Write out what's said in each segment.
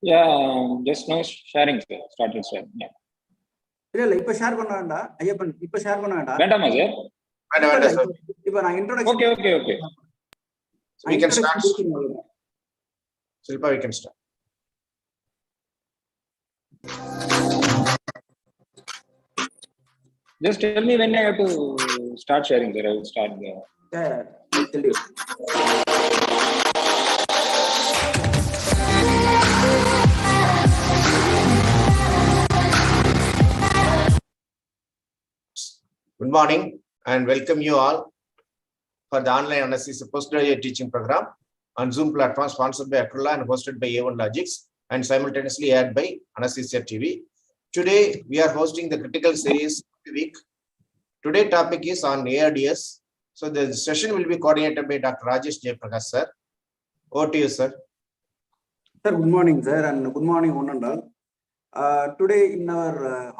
Yeah, just now sharing, sir. Started sharing. Yeah. இப்ப share பண்ண வேண்டாம் ஐயப்பன், இப்ப ஷேர் பண்ண வேண்டாம். வேண்டாமா சார்? வேண்டாம் சார். இப்ப நான் introduction. Okay. So we can start. Shilpa, we can start. Just tell me when I have to start sharing, sir. I will start there. Yeah, I'll tell you. Good morning and welcome you all for the online anesthesia postgraduate teaching program on Zoom platform sponsored by Acrola and hosted by A1 Logics and simultaneously aired by Anaesthesia TV. Today we are hosting the critical series week. Today's topic is on ARDS. So the session will be coordinated by Dr. JEYAPRAKASH sir. Over to you, sir. Sir, good morning, sir, and good morning, one and all. Today in our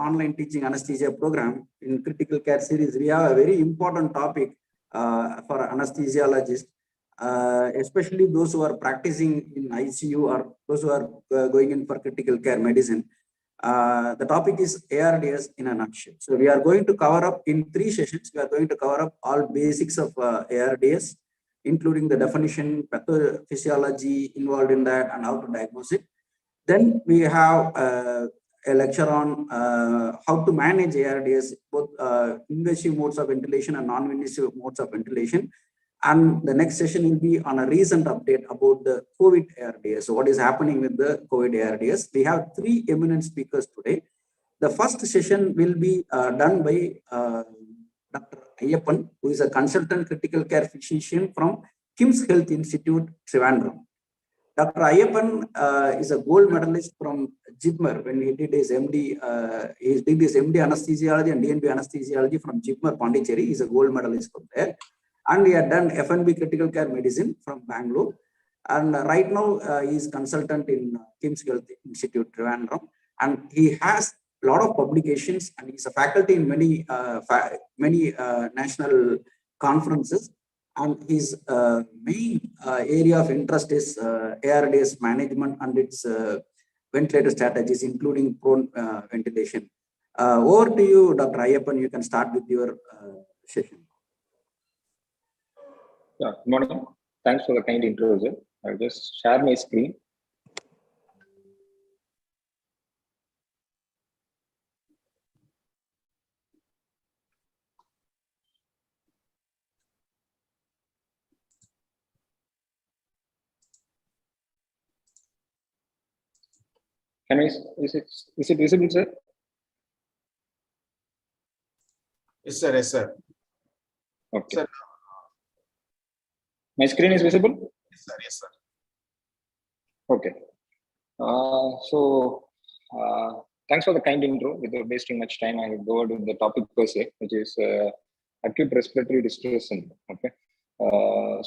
online teaching anesthesia program in critical care series, we have a very important topic for anesthesiologists, especially those who are practicing in ICU or those who are going in for critical care medicine. The topic is ARDS in a nutshell. So we are going to cover up in 3 sessions. We are going to cover up all basics of ARDS, including the definition, pathophysiology involved in that, and how to diagnose it. Then we have a lecture on how to manage ARDS, both invasive modes of ventilation and non-invasive modes of ventilation. And the next session will be on a recent update about the COVID ARDS. So what is happening with the COVID ARDS? We have 3 eminent speakers today. The first session will be done by Dr.Ayyappan, who is a consultant critical care physician from KIMS Health Institute, Trivandrum. Dr.Ayyappan is a gold medalist from JIPMER when he did his MD. He did his MD anesthesiology and DNB anesthesiology from JIPMER, Pondicherry. He is a gold medalist from there. And he had done FNB critical care medicine from Bangalore. And right now he is consultant in KIMS Health Institute, Trivandrum. And he has a lot of publications and he is a faculty in many national conferences. And his main area of interest is ARDS management and its ventilator strategies, including prone ventilation. Over to you, Dr. Ayyappan. You can start with your session. Yeah, good morning. Thanks for the kind intro, sir. I'll just share my screen. Can I, is it visible, sir? Yes, sir. Yes, sir. Okay. Sir. My screen is visible? Yes, sir. Yes, sir. Okay. Thanks for the kind intro. Without wasting much time, I will go to the topic per se, which is acute respiratory distress syndrome. Okay.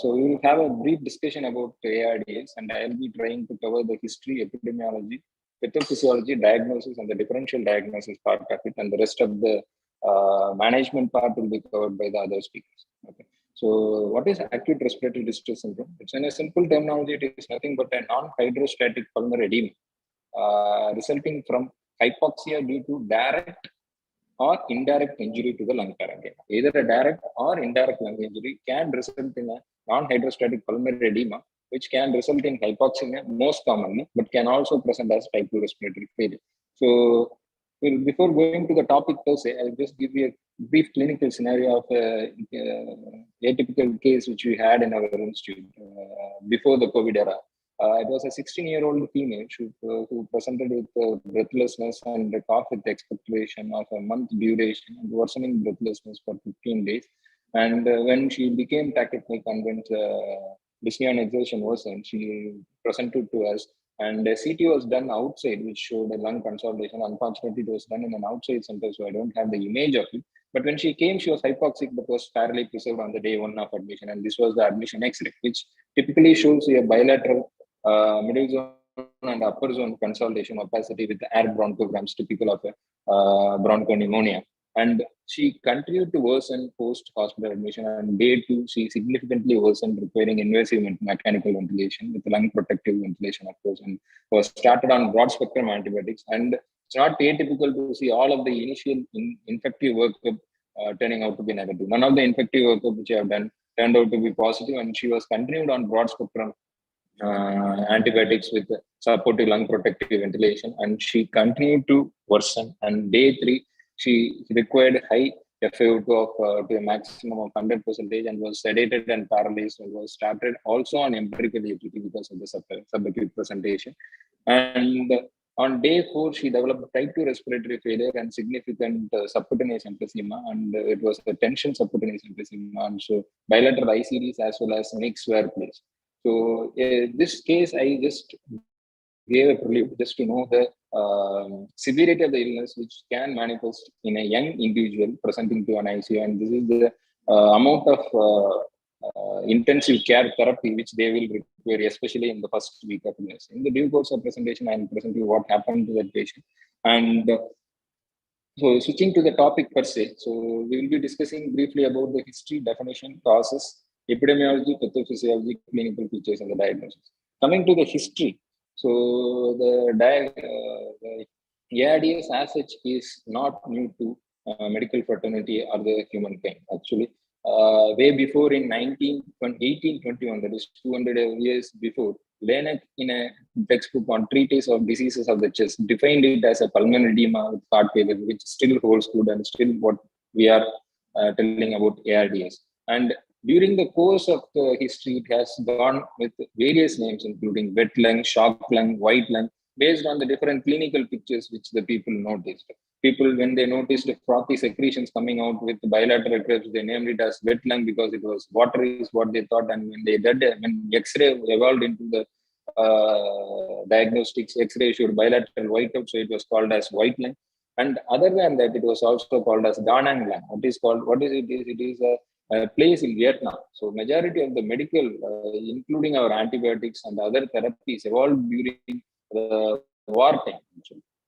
So we will have a brief discussion about ARDS, and I will be trying to cover the history, epidemiology, pathophysiology, diagnosis, and the differential diagnosis part of it, and the rest of the management part will be covered by the other speakers. Okay. So what is acute respiratory distress syndrome? It's in a simple terminology, it is nothing but a non-hydrostatic pulmonary edema resulting from hypoxia due to direct or indirect injury to the lung parenchyma. Either a direct or indirect lung injury can result in a non-hydrostatic pulmonary edema, which can result in hypoxemia most commonly, but can also present as type 2 respiratory failure. So before going to the topic per se, I'll just give you a brief clinical scenario of atypical case which we had in our institute before the COVID era. It was a 16-year-old female who presented with breathlessness and a cough with expectoration of a month duration and worsening breathlessness for 15 days. And when she became tachypneic and when dyspnea and exertion worsened, she presented to us. And a CT was done outside, which showed a lung consolidation. Unfortunately, it was done in an outside center, so I don't have the image of it. But when she came, she was hypoxic, but was fairly preserved on the day 1 of admission. And this was the admission X-ray, which typically shows a bilateral middle zone and upper zone consolidation opacity with air bronchograms, typical of a bronchopneumonia. and she continued to worsen post-hospital admission. And day 2, she significantly worsened, requiring invasive mechanical ventilation with lung protective ventilation, of course, and was started on broad-spectrum antibiotics. And it's not atypical to see all of the initial infective workup turning out to be negative. None of the infective workup which I have done turned out to be positive, and she was continued on broad-spectrum antibiotics with supportive lung protective ventilation, and she continued to worsen. And day 3, she required high FiO2 of to a maximum of 100% and was sedated and paralyzed, and was started also on empirical ATT because of the subacute presentation. And on day 4, she developed type 2 respiratory failure and significant subcutaneous emphysema, and it was a tension subcutaneous emphysema, and so bilateral ICDs as well as NICs were placed. So this case, I just gave a prelude just to know the severity of the illness, which can manifest in a young individual presenting to an ICU, and this is the amount of intensive care therapy which they will require, especially in the first week of illness. In the due course of presentation, I am presenting what happened to that patient. And so switching to the topic per se, so we will be discussing briefly about the history, definition, causes, epidemiology, pathophysiology, clinical features, and the diagnosis. Coming to the history, so the ARDS as such is not new to medical fraternity or the humankind. Actually, way before in 1821, that is 200 years before, Laennec in a textbook on treatise of diseases of the chest defined it as a pulmonary edema with heart failure, which still holds good and still what we are telling about ARDS. And during the course of the history, it has gone with various names, including wet lung, shock lung, white lung, based on the different clinical pictures which the people noticed. People, when they noticed frothy secretions coming out with bilateral cribs, they named it as wet lung because it was watery, is what they thought. And when they did, when X-ray evolved into the diagnostics, X-ray showed bilateral whiteout, so it was called as white lung. And other than that, it was also called as Da Nang lung. What is it? It is a place in Vietnam. So majority of the medical, including our antibiotics and other therapies, evolved during the wartime.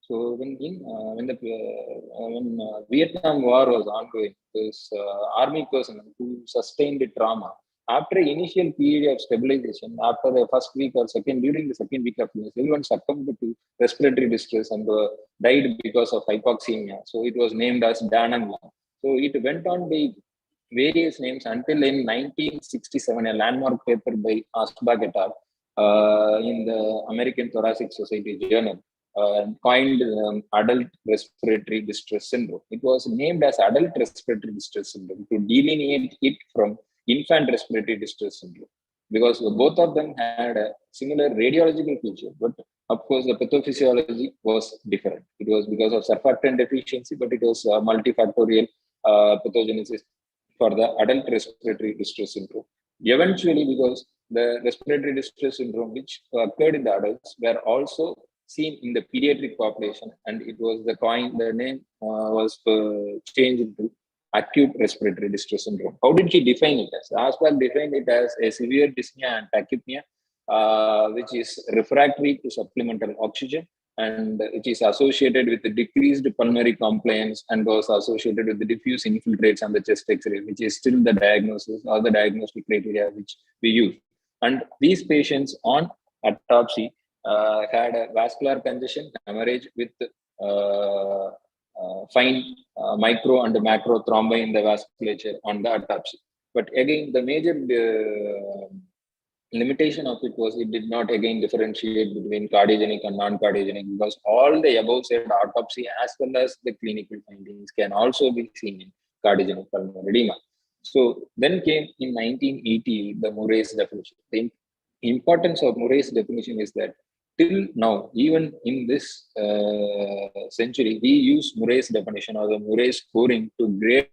So when Vietnam War was ongoing, this army person who sustained trauma, after initial period of stabilization, after the first week or during the second week of illness, everyone succumbed to respiratory distress and died because of hypoxemia. So it was named as Da Nang lung. So it went on by various names until in 1967, a landmark paper by Asbach et al. In the American Thoracic Society Journal coined adult respiratory distress syndrome. It was named as adult respiratory distress syndrome to delineate it from infant respiratory distress syndrome, because both of them had a similar radiological feature, but of course the pathophysiology was different. It was because of surfactant deficiency, but it was multifactorial pathogenesis for the adult respiratory distress syndrome. Eventually, because the respiratory distress syndrome which occurred in the adults were also seen in the pediatric population, and it was the name was changed into acute respiratory distress syndrome. How did she define it as? Asbach defined it as a severe dyspnea and tachypnea, which is refractory to supplemental oxygen, and which is associated with the decreased pulmonary compliance and was associated with the diffuse infiltrates on the chest X-ray, which is still the diagnosis or the diagnostic criteria which we use. And these patients on autopsy had a vascular congestion, hemorrhage with fine micro and macro thrombi in the vasculature on the autopsy. But again, the major limitation of it was it did not again differentiate between cardiogenic and non-cardiogenic, because all the above said autopsy as well as the clinical findings can also be seen in cardiogenic pulmonary edema. So then came in 1980 the Murray's definition. The importance of Murray's definition is that till now, even in this century, we use Murray's definition or the Murray's scoring to grade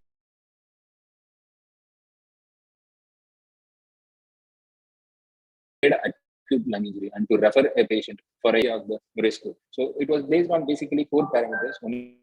acute lung injury and to refer a patient for a of the Murray score. So it was based on basically 4 parameters. One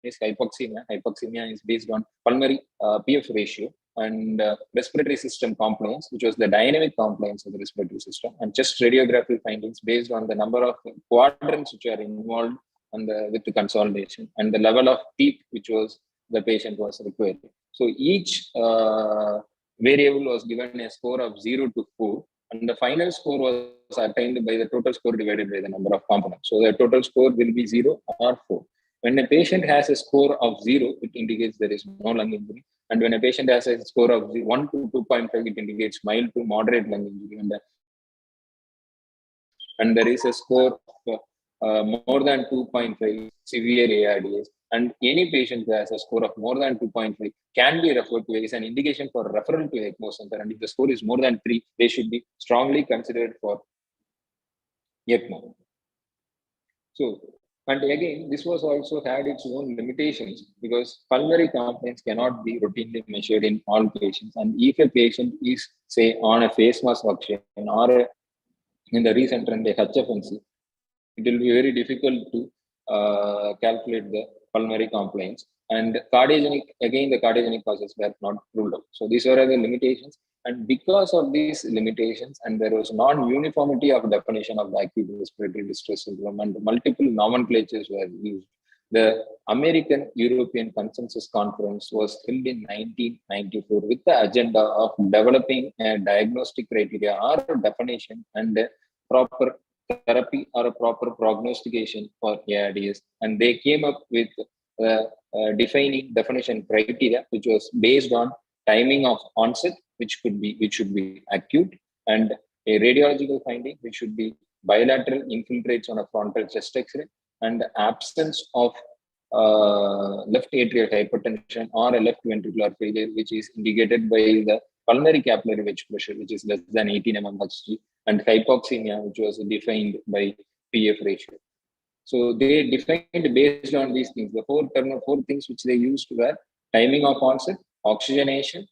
is hypoxemia. Hypoxemia is based on pulmonary PF ratio and respiratory system compliance, which was the dynamic compliance of the respiratory system, and chest radiography findings based on the number of quadrants which are involved and with the consolidation, and the level of PEEP, which was the patient was requiring. So each variable was given a score of 0 to 4, and the final score was attained by the total score divided by the number of components. So the total score will be 0 or 4. When a patient has a score of 0, it indicates there is no lung injury. And when a patient has a score of 1 to 2.5, it indicates mild to moderate lung injury. And there is a score of more than 2.5, severe ARDS. And any patient who has a score of more than 2.5 can be referred to as an indication for referral to ECMO center. And if the score is more than 3, they should be strongly considered for ECMO. So, and again, this was also had its own limitations because pulmonary complaints cannot be routinely measured in all patients. And if a patient is, say, on a face mask oxygen or in the recent trend, a HFNC, it will be very difficult to calculate the pulmonary complaints. And cardiogenic, again, the cardiogenic causes were not ruled out. So these were the limitations. And because of these limitations, and there was non-uniformity of definition of the acute respiratory distress syndrome, and multiple nomenclatures were used, the American European Consensus Conference was held in 1994 with the agenda of developing a diagnostic criteria or a definition and a proper therapy or a proper prognostication for ARDS. And they came up with defining definition criteria, which was based on timing of onset, which should be acute, and a radiological finding, which should be bilateral infiltrates on a frontal chest X-ray, and the absence of left atrial hypertension or a left ventricular failure, which is indicated by the pulmonary capillary wedge pressure, which is less than 18 mmHg, and hypoxemia, which was defined by PF ratio. So they defined based on these things. The four things which they used were timing of onset, oxygenation,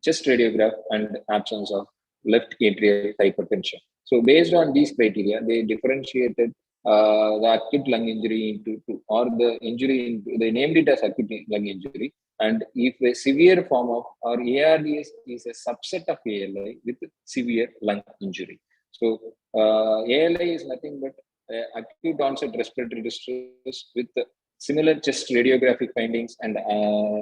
chest radiograph, and absence of left atrial hypertension. So based on these criteria, they differentiated the acute lung injury into two, or the injury into, they named it as acute lung injury. And if a severe form of, or ARDS is a subset of ALI with severe lung injury. So ALI is nothing but acute onset respiratory distress with similar chest radiographic findings and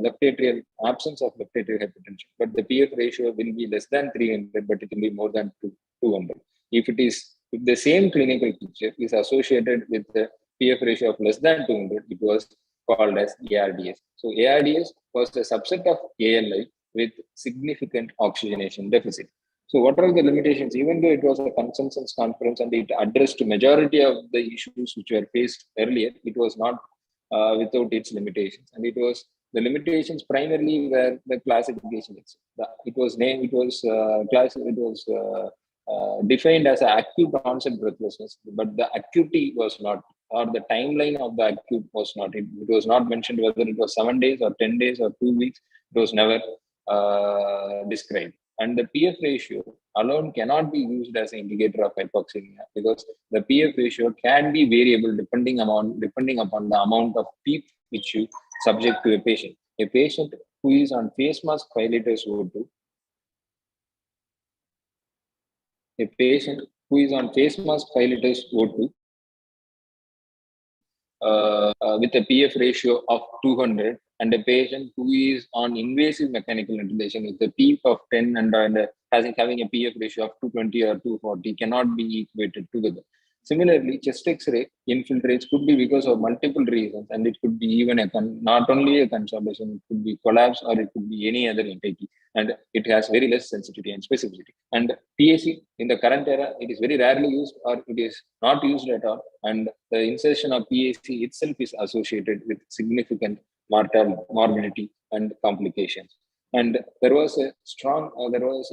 left atrial absence of left atrial hypertension. But the PF ratio will be less than 300, but it will be more than 200. If the same clinical picture is associated with the PF ratio of less than 200, it was called as ARDS. So ARDS was a subset of ALI with significant oxygenation deficit. So what are the limitations? Even though it was a consensus conference and it addressed majority of the issues which were faced earlier, it was not without its limitations. And it was, the limitations primarily were the classification itself. It was defined as an acute onset breathlessness, but the acuity was not, or the timeline of the acute was not. It was not mentioned whether it was 7 days or 10 days or 2 weeks. It was never described. And the PF ratio alone cannot be used as an indicator of hypoxemia, because the PF ratio can be variable depending upon the amount of PEEP which you subject to a patient. A patient who is on face mask 5 liters O2, a patient who is on face mask 5 liters O2 with a PF ratio of 200, and a patient who is on invasive mechanical ventilation with a PEEP of 10 and having a PF ratio of 220 or 240 cannot be equated together. Similarly, chest X-ray infiltrates could be because of multiple reasons, and it could be even not only a consolidation, it could be collapse, or it could be any other entity, and it has very less sensitivity and specificity. And PAC in the current era, it is very rarely used, or it is not used at all, and the insertion of PAC itself is associated with significant morbidity and complications. And there was a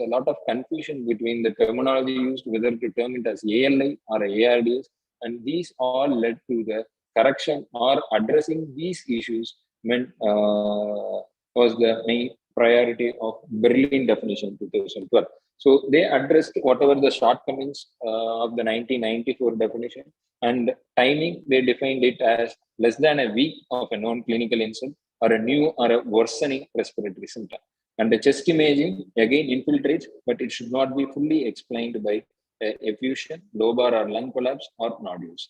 lot of confusion between the terminology used, whether to term it as ALI or ARDS, and these all led to the correction or addressing these issues was the main priority of Berlin definition 2012. So they addressed whatever the shortcomings of the 1994 definition, and timing, they defined it as less than a week of a known clinical insult or a new or a worsening respiratory symptom. And the chest imaging, again, infiltrates, but it should not be fully explained by effusion, lobar or lung collapse, or nodules.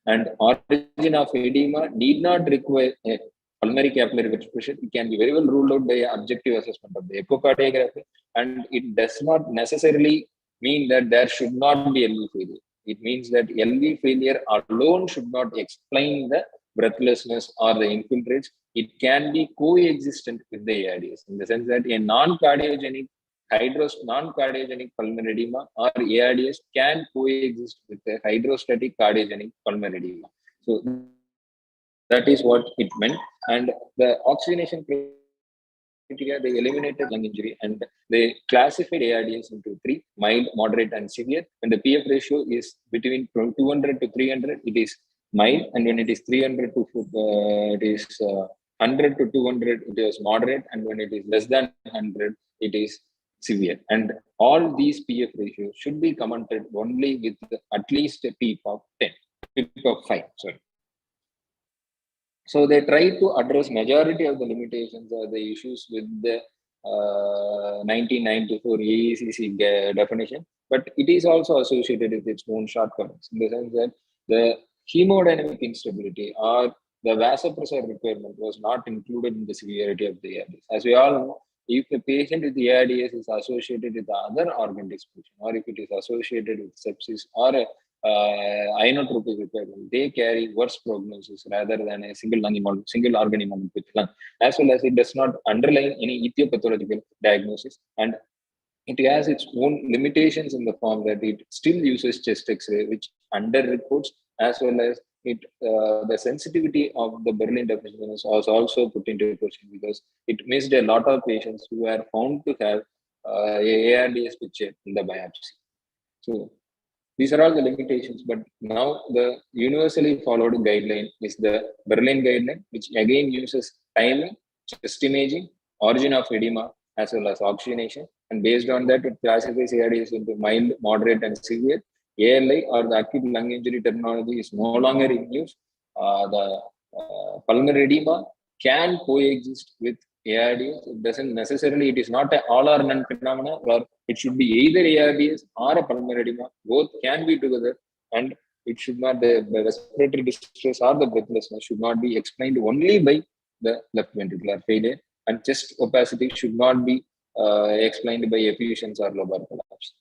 And origin of edema need not require a pulmonary capillary wedge pressure, it can be very well ruled out by objective assessment of the echocardiography, and it does not necessarily mean that there should not be LV failure. It means that LV failure alone should not explain the breathlessness or the infiltrates. It can be coexistent with the ARDS in the sense that a non-cardiogenic non-cardiogenic pulmonary edema or ARDS can coexist with a hydrostatic cardiogenic pulmonary edema. So that is what it meant. And the oxygenation criteria, they eliminated lung injury and they classified ARDS into 3: mild, moderate, and severe. When the PF ratio is between 200 to 300, it is mild, and when it is 300 to 100 to 200, it is moderate, and when it is less than 100, it is severe. And all these PF ratios should be commented only with at least a PEEP of 10, PEEP of 5, sorry. So they try to address majority of the limitations or the issues with the 1994 AECC definition, but it is also associated with its own shortcomings in the sense that the hemodynamic instability or the vasopressor requirement was not included in the severity of the ARDS. As we all know, if a patient with the ARDS is associated with other organ dysfunction, or if it is associated with sepsis or a inotropic requirement, they carry worse prognosis rather than a single organ involvement with lung, as well as it does not underlie any ethiopathological diagnosis, and it has its own limitations in the form that it still uses chest X-ray, which under-reports, as well as it the sensitivity of the Berlin definition was also put into question because it missed a lot of patients who were found to have ARDS picture in the biopsy. So these are all the limitations, but now the universally followed guideline is the Berlin guideline, which again uses timing, chest imaging, origin of edema, as well as oxygenation. And based on that, it classifies ARDS into mild, moderate, and severe. ALI, or the acute lung injury terminology, is no longer in use. The pulmonary edema can coexist with ARDS. It doesn't necessarily, it is not an all or none phenomena, or it should be either ARDS or a pulmonary edema. Both can be together, and it should not, the respiratory distress or the breathlessness should not be explained only by the left ventricular failure, and chest opacity should not be explained by effusions or lobar collapse.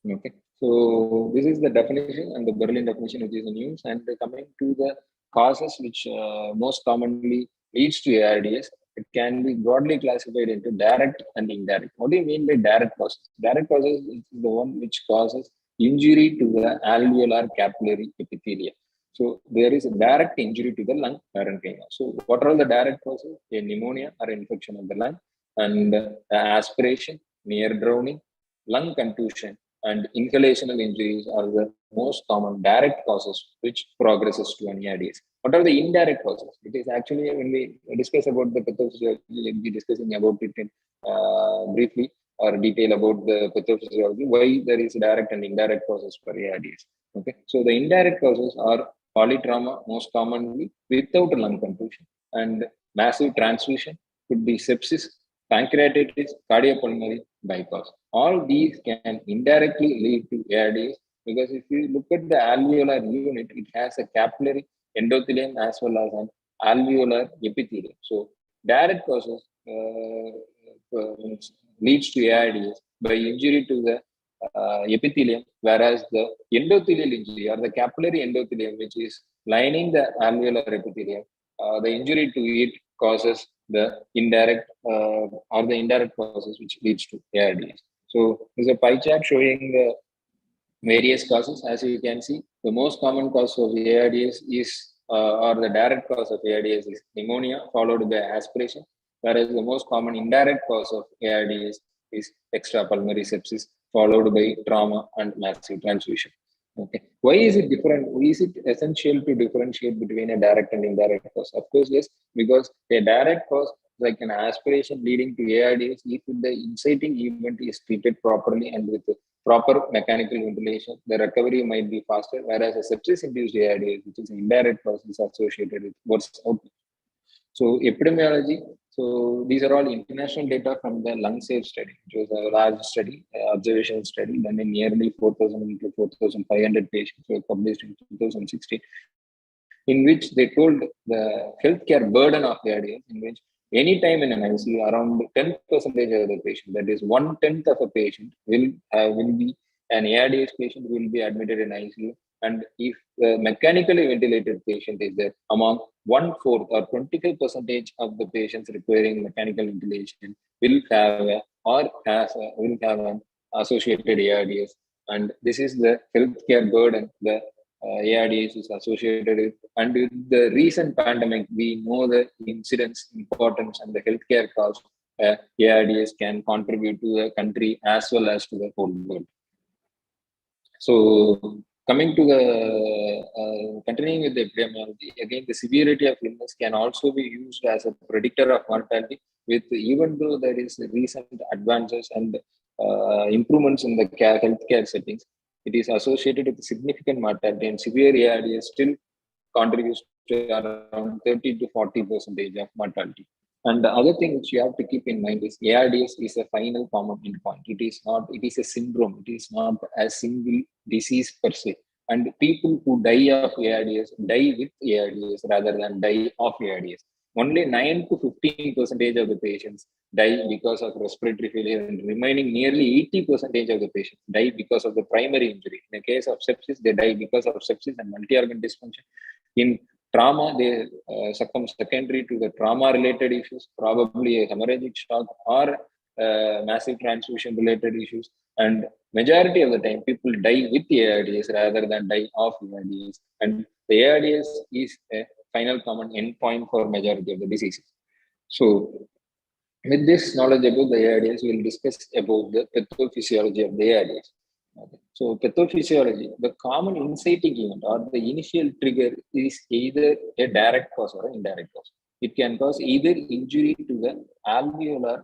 Okay, so this is the definition and the Berlin definition, which is in use. And coming to the causes which most commonly leads to ARDS, it can be broadly classified into direct and indirect. What do you mean by direct causes? Direct causes is the one which causes injury to the alveolar capillary epithelia. So there is a direct injury to the lung parenchyma. So what are the direct causes? A pneumonia or infection of the lung, and aspiration, near drowning, lung contusion, and inhalational injuries are the most common direct causes which progresses to an ARDS. What are the indirect causes? It is actually, when we discuss about the pathophysiology, we'll be discussing about it in briefly or detail about the pathophysiology, why there is direct and indirect causes for ARDS. Okay, so the indirect causes are polytrauma, most commonly without lung contusion, and massive transfusion, could be sepsis, pancreatitis, cardiopulmonary bypass. All these can indirectly lead to ARDS because if you look at the alveolar unit, it has a capillary endothelium as well as an alveolar epithelium. So direct causes leads to ARDS by injury to the epithelium, whereas the endothelial injury or the capillary endothelium, which is lining the alveolar epithelium, the injury to it causes the indirect or the indirect causes which leads to ARDS. So there's a pie chart showing the various causes. As you can see, the most common cause of ARDS is or the direct cause of ARDS is pneumonia followed by aspiration, whereas the most common indirect cause of ARDS is extrapulmonary sepsis followed by trauma and massive transfusion. Okay, why is it different? Is it essential to differentiate between a direct and indirect cause? Of course, yes, because a direct cause, like an aspiration leading to ARDS, if the inciting event is treated properly and with proper mechanical ventilation, the recovery might be faster, whereas a sepsis-induced ARDS, which is an indirect cause, is associated with worse outcome. So epidemiology, so these are all international data from the lung safe study, which was a large study, observational study done in nearly 4,000 to 4,500 patients, were published in 2016. in which they told the healthcare burden of the ARDS, in which any time in an ICU, around 10% of the patient, that is 1/10 of a patient, will be an ARDS patient will be admitted in ICU. And if the mechanically ventilated patient is there, among 1/4 or 25% of the patients requiring mechanical ventilation will have an associated ARDS. And this is the healthcare burden the ARDS is associated with. And with the recent pandemic, we know the incidence, importance, and the healthcare cost ARDS can contribute to the country as well as to the whole world. So, coming to the continuing with the epidemiology, again, the severity of illness can also be used as a predictor of mortality. With even though there is recent advances and improvements in the healthcare settings, it is associated with significant mortality, and severe ARDS still contributes to around 30 to 40% of mortality. And the other thing which you have to keep in mind is ARDS is a final common endpoint. It is a syndrome. It is not a single disease per se. And people who die of ARDS die with ARDS rather than die of ARDS. Only 9 to 15% of the patients die because of respiratory failure, and remaining nearly 80% of the patients die because of the primary injury. In the case of sepsis, they die because of sepsis and multi-organ dysfunction. In trauma, they succumb secondary to the trauma-related issues, probably a hemorrhagic shock or massive transfusion-related issues. And majority of the time, people die with ARDS rather than die of ARDS. And the ARDS is a final common endpoint for majority of the diseases. So, with this knowledge about the ARDS, we'll discuss about the pathophysiology of the ARDS. Okay. So, pathophysiology, the common inciting event or the initial trigger is either a direct cause or an indirect cause. It can cause either injury to the alveolar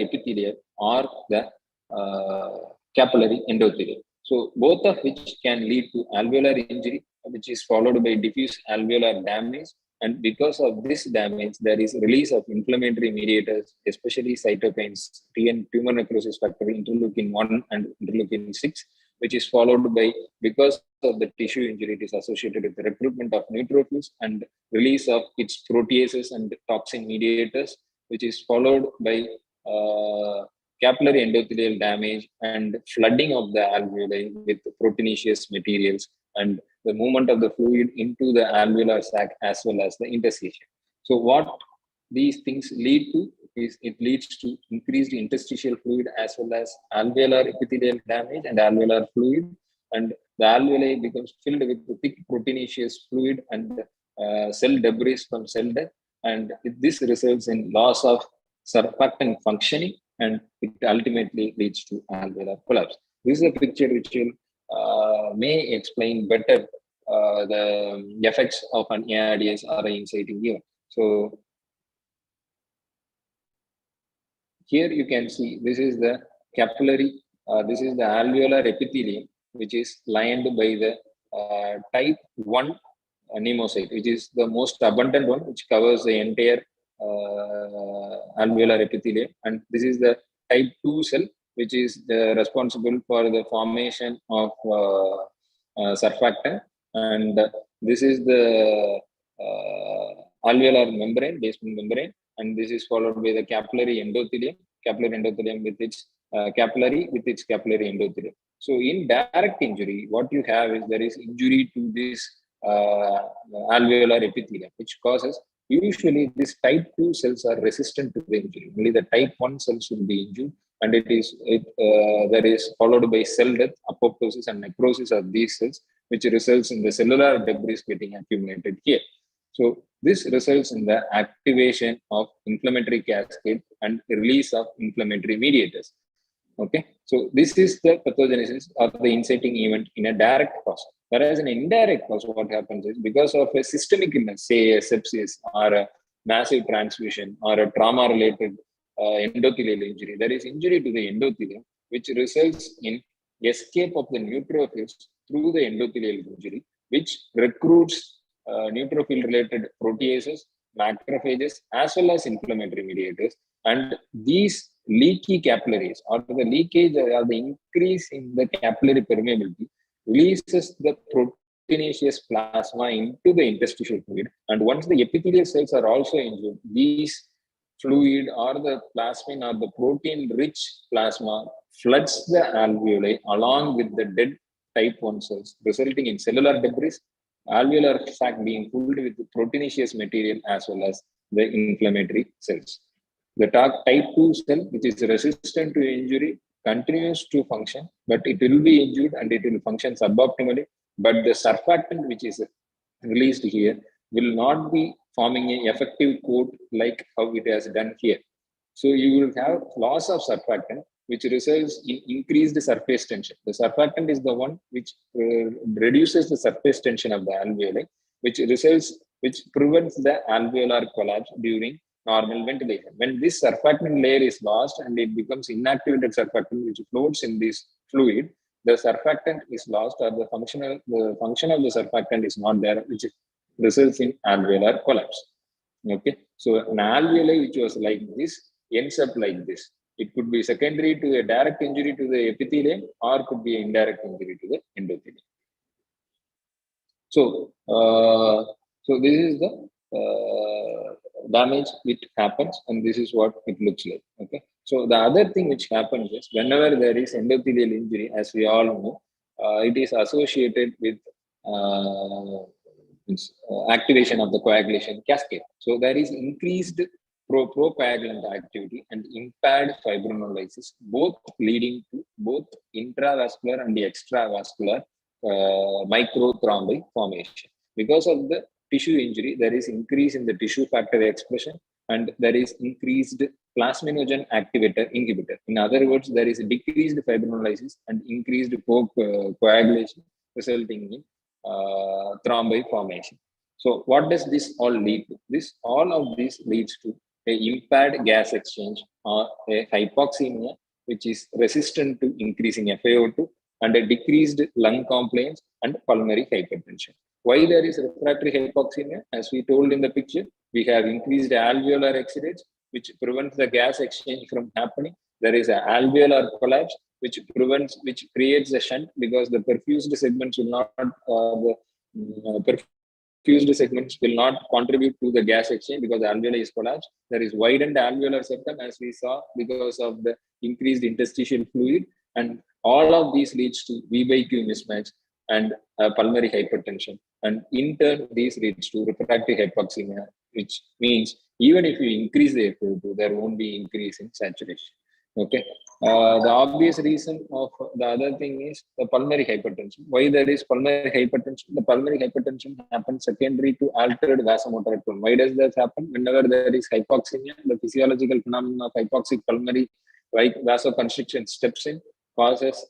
epithelium or the capillary endothelium. So, both of which can lead to alveolar injury, which is followed by diffuse alveolar damage. And because of this damage, there is release of inflammatory mediators, especially cytokines, tumor necrosis factor, interleukin-1 and interleukin-6, which is followed by, because of the tissue injury, it is associated with the recruitment of neutrophils and release of its proteases and toxin mediators, which is followed by capillary endothelial damage and flooding of the alveoli with proteinaceous materials and the movement of the fluid into the alveolar sac as well as the interstitium. So what these things lead to is it leads to increased interstitial fluid as well as alveolar epithelial damage and alveolar fluid, and the alveoli becomes filled with the thick proteinaceous fluid and cell debris from cell death, and this results in loss of surfactant functioning, and it ultimately leads to alveolar collapse. This is a picture which will may explain better the effects of an ARDS or an inciting event. So here you can see this is the capillary, this is the alveolar epithelium, which is lined by the type 1 pneumocyte, which is the most abundant one, which covers the entire alveolar epithelium. And this is the type 2 cell, which is responsible for the formation of surfactant. And this is the alveolar membrane, basement membrane, and this is followed by the capillary endothelium with its capillary endothelium. So in direct injury, what you have is there is injury to this alveolar epithelium, which causes, usually these type 2 cells are resistant to the injury. Only the type 1 cells will be injured, and there is followed by cell death, apoptosis and necrosis of these cells, which results in the cellular debris getting accumulated here. So this results in the activation of inflammatory cascade and release of inflammatory mediators. Okay, so this is the pathogenesis of the inciting event in a direct cause. Whereas in an indirect cause, what happens is because of a systemic illness, say a sepsis or a massive transfusion or a trauma-related endothelial injury, there is injury to the endothelium, which results in escape of the neutrophils through the endothelial injury, which recruits neutrophil-related proteases, macrophages, as well as inflammatory mediators. And these leaky capillaries, or the leakage or the increase in the capillary permeability, releases the proteinaceous plasma into the interstitial fluid. And once the epithelial cells are also injured, these fluid or the plasmin or the protein-rich plasma floods the alveoli along with the dead type 1 cells, resulting in cellular debris, alveolar sac being filled with proteinaceous material as well as the inflammatory cells. The type 2 cell, which is resistant to injury, continues to function, but it will be injured and it will function suboptimally. But the surfactant which is released here will not be forming an effective coat like how it has done here. So you will have loss of surfactant, which results in increased surface tension. The surfactant is the one which reduces the surface tension of the alveoli, which prevents the alveolar collapse during normal ventilation. When this surfactant layer is lost and it becomes inactivated surfactant, which floats in this fluid, the surfactant is lost, or the function of the surfactant is not there, which results in alveolar collapse. Okay, so an alveoli which was like this ends up like this. It could be secondary to a direct injury to the epithelium, or could be an indirect injury to the endothelium. So, this is the damage which happens, and this is what it looks like. Okay, so the other thing which happens is whenever there is endothelial injury, as we all know, it is associated with activation of the coagulation cascade. So there is increased procoagulant activity and impaired fibrinolysis, both leading to both intravascular and extravascular microthrombi formation. Because of the tissue injury, there is increase in the tissue factor expression, and there is increased plasminogen activator inhibitor. In other words, there is a decreased fibrinolysis and increased coagulation, resulting in thrombi formation. So what does this all lead to? All of this leads to a impaired gas exchange or a hypoxemia, which is resistant to increasing FiO2, and a decreased lung compliance and pulmonary hypertension. Why there is refractory hypoxemia? As we told in the picture, we have increased alveolar exudates, which prevents the gas exchange from happening. There is an alveolar collapse, which creates a shunt, because the perfused segments will not, perfused segments will not contribute to the gas exchange because the alveoli is collapsed. There is widened alveolar septum, as we saw, because of the increased interstitial fluid, and all of these leads to V/Q mismatch and pulmonary hypertension, and in turn this leads to refractory hypoxemia, which means even if you increase the FiO2, there won't be increase in saturation. Okay, the obvious reason of the other thing is the pulmonary hypertension. Why there is pulmonary hypertension? The pulmonary hypertension happens secondary to altered vasomotor tone. Why does that happen? Whenever there is hypoxemia, the physiological phenomenon of hypoxic pulmonary vasoconstriction steps in, causes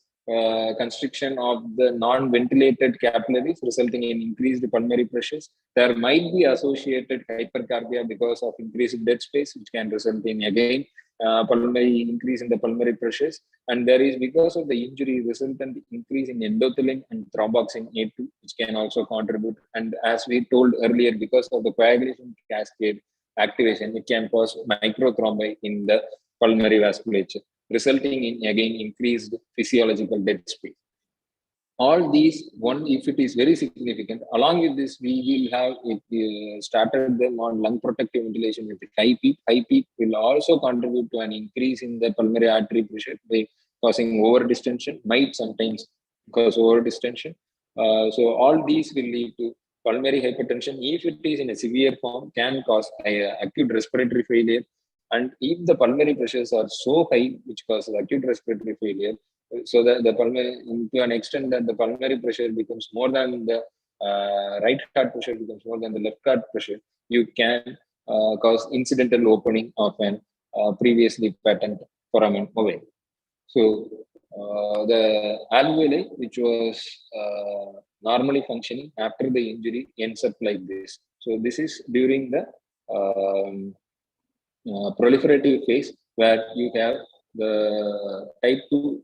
constriction of the non-ventilated capillaries, resulting in increased pulmonary pressures. There might be associated hypercarbia because of increased dead space, which can result in again pulmonary increase in the pulmonary pressures. And there is, because of the injury, resultant increase in endothelin and thromboxane A2, which can also contribute. And as we told earlier, because of the coagulation cascade activation, it can cause microthrombi in the pulmonary vasculature, resulting in again increased physiological dead space. All these, if it is very significant, along with this, we will have started them on lung protective ventilation with high PEEP. High PEEP will also contribute to an increase in the pulmonary artery pressure by causing over distension, might sometimes cause over distension. So all these will lead to pulmonary hypertension. If it is in a severe form, can cause acute respiratory failure. And if the pulmonary pressures are so high, which causes acute respiratory failure, so that the pulmonary, to an extent that the pulmonary pressure becomes more than the right heart pressure becomes more than the left heart pressure, you can cause incidental opening of an previously patent foramen ovale. So the alveoli, which was normally functioning after the injury, ends up like this. So this is during the proliferative phase, where you have the type 2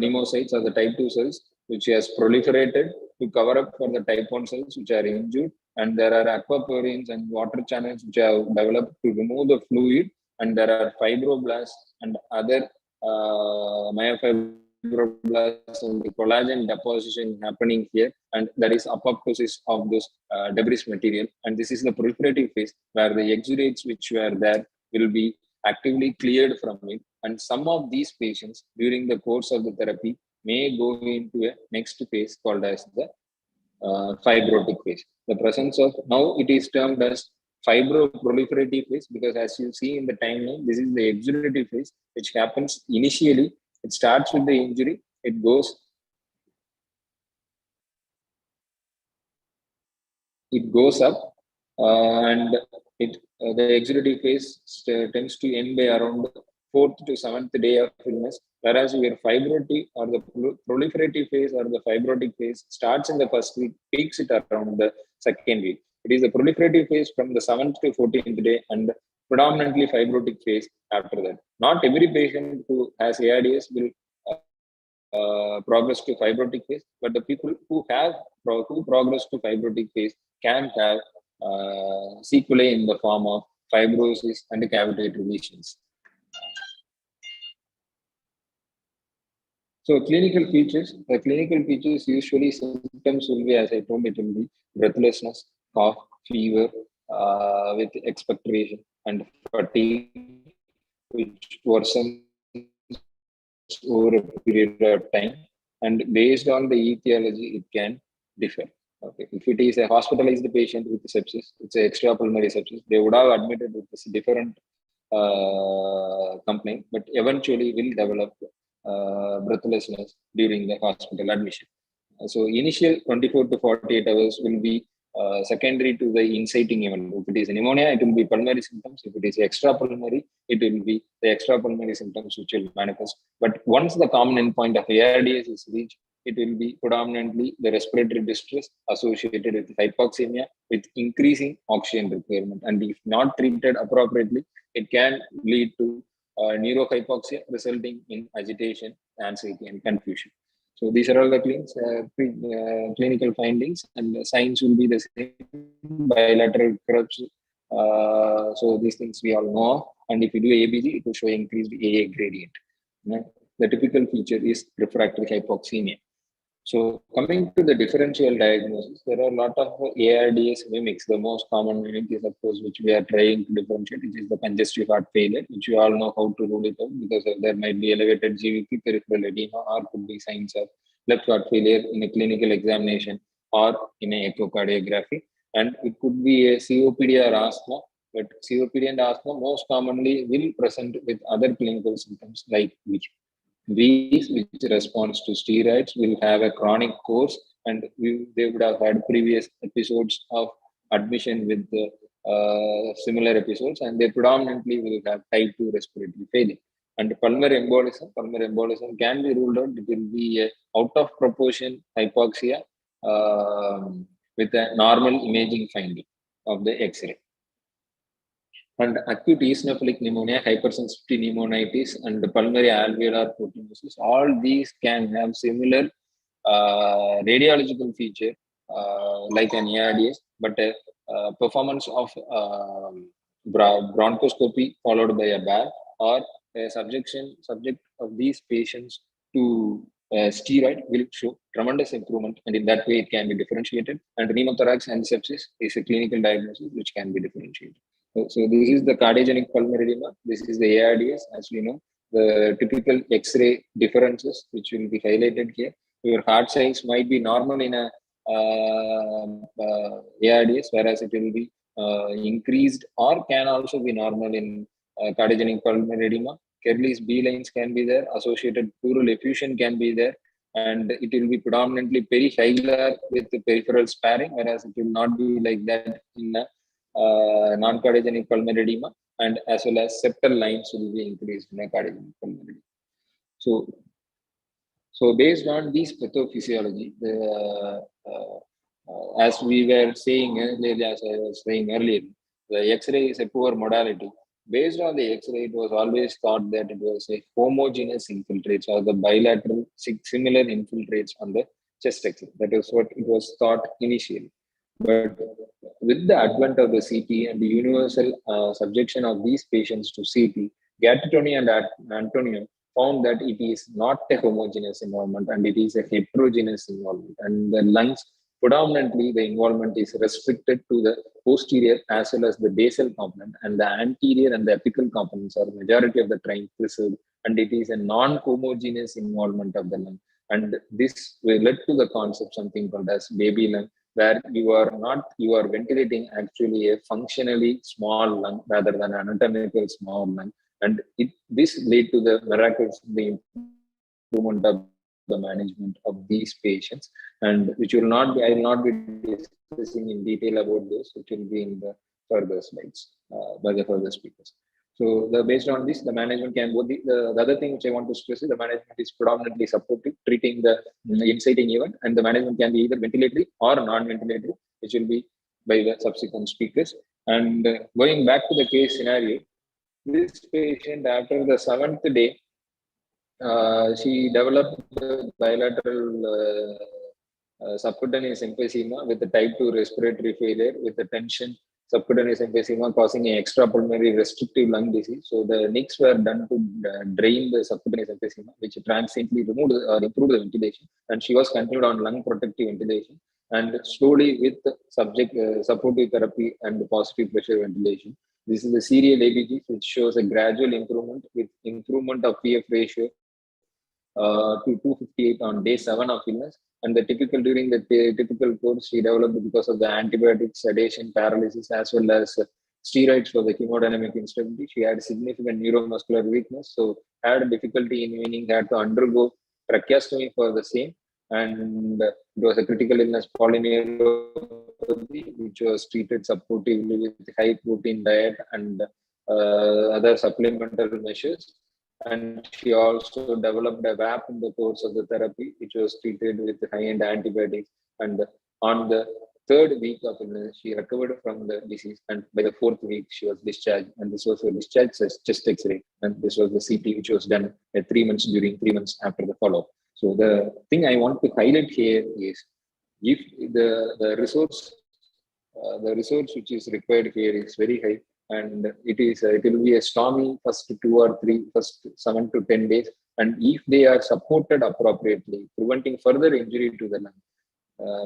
pneumocytes, or the type 2 cells, which has proliferated to cover up for the type 1 cells which are injured, and there are aquaporins and water channels which have developed to remove the fluid, and there are fibroblasts and other myofibroblasts and the collagen deposition happening here, and there is apoptosis of this debris material. And this is the proliferative phase where the exudates which were there will be actively cleared from it. And some of these patients during the course of the therapy may go into a next phase called as the fibrotic phase. The presence of, now it is termed as fibroproliferative phase, because as you see in the timeline, this is the exudative phase, which happens initially. It starts with the injury, it goes up, and the exudative phase tends to end by around 4th to 7th day of illness, whereas your fibrotic or the proliferative phase or the fibrotic phase starts in the first week, peaks it around the second week. It is the proliferative phase from the 7th to 14th day, and predominantly fibrotic phase after that. Not every patient who has ARDS will progress to fibrotic phase, but the people who progress to fibrotic phase can have sequelae in the form of fibrosis and cavitary lesions. So clinical features, the clinical features usually symptoms will be, as I told, it will be breathlessness, cough, fever with expectoration and fatigue, which worsens over a period of time. And based on the etiology, it can differ. Okay, if it is a hospitalized patient with sepsis, it's an extrapulmonary sepsis, they would have admitted with this different complaint, but eventually will develop breathlessness during the hospital admission. So initial 24 to 48 hours will be secondary to the inciting event. If it is pneumonia, it will be pulmonary symptoms. If it is extrapulmonary, it will be the extrapulmonary symptoms which will manifest. But once the common endpoint of ARDS is reached, it will be predominantly the respiratory distress associated with hypoxemia with increasing oxygen requirement. And if not treated appropriately, it can lead to neurohypoxia, resulting in agitation, anxiety, and confusion. So these are all the clinical findings, and the signs will be the same: bilateral crutch. So these things we all know. And if you do ABG, it will show increased AA gradient. The typical feature is refractory hypoxemia. So coming to the differential diagnosis, there are a lot of ARDS mimics. The most common mimic is, of course, which we are trying to differentiate, which is the congestive heart failure, which you all know how to rule it out, because there might be elevated GVP, peripheral edema, or could be signs of left heart failure in a clinical examination or in an echocardiography. And it could be a COPD or asthma, but COPD and asthma most commonly will present with other clinical symptoms like wheeze, which responds to steroids, will have a chronic course, and they would have had previous episodes of admission with similar episodes, and they predominantly will have type 2 respiratory failure. And pulmonary embolism can be ruled out. It will be a out of proportion hypoxia with a normal imaging finding of the X-ray. And acute eosinophilic pneumonia, hypersensitivity pneumonitis, and the pulmonary alveolar proteinosis, all these can have similar radiological feature like an ARDS, but performance of bronchoscopy followed by a BAL, or a subject of these patients to steroid will show tremendous improvement, and in that way it can be differentiated. And pneumothorax and sepsis is a clinical diagnosis which can be differentiated. So this is the cardiogenic pulmonary edema. This is the ARDS, as we know. The typical X-ray differences, which will be highlighted here. Your heart size might be normal in a ARDS, whereas it will be increased or can also be normal in cardiogenic pulmonary edema. Kerley's B lines can be there. Associated pleural effusion can be there. And it will be predominantly perihilar with the peripheral sparing, whereas it will not be like that in a non-cardiogenic pulmonary edema, and as well as septal lines will be increased in a cardiogenic pulmonary edema. So based on these pathophysiology, as we were saying earlier, as I was saying earlier, the X-ray is a poor modality. Based on the X-ray, it was always thought that it was a homogeneous infiltrates, or the bilateral similar infiltrates on the chest X-ray. That is what it was thought initially. But with the advent of the CT and the universal subjection of these patients to CT, Gattoni and Antonio found that it is not a homogeneous involvement and it is a heterogeneous involvement. And the lungs, predominantly the involvement is restricted to the posterior as well as the basal component, and the anterior and the apical components are majority of the time preserved, and it is a non-homogeneous involvement of the lung. And this led to the concept something called as baby lung, where you are ventilating actually a functionally small lung rather than an anatomical small lung. And this led to the miraculous improvement of the management of these patients, and which will not be, I will not be discussing in detail about this, which will be in the further slides by the further speakers. So based on this, the management can both the other thing which I want to stress is the management is predominantly supportive, treating the inciting event, and the management can be either ventilatory or non-ventilatory, which will be by the subsequent speakers. And going back to the case scenario, this patient after the 7th day, she developed bilateral subcutaneous emphysema with the type 2 respiratory failure with the tension subcutaneous emphysema causing an extrapulmonary restrictive lung disease. So the NICs were done to drain the subcutaneous emphysema, which transiently removed or improved the ventilation, and she was continued on lung protective ventilation, and slowly with supportive therapy and positive pressure ventilation. This is the serial ABG, which shows a gradual improvement with improvement of PF ratio to 258 on day 7 of illness. And the during the typical course, she developed because of the antibiotic, sedation, paralysis, as well as steroids for the hemodynamic instability. She had significant neuromuscular weakness, so had difficulty in weaning, had to undergo tracheostomy for the same. And it was a critical illness polyneuropathy, which was treated supportively with high protein diet and other supplemental measures. And she also developed a VAP in the course of the therapy, which was treated with high-end antibiotics. And on the 3rd week of illness, she recovered from the disease. And by the 4th week, she was discharged. And this was a discharge chest X-ray. And this was the CT, which was done at 3 months during 3 months after the follow-up. So the thing I want to highlight here is if the resource which is required here is very high, and it will be a stormy first 7 to 10 days. And if they are supported appropriately, preventing further injury to the lung,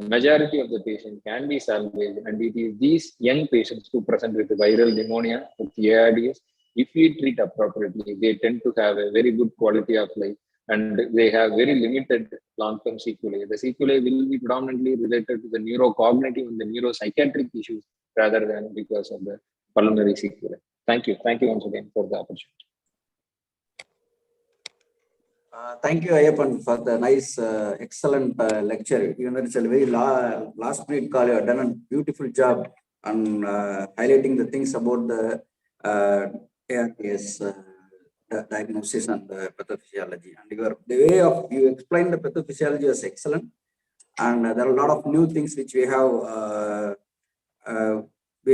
majority of the patient can be salvaged. And it is these young patients who present with viral pneumonia, with ARDS, if we treat appropriately, they tend to have a very good quality of life, and they have very limited long-term sequelae. The sequelae will be predominantly related to the neurocognitive and the neuropsychiatric issues rather than because of the pulmonary sequelae. Thank you. Thank you once again for the opportunity. Thank you, Ayyappan, for the nice, excellent lecture. Even though it's a very last minute call, you have done a beautiful job on highlighting the things about the ARDS diagnosis and the pathophysiology. And the way you explained the pathophysiology was excellent. And there are a lot of new things which we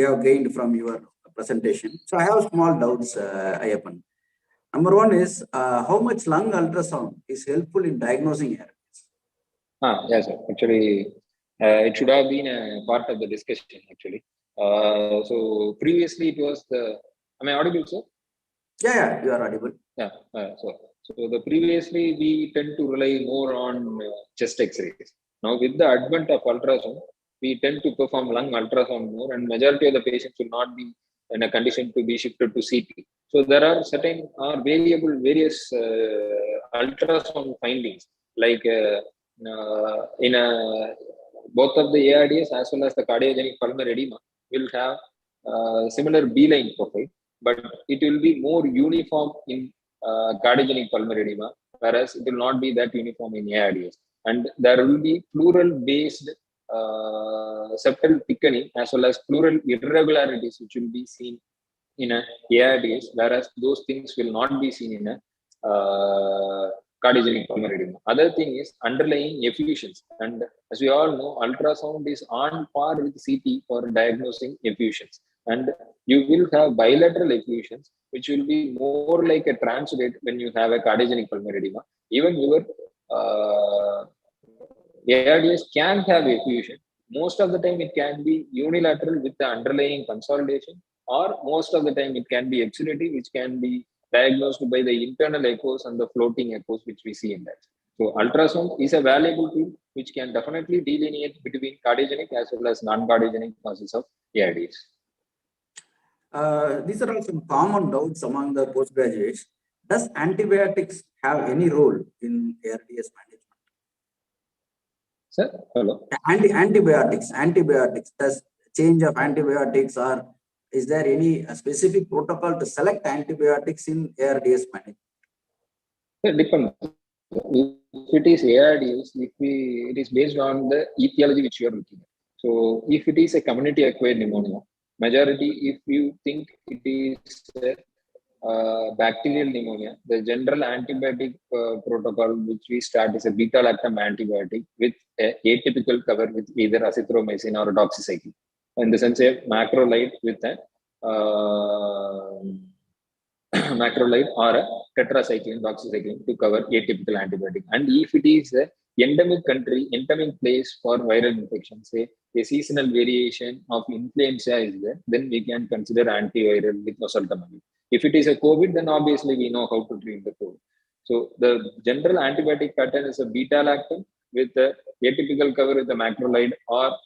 have gained from your presentation. So I have small doubts, Ayyappan. Number one is how much lung ultrasound is helpful in diagnosing ARDS? Yes, sir. Actually, it should have been a part of the discussion, actually. So previously it was am I audible, sir? Yeah, you are audible. Yeah. So the previously we tend to rely more on chest X-rays. Now with the advent of ultrasound, we tend to perform lung ultrasound more, and majority of the patients will not be in a condition to be shifted to CT. So there are certain various ultrasound findings, like in both of the ARDS as well as the cardiogenic pulmonary edema will have similar B-line profile, but it will be more uniform in cardiogenic pulmonary edema, whereas it will not be that uniform in ARDS. And there will be pleural-based septal thickening as well as pleural irregularities, which will be seen in a ARDS, whereas those things will not be seen in a cardiogenic pulmonary edema. Other thing is underlying effusions, and as we all know, ultrasound is on par with CT for diagnosing effusions, and you will have bilateral effusions, which will be more like a transudate when you have a cardiogenic pulmonary edema. Even your ARDS can have effusion. Most of the time it can be unilateral with the underlying consolidation, or most of the time it can be exudative, which can be diagnosed by the internal echoes and the floating echoes which we see in that. So ultrasound is a valuable tool which can definitely delineate between cardiogenic as well as non-cardiogenic causes of ARDS. These are all some common doubts among the postgraduates. Does antibiotics have any role in ARDS management? Sir, hello. Antibiotics. Does change of antibiotics, or is there any specific protocol to select antibiotics in ARDS management? It depends. If it is ARDS, it is based on the etiology which you are looking at. So if it is a community-acquired pneumonia, majority, if you think it is bacterial pneumonia, the general antibiotic protocol which we start is a beta-lactam antibiotic with a atypical cover with either azithromycin or doxycycline. In the sense, a macrolide with a macrolide or a tetracycline, doxycycline to cover atypical antibiotic. And if it is a endemic country, endemic place for viral infection, say a seasonal variation of influenza is there, then we can consider antiviral with oseltamivir. If it is a COVID, then obviously we know how to treat the COVID. So the general antibiotic pattern is a beta-lactam with a atypical cover with a macrolide or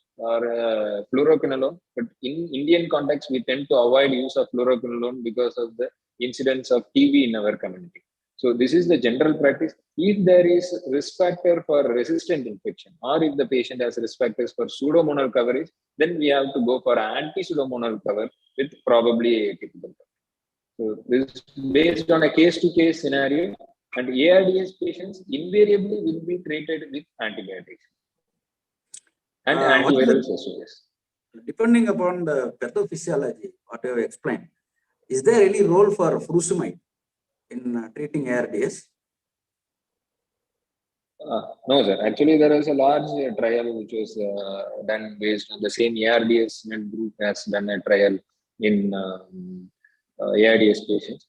fluoroquinolone. But in Indian context, we tend to avoid use of fluoroquinolone because of the incidence of TB in our community. So this is the general practice. If there is risk factor for resistant infection, or if the patient has risk factors for pseudomonal coverage, then we have to go for anti-pseudomonal cover with probably atypical cover. So this is based on a case-to-case scenario, and ARDS patients invariably will be treated with antibiotics and antiviral SOS. Depending upon the pathophysiology, what you have explained, is there any role for furosemide in treating ARDS? No, sir. Actually, there is a large trial which was done based on the same ARDS group has done a trial in ARDS patients.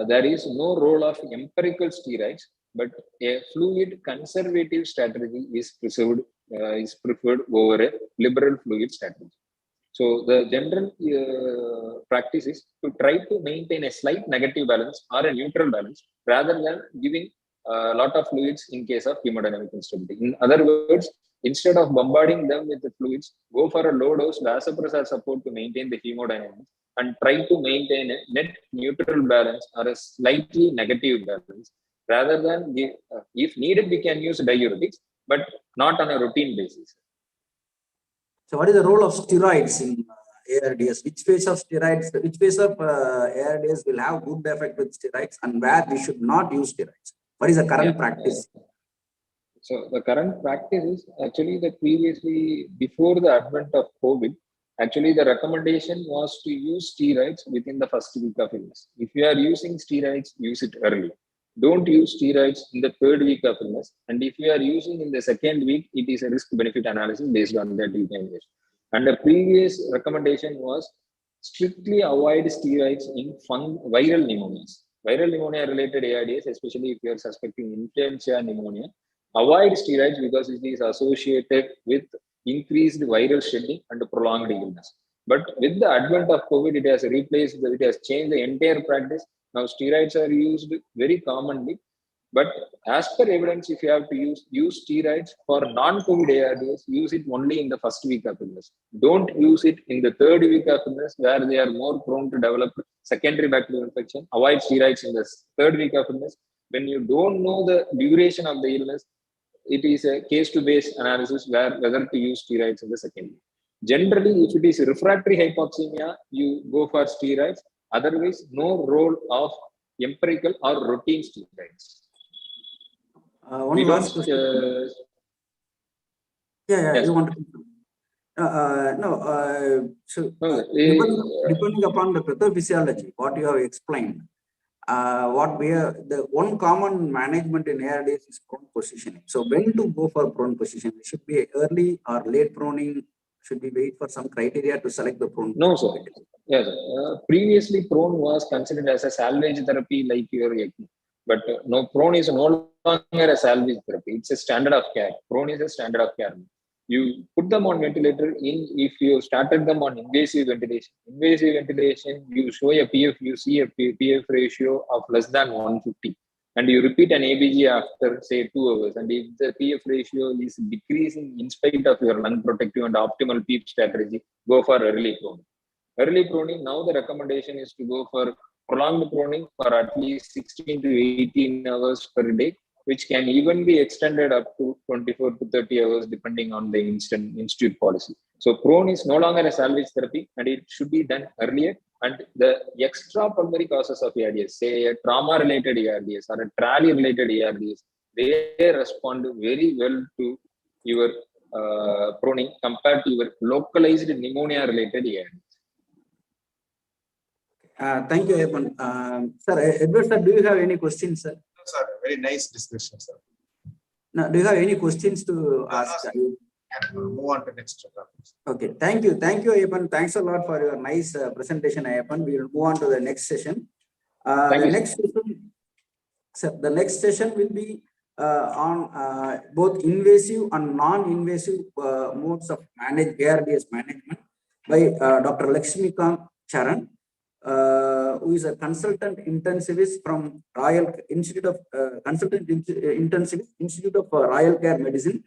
There is no role of empirical steroids, but a fluid conservative strategy is preferred over a liberal fluid strategy. So the general practice is to try to maintain a slight negative balance or a neutral balance rather than giving a lot of fluids in case of hemodynamic instability. In other words, instead of bombarding them with the fluids, go for a low dose vasopressor support to maintain the hemodynamics and try to maintain a net neutral balance or a slightly negative balance rather than, if needed, we can use diuretics, but not on a routine basis. So what is the role of steroids in ARDS? Which phase of steroids, which phase of ARDS will have good effect with steroids, and where we should not use steroids? What is the current practice? So the current practice is actually that previously, before the advent of COVID, actually the recommendation was to use steroids within the first week of illness. If you are using steroids, use it early. Don't use steroids in the third week of illness. And if you are using in the second week, it is a risk-benefit analysis based on that determination. And the previous recommendation was strictly avoid steroids in viral pneumonias. Viral pneumonia-related ARDS, especially if you are suspecting influenza pneumonia, avoid steroids because it is associated with increased viral shedding and prolonged illness. But with the advent of COVID, it has changed the entire practice. Now steroids are used very commonly, but as per evidence, if you have to use steroids for non-COVID ARDS, use it only in the first week of illness. Don't use it in the third week of illness where they are more prone to develop secondary bacterial infection. Avoid steroids in the third week of illness. When you don't know the duration of the illness, it is a case-to-base analysis whether to use steroids in the second week. Generally, if it is refractory hypoxemia, you go for steroids. Otherwise, no role of empirical or routine steroids. One last question. Yes. You want to? Depending upon the pathophysiology, what you have explained, the one common management in ARDS is prone positioning. So when to go for prone positioning? Should be early or late proning? Should we wait for some criteria to select the prone? No, sir. Yes. Previously, prone was considered as a salvage therapy like your ECMO. But no, prone is no longer a salvage therapy. It's a standard of care. Prone is a standard of care. You put them on ventilator if you started them on invasive ventilation. Invasive ventilation, you show a PF, you see a PF ratio of less than 150. And you repeat an ABG after, say, 2 hours. And if the PF ratio is decreasing in spite of your lung protective and optimal PEEP strategy, go for early proning. Early proning, now the recommendation is to go for prolonged proning for at least 16 to 18 hours per day, which can even be extended up to 24 to 30 hours depending on the institute policy. So prone is no longer a salvage therapy and it should be done earlier. And the extra pulmonary causes of ARDS, say a trauma-related ARDS or a TRALI-related ARDS, they respond very well to your proning compared to your localized pneumonia-related ARDS. Thank you, Ayyappan. Sir, Edward sir, do you have any questions, sir? No, sir, very nice discussion, sir. Now, do you have any questions to ask? We'll move on to next topic. Okay, thank you, Ayyappan. Thanks a lot for your nice presentation, Ayyappan. We will move on to the next session. The next session will be on both invasive and non-invasive modes of ARDS management by Dr. Lakshmikanth Charan, who is a consultant intensivist from Royal Institute of Intensivist Institute of Royal Care Medicine,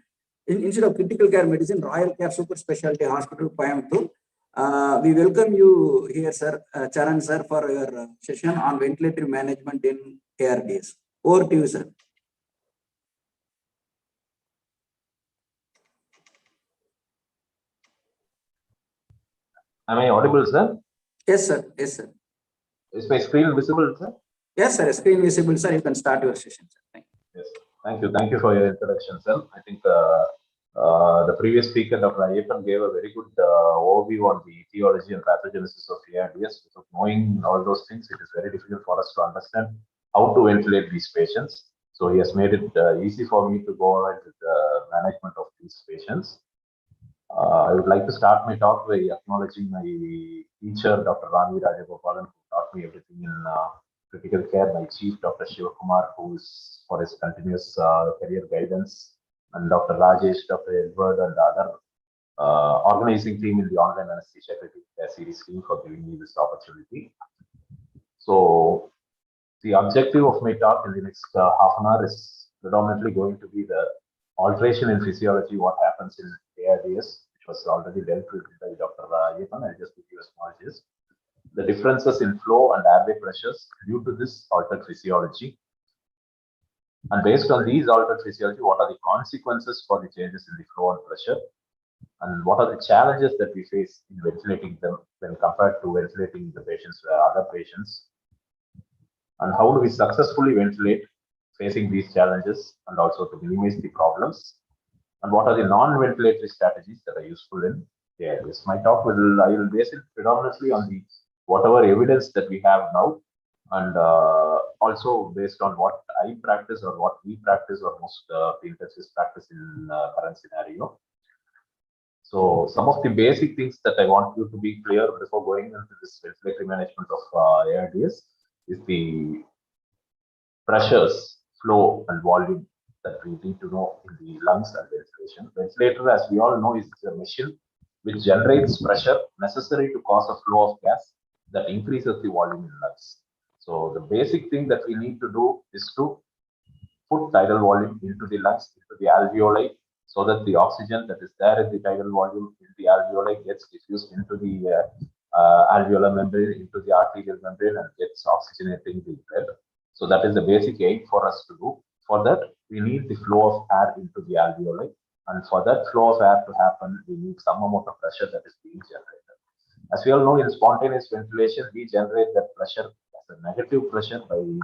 Institute of Critical Care Medicine, Royal Care Super Speciality Hospital, Coimbatore. We welcome you here, sir, Charan sir, for your session on ventilatory management in ARDS. Over to you, sir. Am I audible, sir? Yes, sir. Yes, sir. Is my screen visible, sir? Yes, sir. Screen visible, sir. You can start your session, sir. Thank you. Yes. Thank you. Thank you for your introduction, sir. I think the previous speaker, Dr. Ayyappan, gave a very good overview on the etiology and pathogenesis of ARDS. Without knowing all those things, it is very difficult for us to understand how to ventilate these patients. So he has made it easy for me to go ahead with the management of these patients. I would like to start my talk by acknowledging my teacher, Dr. Rajagopalan, who taught me everything in critical care, my chief, Dr. Shiva Kumar, who is for his continuous career guidance, and Dr. Rajesh, Dr. Edward, and the other organizing team in the online anesthesia critical care series team for giving me this opportunity. So the objective of my talk in the next half an hour is predominantly going to be the alteration in physiology, what happens in ARDS, which was already dealt with by Dr. Ayyappan. I'll just give you a small gist. The differences in flow and airway pressures due to this altered physiology. And based on these altered physiology, what are the consequences for the changes in the flow and pressure? And what are the challenges that we face in ventilating them when compared to ventilating the patients, other patients? And how do we successfully ventilate facing these challenges and also to minimize the problems? And what are the non-ventilatory strategies that are useful in ARDS? My talk I will base it predominantly on the whatever evidence that we have now, and also based on what I practice or what we practice or most intensivists practice in current scenario. So some of the basic things that I want you to be clear before going into this ventilatory management of ARDS is the pressures, flow, and volume that we need to know in the lungs and ventilation. Ventilator, as we all know, is a machine which generates pressure necessary to cause a flow of gas that increases the volume in lungs. So the basic thing that we need to do is to put tidal volume into the lungs, into the alveoli, so that the oxygen that is there in the tidal volume in the alveoli gets diffused into the alveolar membrane, into the arterial membrane, and gets oxygenating the blood. So that is the basic aim for us to do. For that, we need the flow of air into the alveoli. And for that flow of air to happen, we need some amount of pressure that is being generated. As we all know, in spontaneous ventilation, we generate that pressure as a negative pressure by the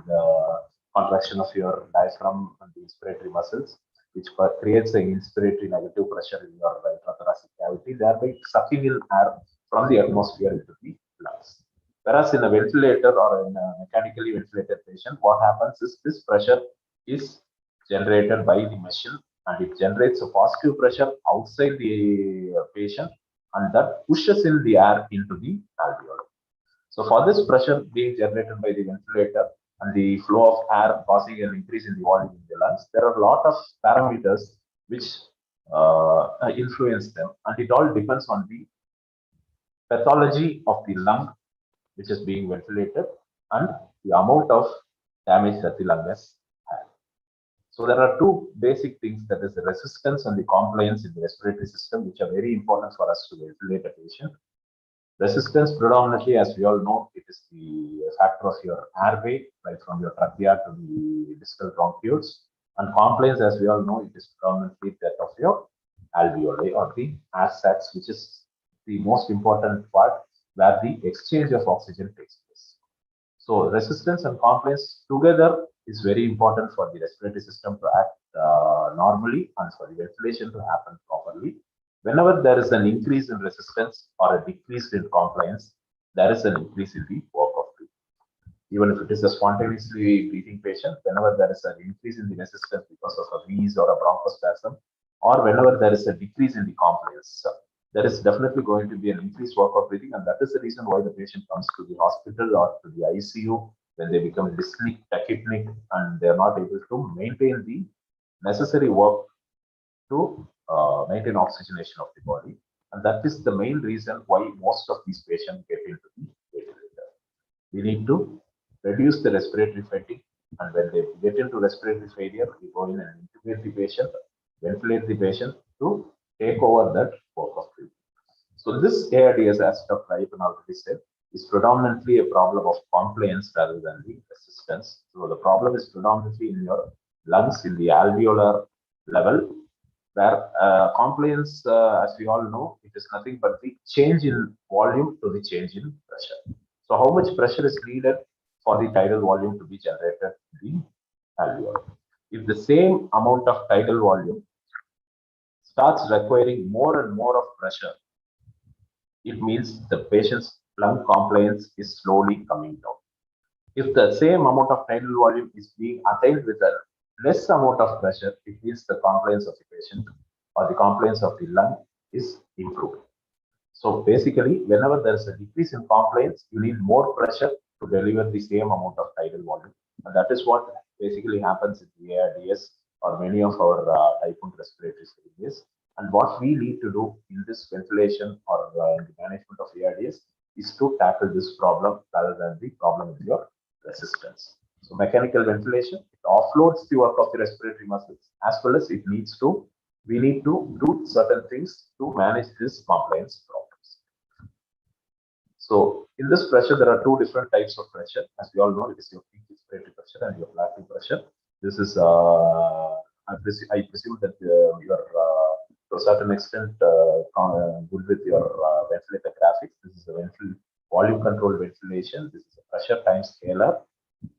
contraction of your diaphragm and the inspiratory muscles, which creates an inspiratory negative pressure in your intrathoracic cavity, thereby sucking in air from the atmosphere into the lungs. Whereas in a ventilator or in a mechanically ventilated patient, what happens is this pressure is generated by the machine, and it generates a positive pressure outside the patient, and that pushes in the air into the alveoli. So for this pressure being generated by the ventilator and the flow of air causing an increase in the volume in the lungs, there are a lot of parameters which influence them, and it all depends on the pathology of the lung which is being ventilated and the amount of damage that the lung has had. So there are two basic things, that is the resistance and the compliance in the respiratory system, which are very important for us to ventilate a patient. Resistance predominantly, as we all know, it is the factor of your airway, right from your trachea to the distal bronchioles. And compliance, as we all know, it is predominantly that of your alveoli or the air sacs, which is the most important part where the exchange of oxygen takes place. So resistance and compliance together is very important for the respiratory system to act normally and for the ventilation to happen properly. Whenever there is an increase in resistance or a decrease in compliance, there is an increase in the work of breathing. Even if it is a spontaneously breathing patient, whenever there is an increase in the resistance because of a wheeze or a bronchospasm, or whenever there is a decrease in the compliance, there is definitely going to be an increased work of breathing, and that is the reason why the patient comes to the hospital or to the ICU when they become dyspneic, tachypneic, and they are not able to maintain the necessary work to maintain oxygenation of the body. And that is the main reason why most of these patients get into the ventilator. We need to reduce the respiratory fatigue, and when they get into respiratory failure, we go in and intubate the patient, ventilate the patient to take over that work of breathing. So this ARDS, as Dr. Ayyappan already said, is predominantly a problem of compliance rather than the resistance. So the problem is predominantly in your lungs, in the alveolar level, where compliance, as we all know, it is nothing but the change in volume to the change in pressure. So how much pressure is needed for the tidal volume to be generated in the alveoli? If the same amount of tidal volume starts requiring more and more of pressure, it means the patient's lung compliance is slowly coming down. If the same amount of tidal volume is being attained with a less amount of pressure, it means the compliance of the patient or the compliance of the lung is improving. So basically, whenever there is a decrease in compliance, you need more pressure to deliver the same amount of tidal volume. And that is what basically happens in the ARDS or many of our type 1 respiratory failures. And what we need to do in this ventilation or in the management of ARDS is to tackle this problem rather than the problem with your resistance. So mechanical ventilation, it offloads the work of the respiratory muscles, as well as we need to do certain things to manage this compliance problems. So in this pressure, there are two different types of pressure. As we all know, it is your peak respiratory pressure and your plateau pressure. This is, I presume that you are to a certain extent good with your ventilator graphics. This is a volume controlled ventilation. This is a pressure time scalar.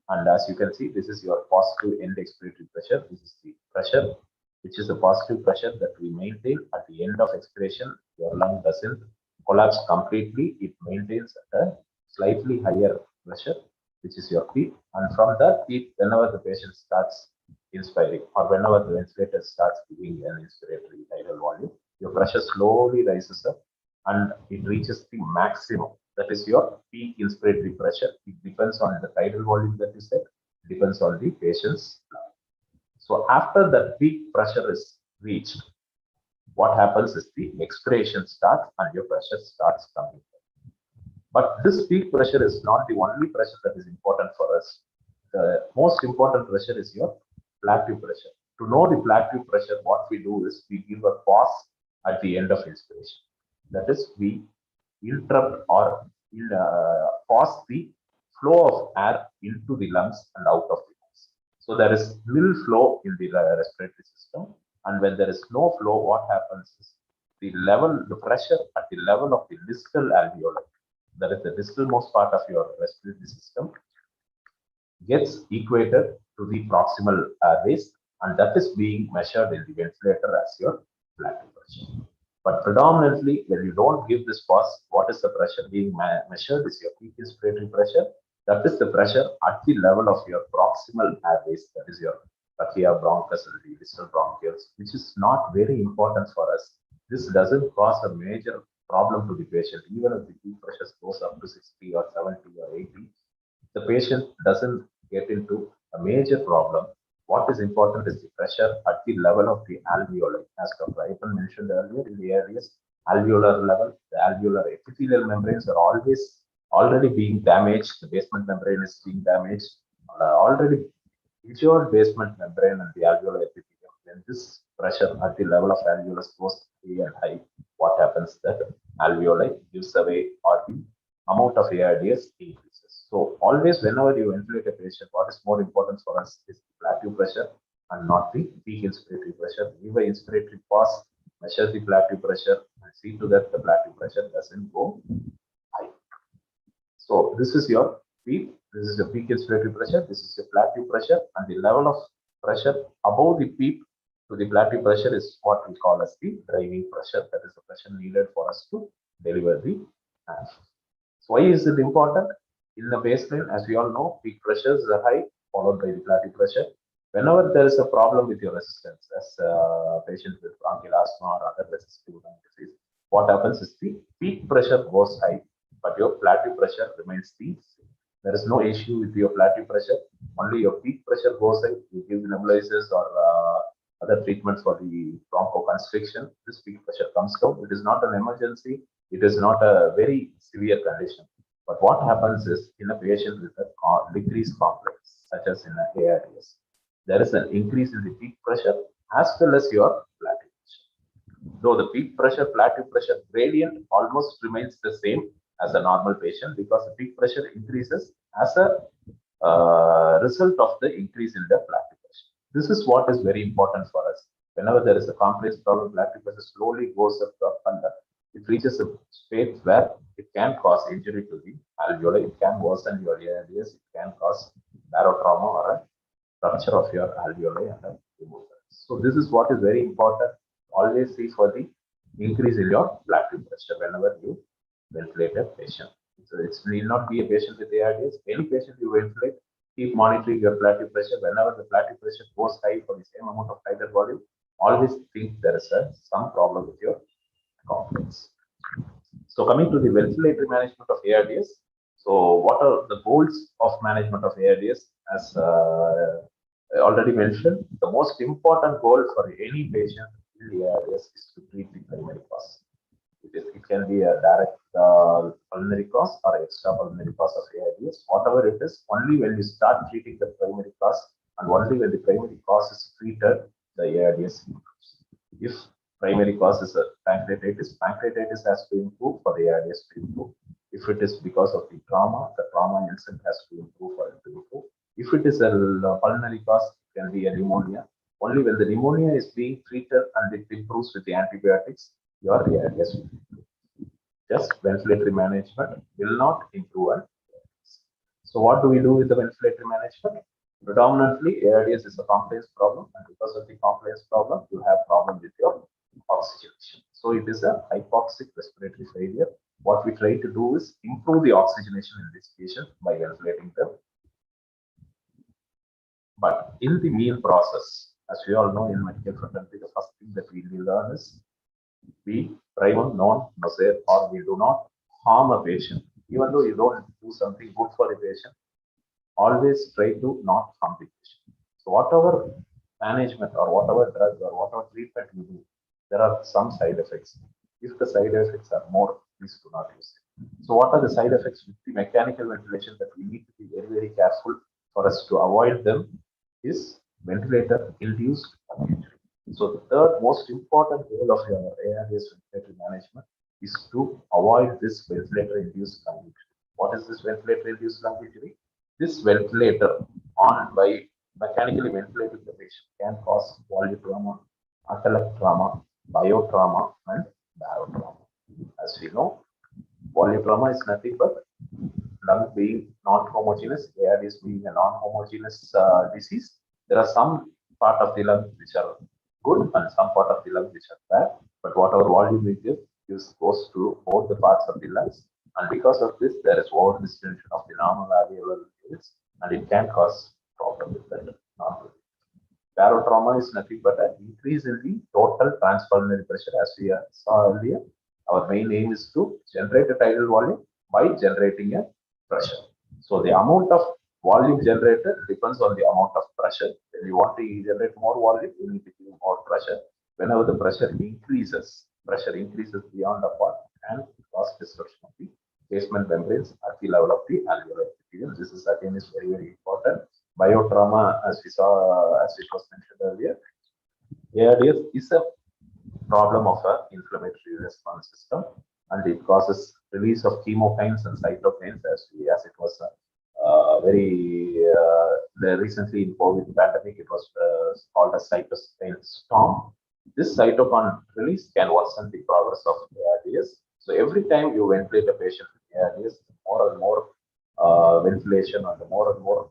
And as you can see, this is your positive end expiratory pressure. This is the pressure, which is the positive pressure that we maintain at the end of expiration. Your lung doesn't collapse completely. It maintains at a slightly higher pressure, which is your peak. And from that peak, whenever the patient starts inspiring or whenever the ventilator starts giving an inspiratory tidal volume, your pressure slowly rises up and it reaches the maximum. That is your peak inspiratory pressure. It depends on the tidal volume that you set, depends on the patient's lung. So after the peak pressure is reached, what happens is the expiration starts and your pressure starts coming down. But this peak pressure is not the only pressure that is important for us. The most important pressure is your plateau pressure. To know the plateau pressure, what we do is we give a pause at the end of inspiration. That is, we interrupt or pause the flow of air into the lungs and out of the lungs. So there is nil flow in the respiratory system, and when there is no flow, what happens is the pressure at the level of the distal alveoli, that is the distalmost part of your respiratory system, gets equated to the proximal airways, and that is being measured in the ventilator as your plateau pressure. But predominantly, when you don't give this pause, what is the pressure being measured is your peak inspiratory pressure. That is the pressure at the level of your proximal airways, that is your trachea, bronchus, and the distal bronchioles, which is not very important for us. This doesn't cause a major problem to the patient, even if the peak pressure goes up to 60 or 70 or 80. The patient doesn't get into a major problem What is important is the pressure at the level of the alveoli. As Dr. Ayyappan mentioned earlier, in the areas alveolar level, the alveolar epithelial membranes are always already being damaged. The basement membrane is being damaged. Already injured basement membrane and the alveolar epithelium. When this pressure at the level of alveolus goes high and high, what happens that alveoli gives away or the amount of ARDS increases. So always whenever you ventilate a patient, what is more important for us is the plateau pressure and not the peak inspiratory pressure. Give an inspiratory pause, measure the plateau pressure and see to that the plateau pressure doesn't go high. So this is your peak, this is the peak inspiratory pressure, this is the plateau pressure, and the level of pressure above the peak to the plateau pressure is what we call as the driving pressure. That is the pressure needed for us to deliver the answer. So why is it important? In the baseline, as we all know, peak pressures are high, followed by the plateau pressure. Whenever there is a problem with your resistance, as a patient with bronchial asthma or other resistive lung disease, what happens is the peak pressure goes high, but your plateau pressure remains the same. There is no issue with your plateau pressure, only your peak pressure goes high. You give nebulizers or other treatments for the bronchoconstriction. This peak pressure comes down. It is not an emergency. It is not a very severe condition. But what happens is in a patient with a decreased complex, such as in an ARDS, there is an increase in the peak pressure as well as your plateau pressure. Though the peak pressure, plateau pressure gradient almost remains the same as a normal patient, because the peak pressure increases as a result of the increase in the plateau pressure. This is what is very important for us. Whenever there is a complex problem, plateau pressure slowly goes up and up. It reaches a state where it can cause injury to the alveoli, it can worsen your ARDS, it can cause barotrauma or a rupture of your alveoli and a removal. So this is what is very important. Always see for the increase in your plateau pressure whenever you ventilate a patient. So it need not be a patient with ARDS. Any patient you ventilate, keep monitoring your plateau pressure. Whenever the plateau pressure goes high for the same amount of tidal volume, always think there is some problem with your complex. So coming to the ventilatory management of ARDS. So what are the goals of management of ARDS? As I already mentioned, the most important goal for any patient in the ARDS is to treat the primary cause. It can be a direct pulmonary cause or extrapulmonary cause of ARDS. Whatever it is, only when you start treating the primary cause and only when the primary cause is treated, the ARDS improves. If primary cause is a pancreatitis has to improve for the ARDS to improve. If it is because of the trauma instant has to improve for it to improve. If it is a pulmonary cause, it can be a pneumonia. Only when the pneumonia is being treated and it improves with the antibiotics, your ARDS will improve. Just ventilatory management will not improve ARDS. So what do we do with the ventilatory management? Predominantly, ARDS is a compliance problem, and because of the compliance problem, you have problem with your oxygenation. So it is a hypoxic respiratory failure. What we try to do is improve the oxygenation in this patient by ventilating them. But in the meal process, as we all know in medical fraternity, the first thing that we learn is we primum non nocere, or we do not harm a patient. Even though you don't do something good for the patient, always try to not harm the patient. So whatever management or whatever drug or whatever treatment you do, there are some side effects. If the side effects are more, please do not use it. So what are the side effects with the mechanical ventilation that we need to be very, very careful for us to avoid them is ventilator-induced lung injury. So the third most important goal of your ARDS ventilatory management is to avoid this ventilator-induced lung injury. What is this ventilator-induced lung injury? This ventilator on by mechanically ventilating the patient can cause polytrauma, atelectrauma, biotrauma, and barotrauma. As we know, polytrauma is nothing but lung being non-homogeneous, ARDS being a non-homogeneous disease. There are some part of the lung which are good and some part of the lung which are bad, but whatever volume we give goes to both the parts of the lungs, and because of this, there is over distension of the normal alveolar units, and it can cause problem with that normal. Barotrauma is nothing but an increase in the total transpulmonary pressure, as we saw earlier. Our main aim is to generate a tidal volume by generating a pressure. So the amount of volume generated depends on the amount of pressure. When you want to generate more volume, you need to give more pressure. Whenever the pressure increases beyond a point and cause disruption of the basement membranes at the level of the alveolar epithelium. This is again is very, very important. Biotrauma, as we saw, as it was mentioned earlier, ARDS is a problem of an inflammatory response system, and it causes release of chemokines and cytokines as it was recently in COVID pandemic, it was called a cytokine storm. This cytokine release can worsen the progress of ARDS. So every time you ventilate a patient with ARDS, more and more ventilation and more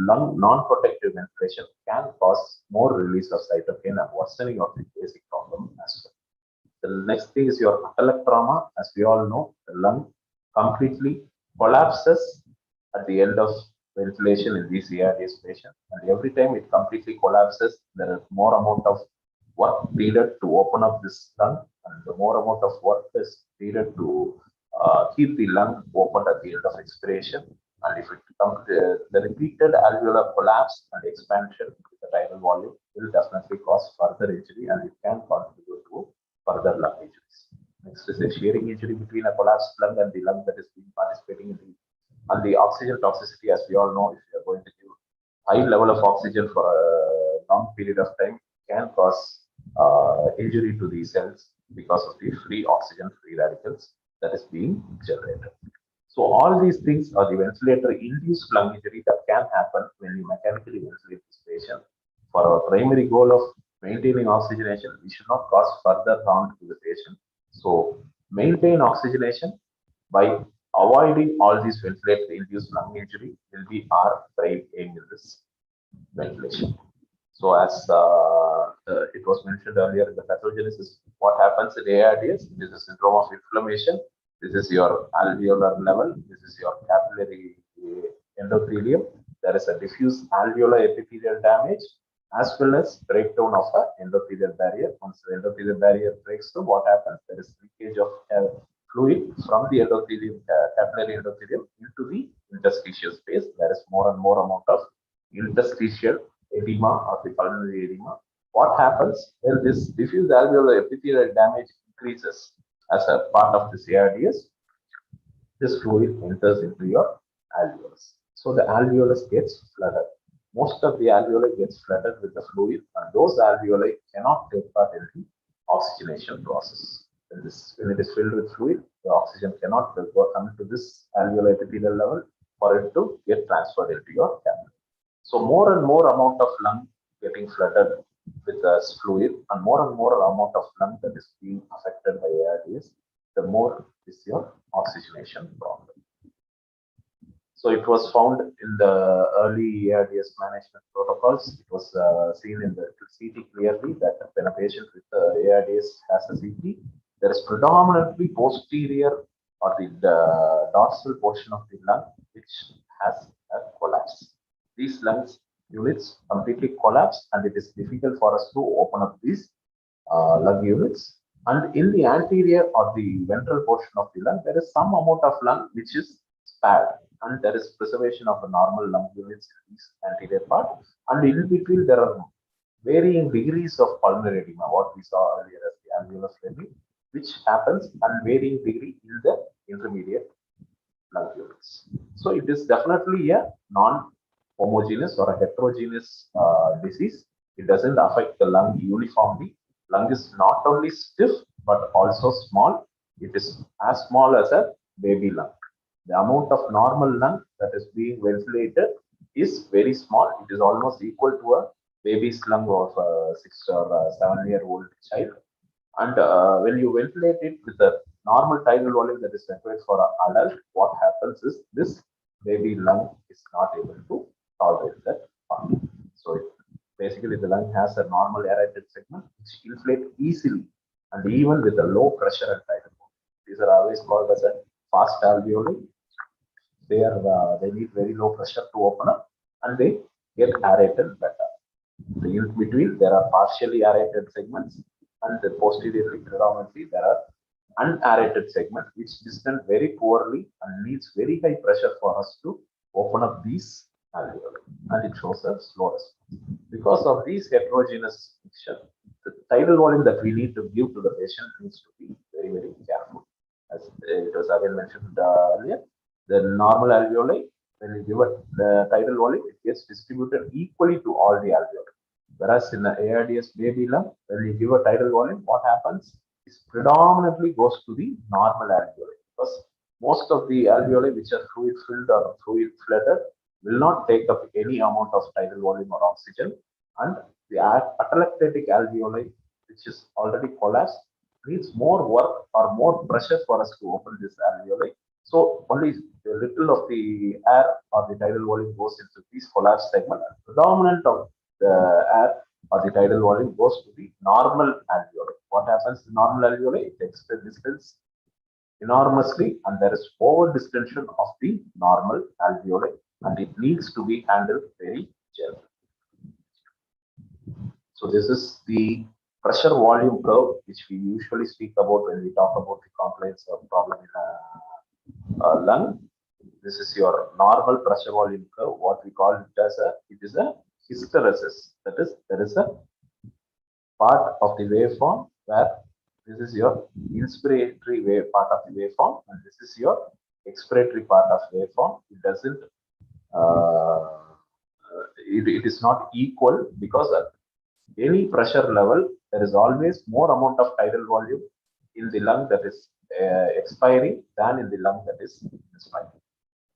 lung non-protective ventilation can cause more release of cytokine and worsening of the basic problem as well. The next thing is your metallic trauma. As we all know, the lung completely collapses at the end of ventilation in these ARDS patients, and every time it completely collapses, there is more amount of work needed to open up this lung, and the more amount of work is needed to keep the lung open at the end of expiration. And if it comes, the repeated alveolar collapse and expansion with the tidal volume will definitely cause further injury, and it can contribute to further lung injuries. Next is a shearing injury between a collapsed lung and the lung that is being participating in the. And the oxygen toxicity, as we all know, if you are going to give high level of oxygen for a long period of time, can cause injury to the cells because of the free radicals that is being generated. So all these things are the ventilator-induced lung injury that can happen when you mechanically ventilate this patient. For our primary goal of maintaining oxygenation, we should not cause further harm to the patient. So maintain oxygenation by avoiding all these ventilator-induced lung injury will be our prime aim in this ventilation. So as it was mentioned earlier in the pathogenesis, what happens in ARDS? This is syndrome of inflammation. This is your alveolar level. This is your capillary endothelium. There is a diffuse alveolar epithelial damage as well as breakdown of the endothelial barrier. Once the endothelial barrier breaks through, what happens? There is leakage of fluid from the endothelium, capillary endothelium into the interstitial space. There is more and more amount of interstitial edema or the pulmonary edema. What happens when this diffuse alveolar epithelial damage increases as a part of this ARDS? This fluid enters into your alveolus. So the alveolus gets flooded. Most of the alveoli gets flooded with the fluid, and those alveoli cannot take part in the oxygenation process. When it is filled with fluid, the oxygen cannot come to this alveolar epithelial level for it to get transferred into your capillary. So more and more amount of lung getting flooded with this fluid, and more amount of lung that is being affected by ARDS, the more is your oxygenation problem. So it was found in the early ARDS management protocols. It was seen in the CT clearly that when a patient with ARDS has a CT, there is predominantly posterior or the dorsal portion of the lung which has a collapse. These lungs units completely collapse, and it is difficult for us to open up these lung units. And in the anterior or the ventral portion of the lung, there is some amount of lung which is spared, and there is preservation of the normal lung units in this anterior part. And in between, there are varying degrees of pulmonary edema, what we saw earlier as the alveolar flaring, which happens at varying degree in the intermediate lung units. So it is definitely a non-homogeneous or a heterogeneous disease. It doesn't affect the lung uniformly. Lung is not only stiff but also small. It is as small as a baby lung. The amount of normal lung that is being ventilated is very small. It is almost equal to a baby's lung of a 6 or 7 year old child. And when you ventilate it with a normal tidal volume that is required for an adult, what happens is this baby lung is not able to tolerate that part. So basically the lung has a normal aerated segment which inflate easily and even with a low pressure and tidal volume. These are always called as a fast alveoli. They need very low pressure to open up, and they get aerated better. In between, there are partially aerated segments, and the posteriorly predominantly there are unaerated segments which distend very poorly and needs very high pressure for us to open up these alveoli, and it shows a slow response. Because of these heterogeneous mixture, the tidal volume that we need to give to the patient needs to be very, very careful. As it was again mentioned earlier, the normal alveoli, when you give the tidal volume, it gets distributed equally to all the alveoli. Whereas in the ARDS baby lung, when you give a tidal volume, what happens is predominantly goes to the normal alveoli, because most of the alveoli which are fluid filled or fluid flooded will not take up any amount of tidal volume or oxygen, and the atelectatic alveoli, which is already collapsed, needs more work or more pressure for us to open this alveoli. So only a little of the air or the tidal volume goes into this collapsed segment. Predominant of the air or the tidal volume goes to the normal alveoli. What happens to normal alveoli? It takes the distance enormously, and there is over distension of the normal alveoli, and it needs to be handled very gently. So this is the pressure volume curve, which we usually speak about when we talk about the complaints or problem in a lung. This is your normal pressure volume curve. What we call it as it is a hysteresis. That is, there is a part of the waveform where this is your inspiratory wave part of the waveform, and this is your expiratory part of waveform. It doesn't. It is not equal, because at any pressure level, there is always more amount of tidal volume in the lung that is expiring than in the lung that is inspiring.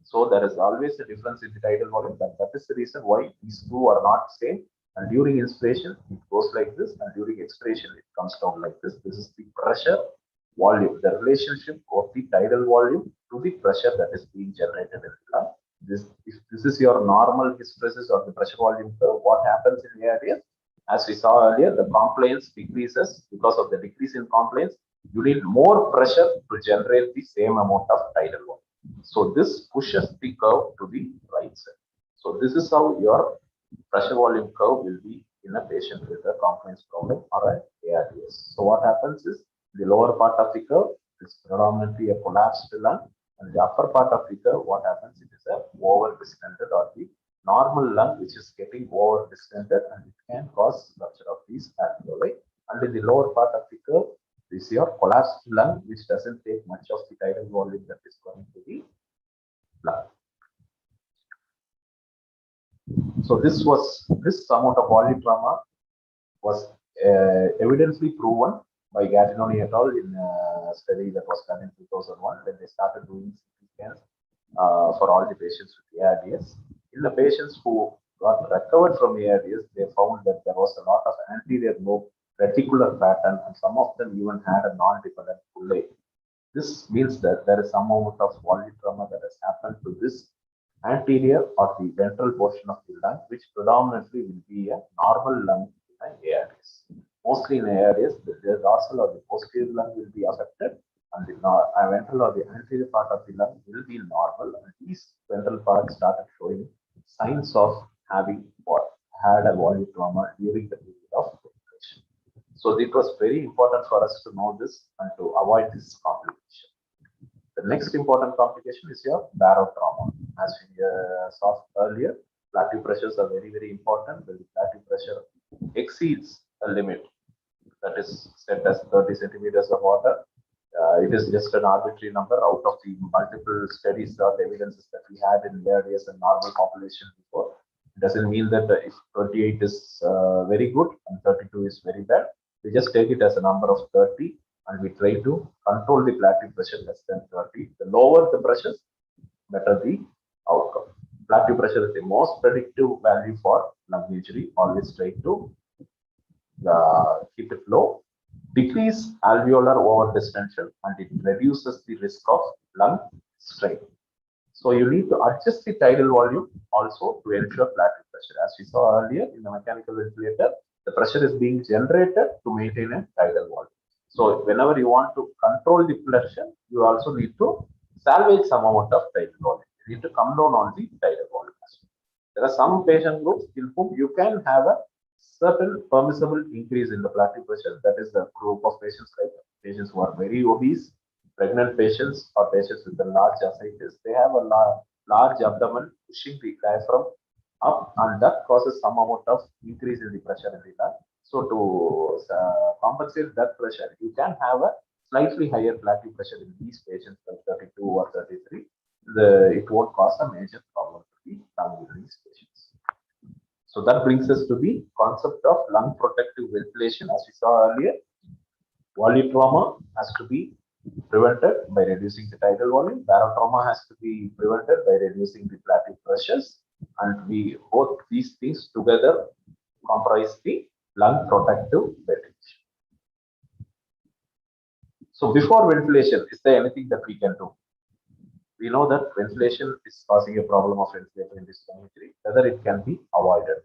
So there is always a difference in the tidal volume. That is the reason why these two are not same. And during inspiration, it goes like this, and during expiration, it comes down like this. This is the pressure volume, the relationship of the tidal volume to the pressure that is being generated in the lung. If this is your normal hysteresis or the pressure volume curve, what happens in the area? As we saw earlier, the compliance decreases. Because of the decrease in compliance, you need more pressure to generate the same amount of tidal volume. So this pushes the curve to the right side. So this is how your pressure volume curve will be in a patient with a compliance problem or an ARDS. So what happens is, the lower part of the curve is predominantly a collapsed lung, and the upper part of the curve, what happens, it is a over distended or the normal lung which is getting over distended, and it can cause rupture of these alveoli. And in the lower part of the curve, this is your collapsed lung, which doesn't take much of the tidal volume that is going to the lung. So this amount of polytrauma was evidently proven by Gattinoni et al. In a study that was done in 2001, when they started doing CT scans for all the patients with ARDS. In the patients who got recovered from ARDS, they found that there was a lot of anterior lobe reticular pattern, and some of them even had a non-dependent pulley. This means that there is some amount of polytrauma that has happened to this anterior or the ventral portion of the lung, which predominantly will be a normal lung in an ARDS. Mostly in ARDS, the dorsal or the posterior lung will be affected, and the ventral or the anterior part of the lung will be normal. And these ventral parts started showing signs of having had a polytrauma during the period of operation. So it was very important for us to know this and to avoid this complication. The next important complication is your barotrauma. As we saw earlier, plateau pressures are very, very important. When the plateau pressure exceeds a limit that is set as 30 centimeters of water, it is just an arbitrary number out of the multiple studies or the evidences that we had in ARDS and normal population before. It doesn't mean that if 28 is very good and 32 is very bad. We just take it as a number of 30, and we try to control the plateau pressure less than 30. The lower the pressures, better the outcome. Plateau pressure is the most predictive value for lung injury. Always try to keep it low. Decrease alveolar over distension, and it reduces the risk of lung strain. So you need to adjust the tidal volume also to ensure plateau pressure. As we saw earlier in the mechanical ventilator, the pressure is being generated to maintain a tidal volume. So whenever you want to control the pressure, you also need to salvage some amount of tidal volume. You need to come down on the tidal volume. There are some patient groups in whom you can have a certain permissible increase in the plateau pressure. That is the group of patients, like patients who are very obese, pregnant patients, or patients with a large ascites. They have a large abdomen pushing the diaphragm up, and that causes some amount of increase in the pressure in the lung. So to compensate that pressure, you can have a slightly higher plateau pressure in these patients, like 32 or 33. It won't cause a major problem to the lung in these patients. So that brings us to the concept of lung protective ventilation. As we saw earlier, volume trauma has to be prevented by reducing the tidal volume. Barotrauma has to be prevented by reducing the plateau pressures. And both these things together comprise the lung protective ventilation. So before ventilation, is there anything that we can do? We know that ventilation is causing a problem of ventilatory dysfunctionality, whether it can be avoided.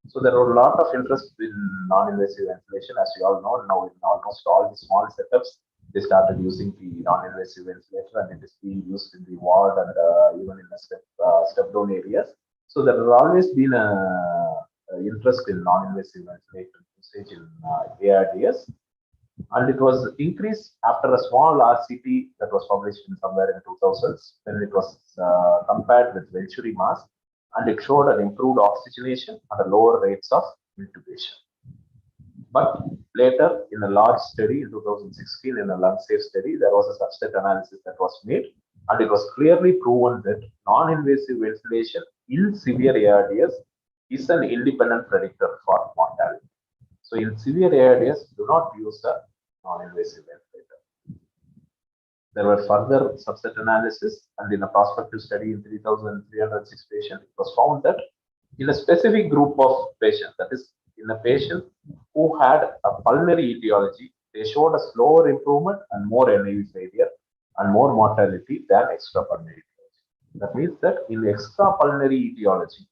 So there are a lot of interest in non-invasive ventilation, as you all know. Now in almost all the small setups, they started using the non-invasive ventilator, and it is being used in the ward and even in the step-down areas. So there has always been a interest in non-invasive ventilator usage in ARDS, and it was increased after a small RCT that was published in somewhere in 2000s, when it was compared with Venturi mask, and it showed an improved oxygenation and a lower rates of intubation. But later, in a large study in 2016, in a lung safe study, there was a subset analysis that was made, and it was clearly proven that non-invasive ventilation in severe ARDS is an independent predictor for mortality. So in severe ARDS, do not use a non-invasive ventilator. There were further subset analysis, and in a prospective study in 3,306 patients, it was found that in a specific group of patients, that is, in a patient who had a pulmonary etiology, they showed a slower improvement and more NIV failure and more mortality than extrapulmonary etiology. That means that in the extrapulmonary etiology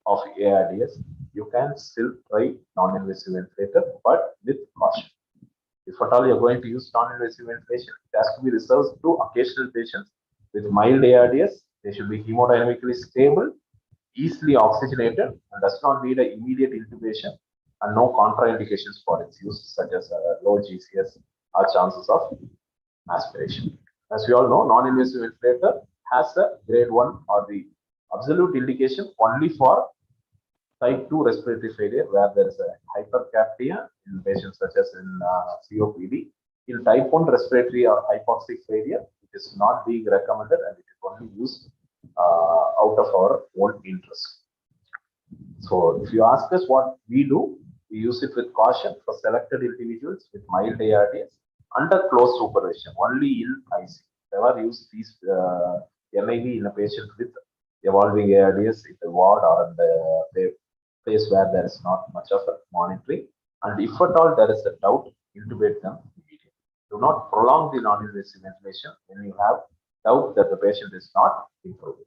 of ARDS, you can still try non-invasive ventilator, but with caution. If at all you're going to use non-invasive ventilation, it has to be reserved to occasional patients with mild ARDS. They should be hemodynamically stable, easily oxygenated, and does not need an immediate intubation, and no contraindications for its use, such as low GCS or chances of aspiration. As we all know, non-invasive ventilator has a grade 1 or the absolute indication only for type 2 respiratory failure, where there is a hypercapnia in patients such as in COPD. In type 1 respiratory or hypoxic failure, it is not being recommended, and it is only used out of our own interest. So if you ask us what we do, we use it with caution for selected individuals with mild ARDS under close supervision, only in IC. Never use these NIV in a patient with evolving ARDS in the ward or in the place where there is not much of a monitoring. And if at all there is a doubt, intubate them immediately. Do not prolong the non-invasive ventilation when you have doubt that the patient is not improving.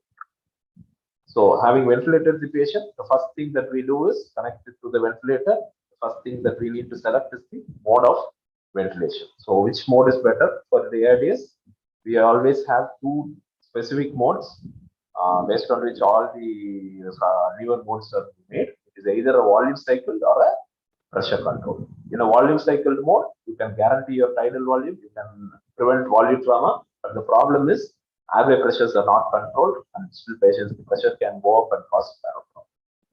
So having ventilated the patient, the first thing that we do is connect it to the ventilator. The first thing that we need to select is the mode of ventilation. So which mode is better for the ARDS? We always have two specific modes based on which all the newer modes are made. It is either a volume cycle or a pressure control. In a volume cycle mode, you can guarantee your tidal volume, you can prevent volume trauma, but the problem is airway pressures are not controlled, and still patients, the pressure can go up and cause barotrauma.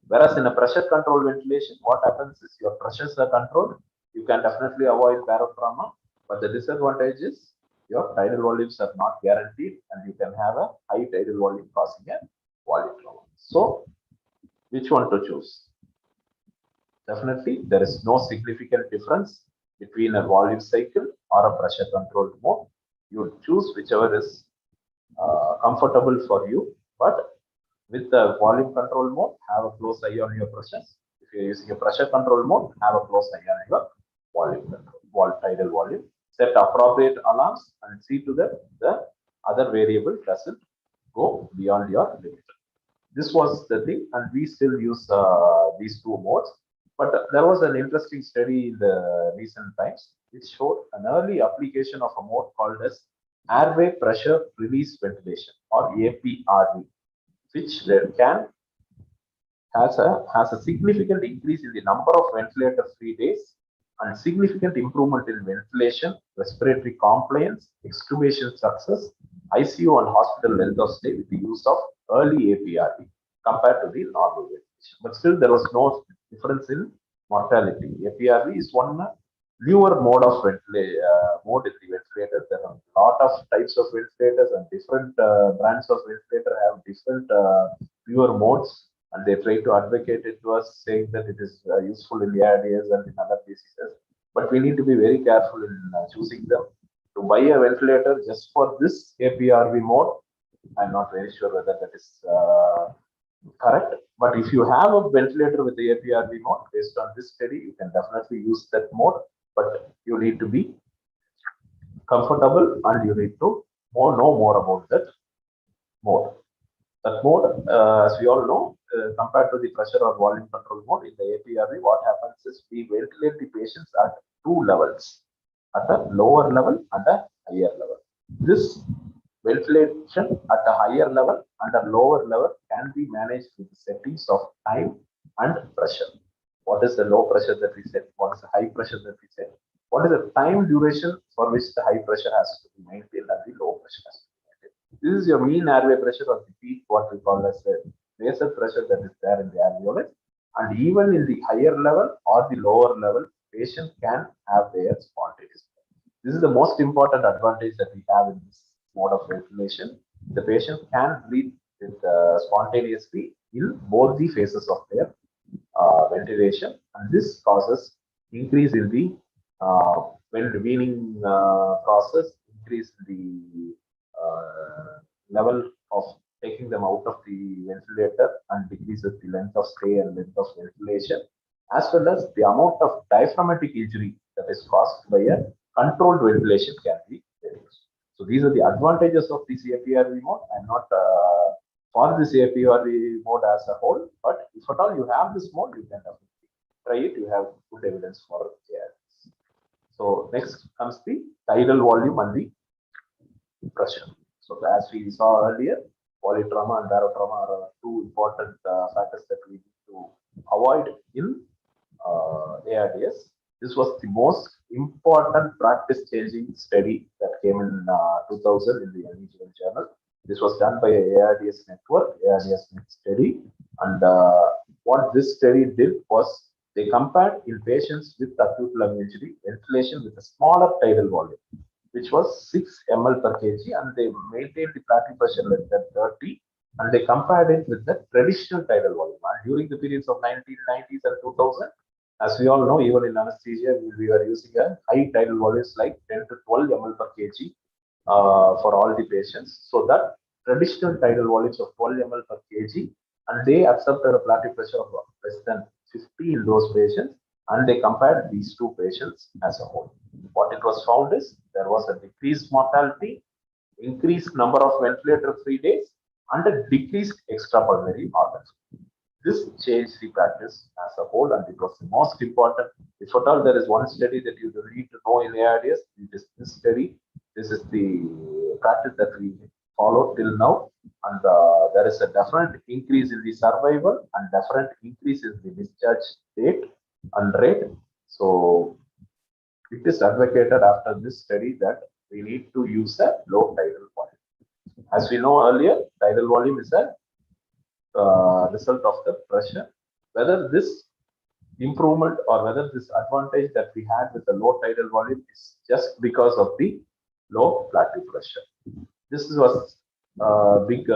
Whereas in a pressure control ventilation, what happens is your pressures are controlled, you can definitely avoid barotrauma, but the disadvantage is your tidal volumes are not guaranteed, and you can have a high tidal volume causing a volume trauma. So which one to choose? Definitely, there is no significant difference between a volume cycle or a pressure controlled mode. You choose whichever is comfortable for you, but with the volume control mode, have a close eye on your pressures. If you're using a pressure control mode, have a close eye on your volume control, tidal volume. Set appropriate alarms and see to that the other variable doesn't go beyond your limit. This was the thing, and we still use these two modes. But there was an interesting study in the recent times which showed an early application of a mode called as airway pressure release ventilation, or APRV, which has a significant increase in the number of ventilator-free days and significant improvement in ventilation, respiratory compliance, extubation success, ICU and hospital length of stay with the use of early APRV compared to the normal ventilation. But still, there was no difference in mortality. APRV is one newer mode of mode in the ventilator. There are a lot of types of ventilators, and different brands of ventilator have different newer modes, and they try to advocate it to us, saying that it is useful in the ARDS and in other diseases. But we need to be very careful in choosing them. To buy a ventilator just for this APRV mode, I'm not very sure whether that is correct. But if you have a ventilator with the APRV mode, based on this study, you can definitely use that mode. But you need to be comfortable, and you need to know more about that mode. That mode, as we all know, compared to the pressure or volume control mode in the APRV, what happens is we ventilate the patients at two levels, at a lower level and a higher level. This ventilation at a higher level and a lower level can be managed with settings of time and pressure. What is the low pressure that we set? What is the high pressure that we set? What is the time duration for which the high pressure has to be maintained and the low pressure has to be maintained? This is your mean airway pressure or the peak, what we call as a basal pressure that is there in the alveolus. And even in the higher level or the lower level, patient can have their spontaneous. This is the most important advantage that we have in this mode of ventilation. The patient can breathe with spontaneously in both the phases of their ventilation, and this causes increase in the weaning process, increase the level of taking them out of the ventilator, and decreases the length of stay and length of ventilation, as well as the amount of diaphragmatic injury that is caused by a controlled ventilation can be reduced. So these are the advantages of this APRV mode. I'm not for this APRV mode as a whole, but if at all you have this mode, you can definitely try it. You have good evidence for it. So next comes the tidal volume and the pressure. So as we saw earlier, polytrauma and barotrauma are two important factors that we need to avoid in ARDS. This was the most important practice-changing study that came in 2000 in the New Journal. This was done by ARDS Network, ARDS Net study, and what this study did was they compared in patients with acute lung injury ventilation with a smaller tidal volume, which was 6 ml per kg, and they maintained the platform pressure less than 30, and they compared it with the traditional tidal volume. And during the periods of 1990s and 2000, as we all know, even in anesthesia, we were using a high tidal volumes like 10 to 12 ml per kg for all the patients. So that traditional tidal volumes of 12 ml per kg, and they accepted a platform pressure of less than 50 in those patients, and they compared these two patients as a whole. What it was found is there was a decreased mortality, increased number of ventilator-free days, and a decreased extrapulmonary organ. This changed the practice as a whole, and it was the most important. If at all there is one study that you need to know in ARDS, it is this study. This is the practice that we follow till now, and there is a definite increase in the survival and definite increase in the discharge date and rate. So it is advocated after this study that we need to use a low tidal volume. As we know earlier, tidal volume is a result of the pressure. Whether this improvement or whether this advantage that we had with the low tidal volume is just because of the low plateau pressure. This was a big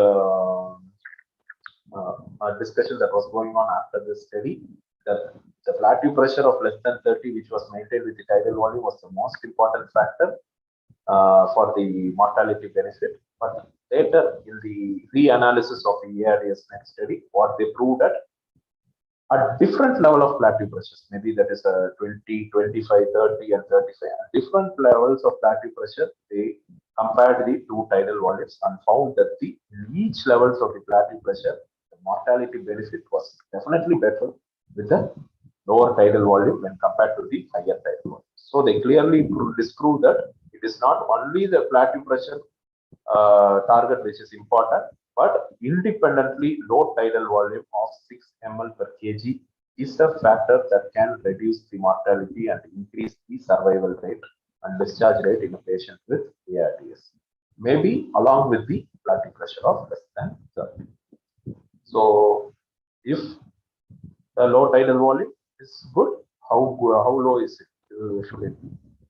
discussion that was going on after this study, that the plateau pressure of less than 30, which was maintained with the tidal volume, was the most important factor for the mortality benefit. But later in the reanalysis of the ARDS Net study, what they proved that at different level of plateau pressures, maybe that is 20, 25, 30, and 35, at different levels of plateau pressure, they compared the two tidal volumes and found that in each levels of the plateau pressure, the mortality benefit was definitely better with the lower tidal volume when compared to the higher tidal volume. So they clearly disproved that it is not only the plateau pressure target which is important, but independently low tidal volume of 6 ml per kg is a factor that can reduce the mortality and increase the survival rate and discharge rate in a patient with ARDS. Maybe along with the blood pressure of less than 30. So if the low tidal volume is good, how low is it? Should it be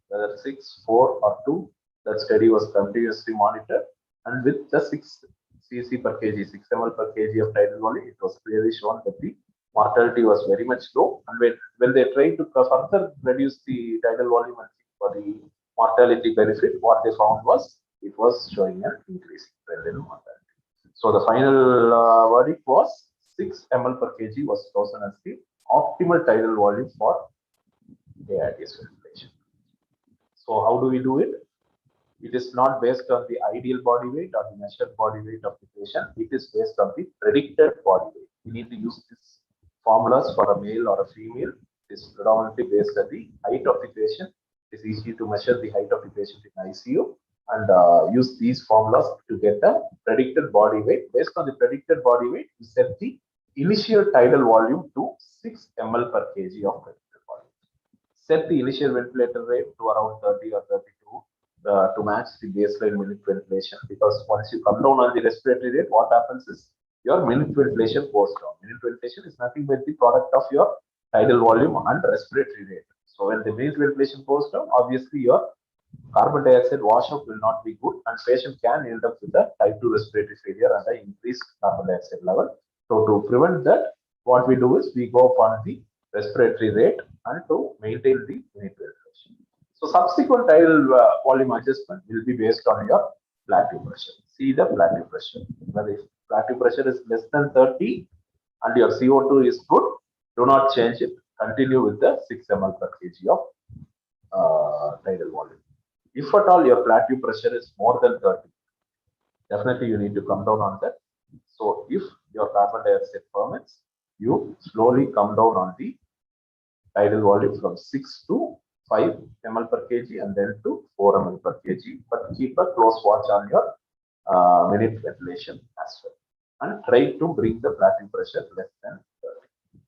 whether 6, 4, or 2? That study was continuously monitored, and with the 6 cc per kg, 6 ml per kg of tidal volume, it was clearly shown that the mortality was very much low. And when they tried to further reduce the tidal volume and for the mortality benefit, what they found was it was showing an increasing trend in mortality. So the final verdict was 6 ml per kg was chosen as the optimal tidal volume for ARDS ventilation. So how do we do it? It is not based on the ideal body weight or the measured body weight of the patient. It is based on the predicted body weight. We need to use these formulas for a male or a female. It is predominantly based on the height of the patient. It is easy to measure the height of the patient in ICU and use these formulas to get the predicted body weight. Based on the predicted body weight, we set the initial tidal volume to 6 ml per kg of predicted volume. Set the initial ventilator rate to around 30 or 32 to match the baseline minute ventilation, because once you come down on the respiratory rate, what happens is your minute ventilation goes down. Minute ventilation is nothing but the product of your tidal volume and respiratory rate. So when the minute ventilation goes down, obviously your carbon dioxide washout will not be good, and patient can end up with a type 2 respiratory failure and an increased carbon dioxide level. So to prevent that, what we do is we go upon the respiratory rate and to maintain the minute ventilation. So subsequent tidal volume adjustment will be based on your plateau pressure. See the plateau pressure. But if plateau pressure is less than 30 and your CO2 is good, do not change it. Continue with the 6 ml per kg of tidal volume. If at all your plateau pressure is more than 30, definitely you need to come down on that. So if your carbon dioxide permits, you slowly come down on the tidal volume from 6 to 5 ml per kg and then to 4 ml per kg, but keep a close watch on your minute ventilation as well, and try to bring the plateau pressure less than 30.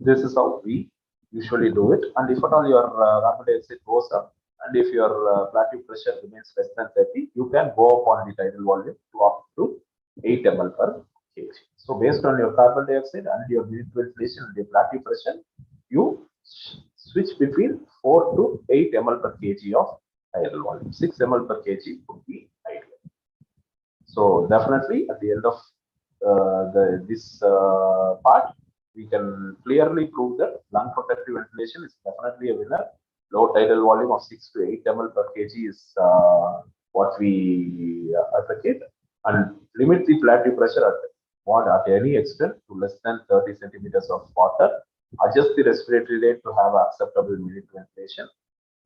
This is how we usually do it. And if at all your carbon dioxide goes up and if your plateau pressure remains less than 30, you can go up on the tidal volume to up to 8 ml per kg. So based on your carbon dioxide and your minute ventilation and the plateau pressure, you switch between 4 to 8 ml per kg of tidal volume. 6 ml per kg would be ideal. So definitely at the end of this part, we can clearly prove that lung protective ventilation is definitely a winner. Low tidal volume of 6 to 8 ml per kg is what we advocate, and limit the plateau pressure at any extent to less than 30 centimeters of water. Adjust the respiratory rate to have acceptable minute ventilation.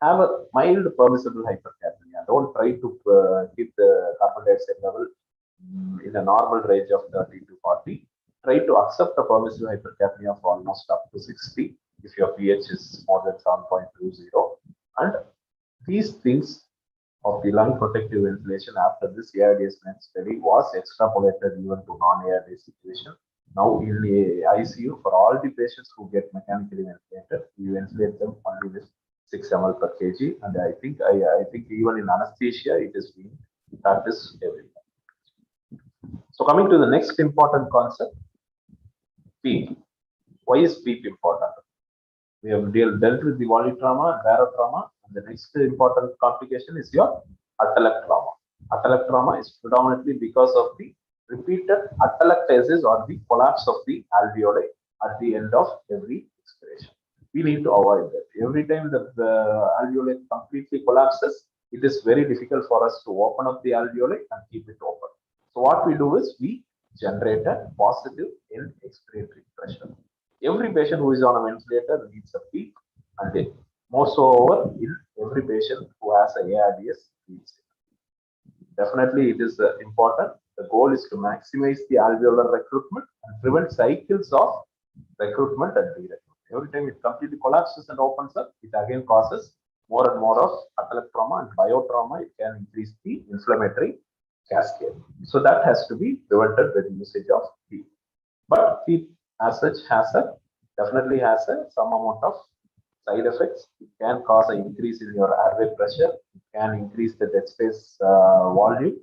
Have a mild permissible hypercapnia. Don't try to keep the carbon dioxide level in a normal range of 30 to 40. Try to accept a permissible hypercapnia of almost up to 60 if your pH is more than 7.20. And these things of the lung protective ventilation after this ARDS study was extrapolated even to non-ARDS situation. Now in the ICU, for all the patients who get mechanically ventilated, we ventilate them only with 6 ml per kg, and I think even in anesthesia it is being practiced everywhere. So coming to the next important concept, PEEP. Why is PEEP important? We have dealt with the volley trauma and barotrauma, and the next important complication is your attalec trauma. Attalec trauma is predominantly because of the repeated atelectasis or the collapse of the alveoli at the end of every expiration. We need to avoid that. Every time that the alveoli completely collapses, it is very difficult for us to open up the alveoli and keep it open. So what we do is we generate a positive end expiratory pressure. Every patient who is on a ventilator needs a PEEP, and then moreover in every patient who has a ARDS needs it. Definitely it is important. The goal is to maximize the alveolar recruitment and prevent cycles of recruitment and de-recruitment. Every time it completely collapses and opens up, it again causes more and more of attalec trauma and biotrauma. It can increase the inflammatory cascade. So that has to be prevented with the usage of PEEP. But PEEP as such has a definitely has some amount of side effects. It can cause an increase in your airway pressure. It can increase the dead space volume.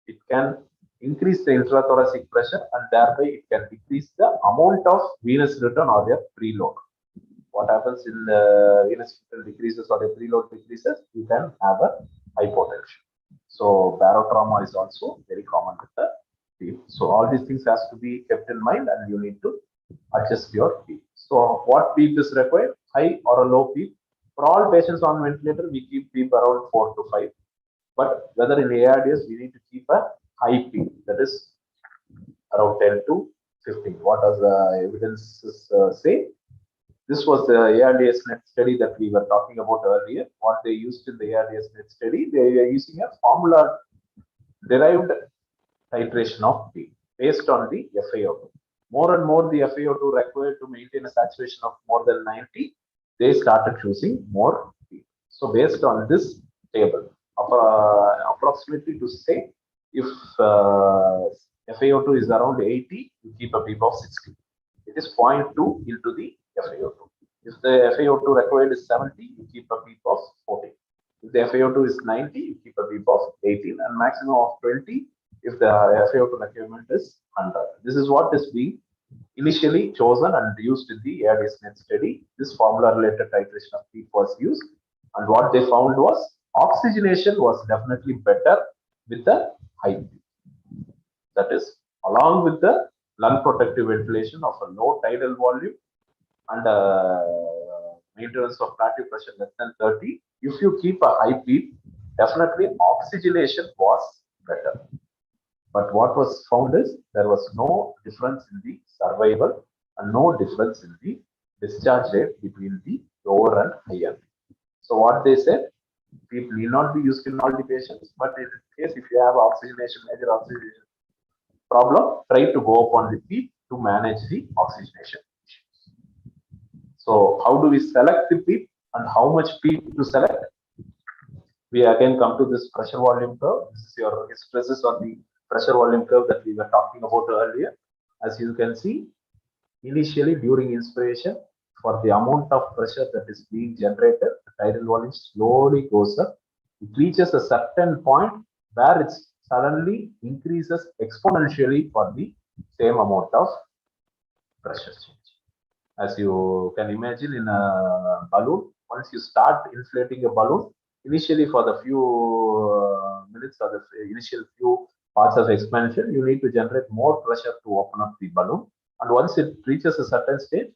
It can increase the intrathoracic pressure, and thereby it can decrease the amount of venous return or their preload. What happens in the venous return decreases or the preload decreases, you can have a hypotension. So barotrauma is also very common with the PEEP. So all these things has to be kept in mind, and you need to adjust your PEEP. So what PEEP is required? High or a low PEEP. For all patients on ventilator, we keep PEEP around 4 to 5. But whether in ARDS, we need to keep a high PEEP, that is around 10 to 15. What does the evidences say? This was the ARDS net study that we were talking about earlier. What they used in the ARDS net study, they are using a formula derived titration of PEEP based on the FiO2. More and more the FiO2 required to maintain a saturation of more than 90, they started choosing more PEEP. So based on this table, approximately to say, if FiO2 is around 80, you keep a PEEP of 60. It is 0.2 into the FiO2. If the FiO2 required is 70, you keep a PEEP of 40. If the FiO2 is 90, you keep a PEEP of 18, and maximum of 20 if the FiO2 requirement is 100. This is what is being initially chosen and used in the ARDS net study. This formula related titration of PEEP was used, and what they found was oxygenation was definitely better with the high PEEP. That is, along with the lung protective ventilation of a low tidal volume and maintenance of plateau pressure less than 30, if you keep a high PEEP, definitely oxygenation was better. But what was found is there was no difference in the survival and no difference in the discharge rate between the lower and higher PEEP. So what they said, PEEP need not be used in all the patients, but in case if you have oxygenation, major oxygenation problem, try to go upon the PEEP to manage the oxygenation issues. So how do we select the PEEP and how much PEEP to select? We again come to this pressure volume curve. This is your stresses on the pressure volume curve that we were talking about earlier. As you can see, initially during inspiration, for the amount of pressure that is being generated, the tidal volume slowly goes up. It reaches a certain point where it suddenly increases exponentially for the same amount of pressure change. As you can imagine in a balloon, once you start inflating a balloon, initially for the few minutes or the initial few parts of expansion, you need to generate more pressure to open up the balloon. And once it reaches a certain stage,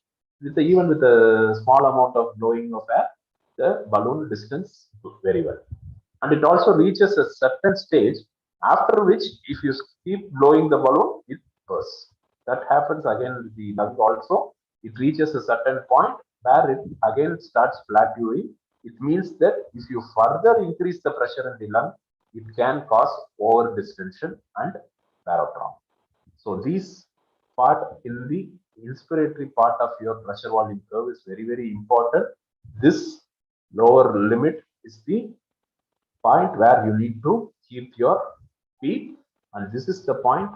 even with a small amount of blowing of air, the balloon distance very well. And it also reaches a certain stage, after which if you keep blowing the balloon, it bursts. That happens again with the lung also. It reaches a certain point where it again starts plateauing. It means that if you further increase the pressure in the lung, it can cause over distension and barotrauma. So this part in the inspiratory part of your pressure volume curve is very, very important. This lower limit is the point where you need to keep your PEEP, and this is the point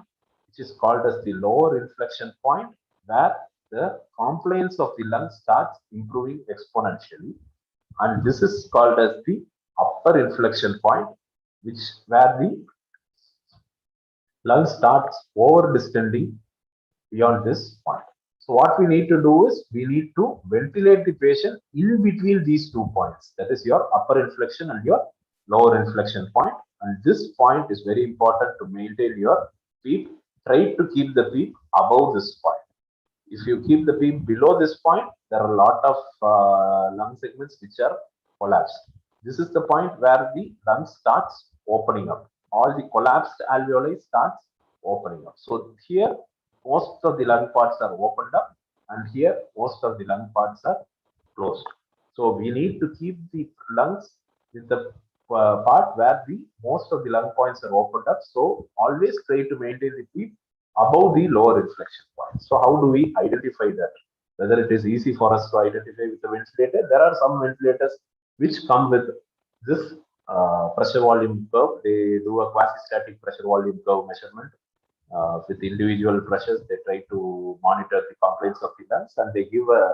which is called as the lower inflection point, where the compliance of the lung starts improving exponentially, and this is called as the upper inflection point, where the lung starts over distending beyond this point. So what we need to do is we need to ventilate the patient in between these 2 points, that is your upper inflection and your lower inflection point. And this point is very important to maintain your PEEP. Try to keep the PEEP above this point. If you keep the PEEP below this point, there are a lot of lung segments which are collapsed. This is the point where the lung starts opening up. All the collapsed alveoli starts opening up. So here, most of the lung parts are opened up, and here, most of the lung parts are closed. So we need to keep the lungs with the part where the most of the lung points are opened up. So always try to maintain the PEEP above the lower inflection point. So how do we identify that? Whether it is easy for us to identify with the ventilator, there are some ventilators which come with this pressure volume curve. They do a quasi-static pressure volume curve measurement with individual pressures. They try to monitor the complaints of the lungs, and they give a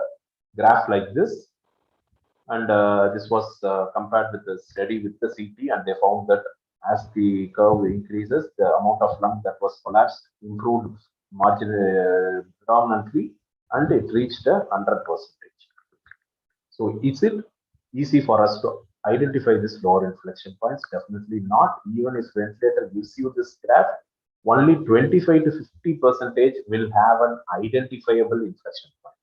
graph like this. And this was compared with the study with the CT, and they found that as the curve increases, the amount of lung that was collapsed improved predominantly, and it reached 100%. So is it easy for us to identify this lower inflection points? Definitely not. Even if ventilator gives you this graph, only 25 to 50% will have an identifiable inflection point.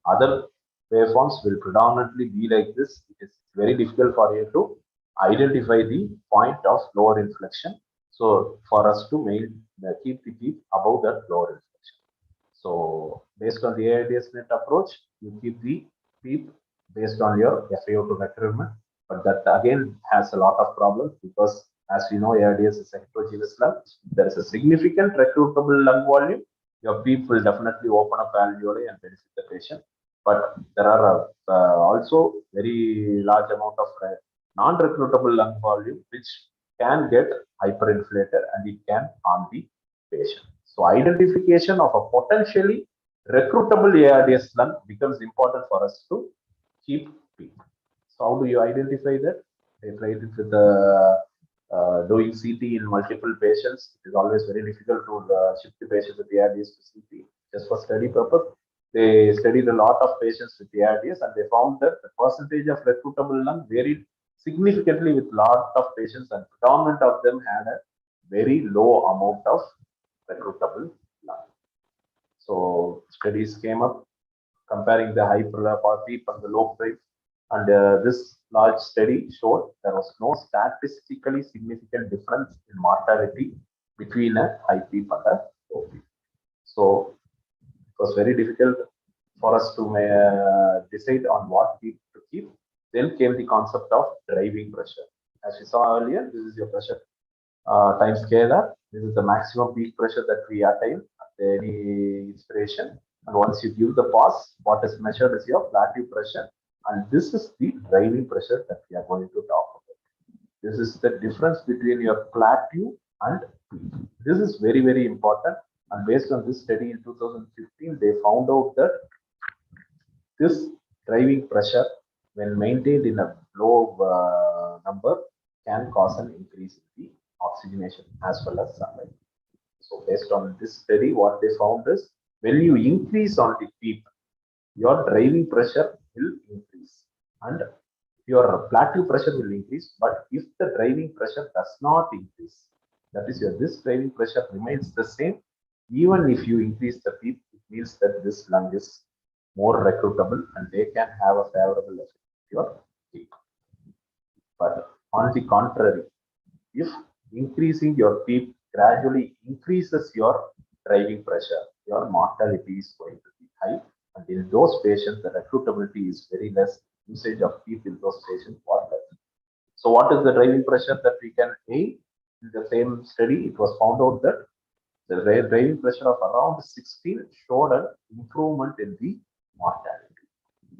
Other waveforms will predominantly be like this. It is very difficult for you to identify the point of lower inflection. So for us to keep the peak above that lower inflection. So based on the ARDS net approach, you keep the peak based on your FiO2 requirement, but that again has a lot of problems, because as we know, ARDS is a heterogeneous lung. There is a significant recruitable lung volume. Your PEEP will definitely open up alveoli and benefit the patient, but there are also very large amount of non-recruitable lung volume which can get hyperinflated and it can harm the patient. So identification of a potentially recruitable ARDS lung becomes important for us to keep PEEP. So how do you identify that? They tried it with doing CT in multiple patients. It is always very difficult to shift the patient with ARDS to CT just for study purpose. They studied a lot of patients with ARDS, and they found that the percentage of recruitable lung varied significantly with lot of patients, and predominant of them had a very low amount of recruitable lung. So studies came up comparing the high PEEP and the low PEEP, and this large study showed there was no statistically significant difference in mortality between a high PEEP and a low PEEP. So it was very difficult for us to decide on what PEEP to keep. Then came the concept of driving pressure. As we saw earlier, this is your pressure times scalar. This is the maximum peak pressure that we attain at any inspiration. And once you give the pause, what is measured is your plateau pressure. And this is the driving pressure that we are going to talk about. This is the difference between your plateau and peak. This is very, very important. And based on this study in 2015, they found out that this driving pressure, when maintained in a low number, can cause an increase in the oxygenation as well as sunlight. So based on this study, what they found is when you increase on the PEEP, your driving pressure will increase and your plateau pressure will increase. But if the driving pressure does not increase, that is, this driving pressure remains the same, even if you increase the PEEP, it means that this lung is more recruitable and they can have a favorable effect on your PEEP. But on the contrary, if increasing your PEEP gradually increases your driving pressure, your mortality is going to be high. And in those patients, the recruitability is very less. Usage of PEEP in those patients was less. So what is the driving pressure that we can aim? In the same study, it was found out that the driving pressure of around 16 showed an improvement in the mortality.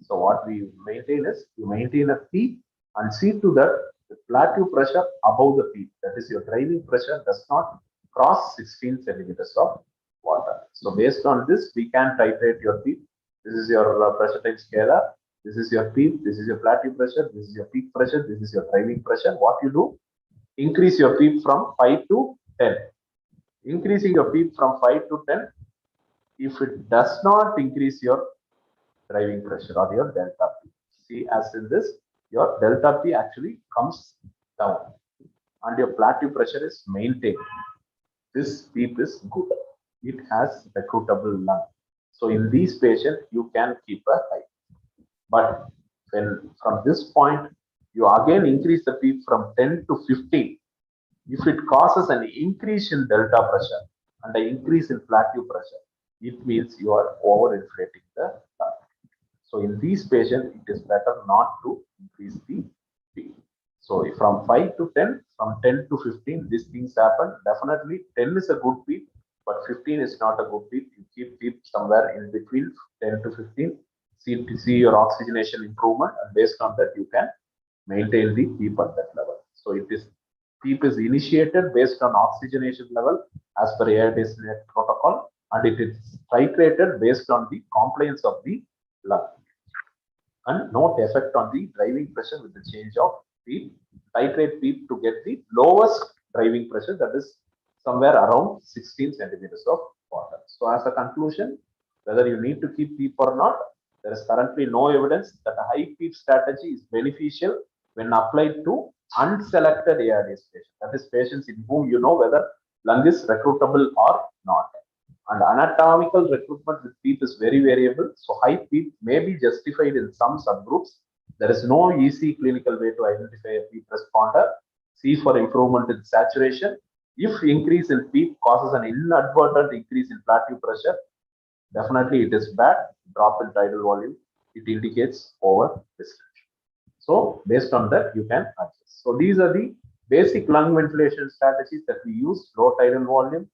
So what we maintain is you maintain a PEEP and see to that the plateau pressure above the PEEP, that is your driving pressure, does not cross 16 centimeters of water. So based on this, we can titrate your PEEP. This is your pressure times scalar. This is your PEEP. This is your plateau pressure. This is your peak pressure. This is your driving pressure. What you do? Increase your PEEP from 5 to 10. Increasing your PEEP from 5 to 10, if it does not increase your driving pressure or your delta P. See, as in this, your delta P actually comes down and your plateau pressure is maintained. This PEEP is good. It has recruitable lung. So in these patients, you can keep a high. But when from this point, you again increase the PEEP from 10 to 15. If it causes an increase in delta pressure and an increase in plateau pressure, it means you are overinflating the lung. So in these patients, it is better not to increase the PEEP. So from 5 to 10, from 10 to 15, these things happen. Definitely 10 is a good PEEP, but 15 is not a good PEEP. You keep PEEP somewhere in between 10 to 15. See your oxygenation improvement, and based on that, you can maintain the PEEP at that level. So it is PEEP is initiated based on oxygenation level as per ARDS protocol, and it is titrated based on the compliance of the lung, and no effect on the driving pressure with the change of PEEP. Titrate PEEP to get the lowest driving pressure, that is somewhere around 16 centimeters of water. So as a conclusion, whether you need to keep PEEP or not, there is currently no evidence that a high PEEP strategy is beneficial when applied to unselected ARDS patients. That is patients in whom you know whether lung is recruitable or not. And anatomical recruitment with PEEP is very variable. So high PEEP may be justified in some subgroups. There is no easy clinical way to identify a PEEP responder. C for improvement in saturation. If increase in PEEP causes an inadvertent increase in plateau pressure, definitely it is bad. Drop in tidal volume, it indicates over distension. So based on that, you can adjust. So these are the basic lung ventilation strategies that we use: low tidal volume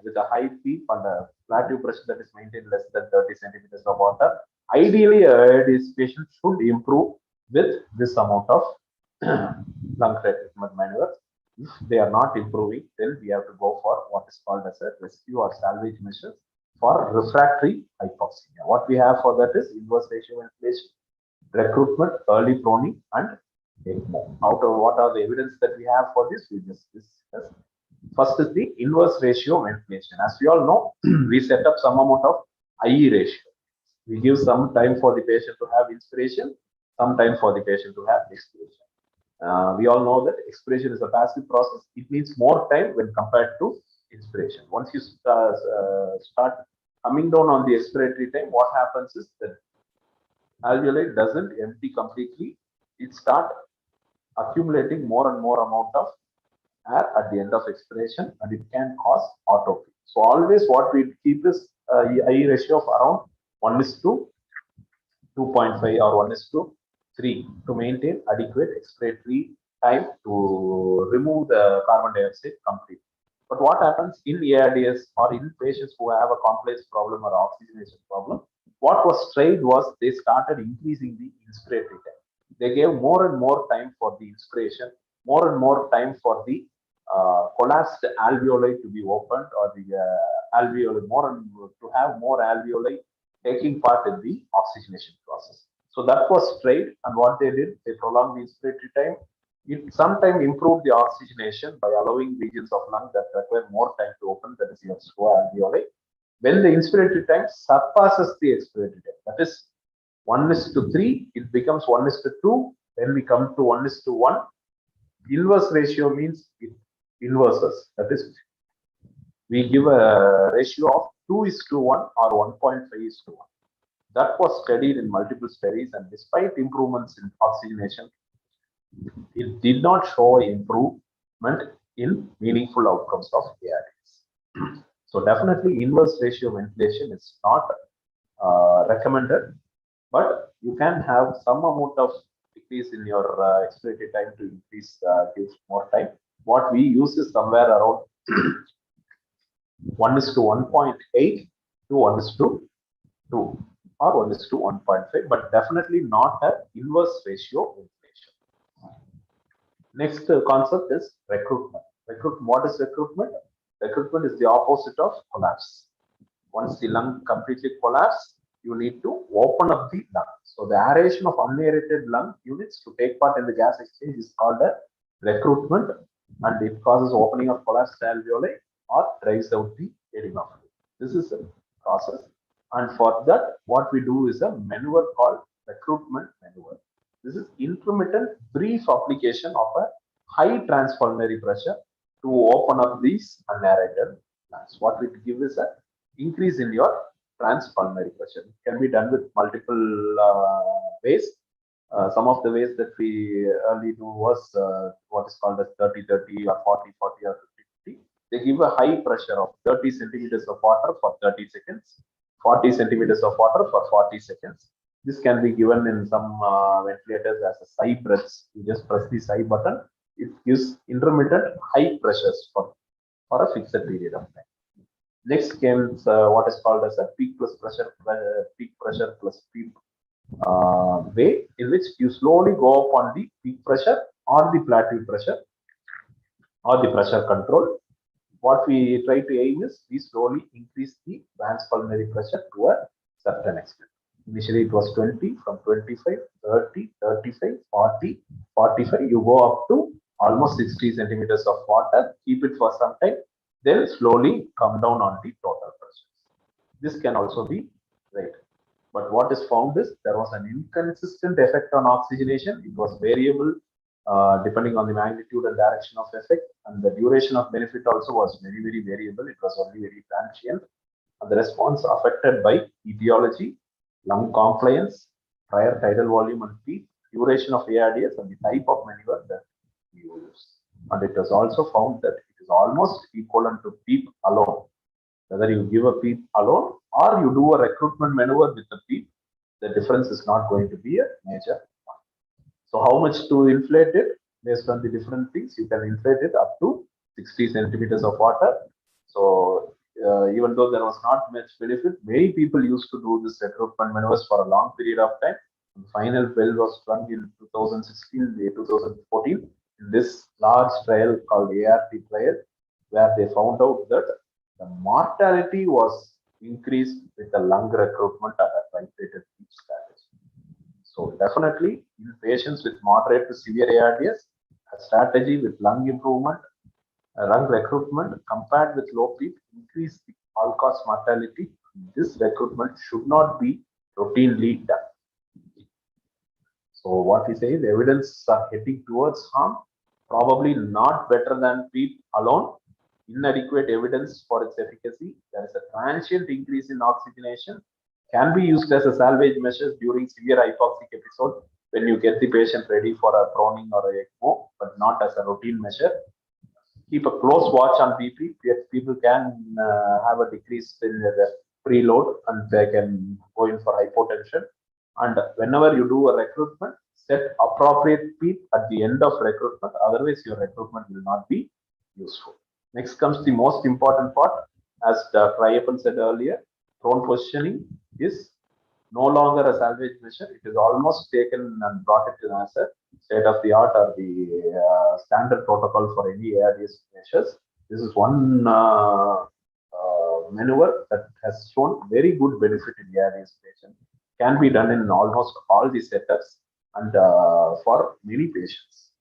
with a high PEEP and a plateau pressure that is maintained less than 30 centimeters of water. Ideally, this patient should improve with this amount of lung treatment maneuvers. If they are not improving, then we have to go for what is called as a rescue or salvage measures for refractory hypoxemia. What we have for that is inverse ratio ventilation, recruitment, early proning, and ECMO. Out of what are the evidence that we have for this, we just discussed. First is the inverse ratio ventilation. As we all know, we set up some amount of IE ratio. We give some time for the patient to have inspiration, some time for the patient to have expiration. We all know that expiration is a passive process. It needs more time when compared to inspiration. Once you start coming down on the expiratory time, what happens is that alveoli doesn't empty completely. It starts accumulating more and more amount of air at the end of expiration, and it can cause autopsy. So always what we keep is IE ratio of around 1:2.5 or 1:3 to maintain adequate expiratory time to remove the carbon dioxide completely. But what happens in ARDS or in patients who have a complex problem or oxygenation problem, what was tried was they started increasing the inspiratory time. They gave more and more time for the inspiration, more and more time for the collapsed alveoli to be opened, or the alveoli more and more, to have more alveoli taking part in the oxygenation process. So that was tried, and what they did, they prolonged the inspiratory time. It sometimes improved the oxygenation by allowing regions of lung that require more time to open, that is your slow alveoli. When the inspiratory time surpasses the expiratory time, that is 1:3, it becomes 1:2. Then we come to 1:1. Inverse ratio means it inverses. That is, we give a ratio of 2:1 or 1.5:1. That was studied in multiple studies, and despite improvements in oxygenation, it did not show improvement in meaningful outcomes of ARDS. So definitely inverse ratio ventilation is not recommended, but you can have some amount of decrease in your expiratory time to increase give more time. What we use is somewhere around 1:1.8 to 1:2 or 1:1.5, but definitely not an inverse ratio ventilation. Next concept is recruitment. What is recruitment? Recruitment is the opposite of collapse. Once the lung completely collapses, you need to open up the lung. So the aeration of unaerated lung units to take part in the gas exchange is called a recruitment, and it causes opening of collapsed alveoli or drives out the edema fluid. This is a process, and for that, what we do is a maneuver called recruitment maneuver. This is intermittent brief application of a high transpulmonary pressure to open up these unaerated lungs. What we give is an increase in your transpulmonary pressure. It can be done with multiple ways. Some of the ways that we early do was what is called as 30-30 or 40-40 or 50-50. They give a high pressure of 30 centimeters of water for 30 seconds, 40 centimeters of water for 40 seconds. This can be given in some ventilators as a sigh breaths. You just press the sigh button. It gives intermittent high pressures for a fixed period of time. Next comes what is called as a peak pressure plus PEEP way, in which you slowly go up on the peak pressure or the plateau pressure or the pressure control. What we try to aim is we slowly increase the advanced pulmonary pressure to a certain extent. Initially it was 20, from 25, 30, 35, 40, 45, you go up to almost 60 centimeters of water, keep it for some time, then slowly come down on the total pressure. This can also be right. But what is found is there was an inconsistent effect on oxygenation. It was variable depending on the magnitude and direction of effect, and the duration of benefit also was very, very variable. It was only very transient. And the response affected by etiology, lung compliance, prior tidal volume and peak, duration of ARDS, and the type of maneuver that you use. And it was also found that it is almost equivalent to PEEP alone. Whether you give a PEEP alone or you do a recruitment maneuver with a PEEP, the difference is not going to be a major one. So how much to inflate it? Based on the different things, you can inflate it up to 60 centimeters of water. So even though there was not much benefit, many people used to do this recruitment maneuvers for a long period of time. The final bell was rung in 2016, 2014, in this large trial called ART trial, where they found out that the mortality was increased with the lung recruitment at a titrated PEEP strategy. So definitely in patients with moderate to severe ARDS, a strategy with lung improvement, lung recruitment compared with low PEEP increase the all-cause mortality. This recruitment should not be routinely done. So what we say is evidence are heading towards harm, probably not better than PEEP alone. Inadequate evidence for its efficacy. There is a transient increase in oxygenation, can be used as a salvage measure during severe hypoxic episode when you get the patient ready for a proning or a ECMO, but not as a routine measure. Keep a close watch on BP. People can have a decrease in the preload and they can go in for hypotension. And whenever you do a recruitment, set appropriate PEEP at the end of recruitment. Otherwise, your recruitment will not be useful. Next comes the most important part. As Dr.Ayyappan said earlier, prone positioning is no longer a salvage measure. It is almost taken and brought it in as a state of the art or the standard protocol for any ARDS measures. This is one maneuver that has shown very good benefit in the ARDS patient. Can be done in almost all the setups and for many patients.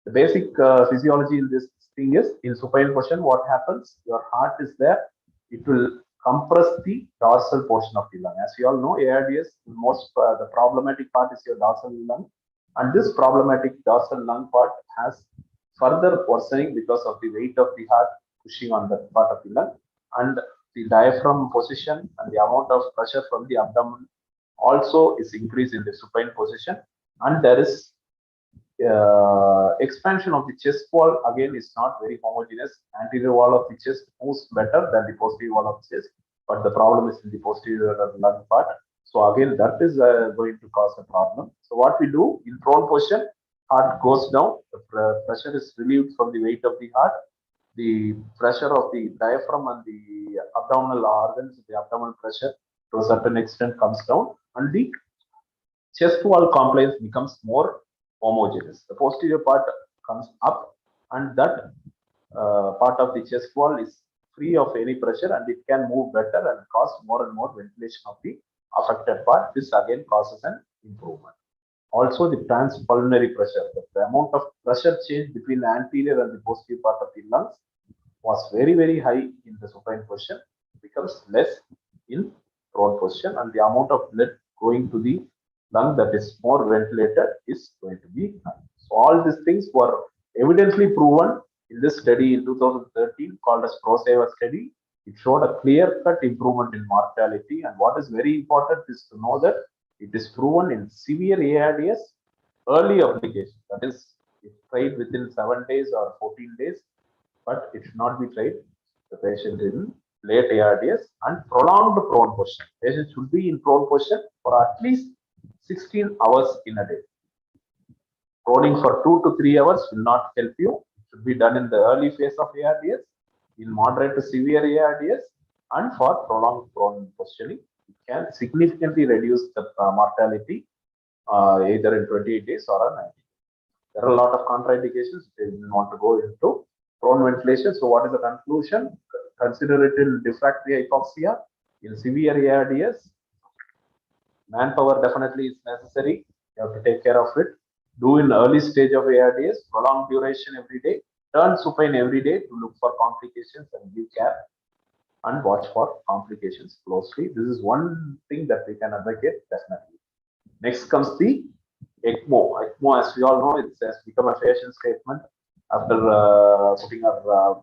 The basic physiology in this thing is, in supine position, what happens? Your heart is there. It will compress the dorsal portion of the lung. As you all know, ARDS, the problematic part is your dorsal lung. And this problematic dorsal lung part has further worsening because of the weight of the heart pushing on that part of the lung. And the diaphragm position and the amount of pressure from the abdomen also is increased in the supine position. And there is expansion of the chest wall again is not very homogeneous. Anterior wall of the chest moves better than the posterior wall of the chest, but the problem is in the posterior lung part. So again, that is going to cause a problem. So what we do in prone position, heart goes down, the pressure is relieved from the weight of the heart. The pressure of the diaphragm and the abdominal organs, the abdominal pressure to a certain extent comes down, and the chest wall compliance becomes more homogeneous. The posterior part comes up, and that part of the chest wall is free of any pressure, and it can move better and cause more and more ventilation of the affected part. This again causes an improvement. Also, the transpulmonary pressure, the amount of pressure change between the anterior and the posterior part of the lungs was very, very high in the supine position, becomes less in prone position, and the amount of blood going to the lung that is more ventilated is going to be high. So all these things were evidently proven in this study in 2013 called as ProSaver study. It showed a clear-cut improvement in mortality, and what is very important is to know that it is proven in severe ARDS early application. That is, it's tried within 7 days or 14 days, but it should not be tried the patient in late ARDS and prolonged prone position. Patient should be in prone position for at least 16 hours in a day. Proning for 2 to 3 hours will not help you. It should be done in the early phase of ARDS, in moderate to severe ARDS, and for prolonged prone positioning. It can significantly reduce the mortality either in 28 days or a 90 days. There are a lot of contraindications I didn't want to go into. prone ventilation. So what is the conclusion? Consider it in refractory hypoxia, in severe ARDS. Manpower definitely is necessary. You have to take care of it. Do in early stage of ARDS, prolonged duration every day, turn supine every day to look for complications and give care and watch for complications closely. This is one thing that we can advocate definitely. Next comes the ECMO. ECMO, as we all know, it has become a fashion statement after putting our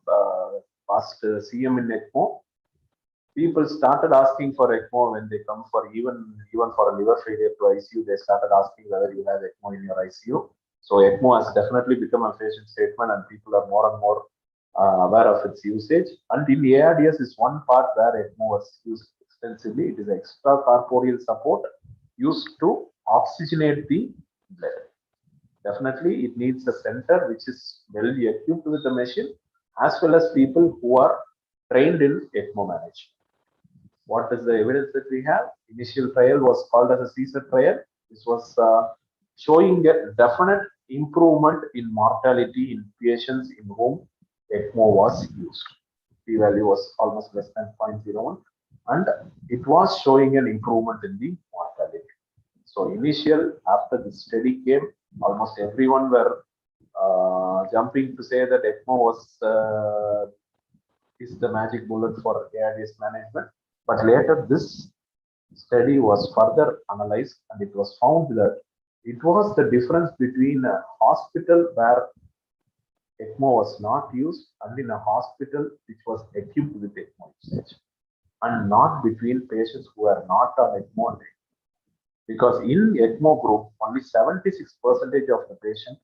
past CM in ECMO. People started asking for ECMO when they come for even for a liver failure to ICU. They started asking whether you have ECMO in your ICU. So ECMO has definitely become a fashion statement, and people are more and more aware of its usage. And in ARDS is one part where ECMO was used extensively. It is extracorporeal support used to oxygenate the blood. Definitely, it needs a center which is well equipped with the machine, as well as people who are trained in ECMO management. What is the evidence that we have? Initial trial was called as a CSER trial. This was showing a definite improvement in mortality in patients in whom ECMO was used. P-value was almost less than 0.01, and it was showing an improvement in the mortality. So initial, after the study came, almost everyone were jumping to say that ECMO was is the magic bullet for ARDS management. But later this study was further analyzed, and it was found that it was the difference between a hospital where ECMO was not used and in a hospital which was equipped with ECMO usage, and not between patients who are not on ECMO. Because in ECMO group, only 76% of the patient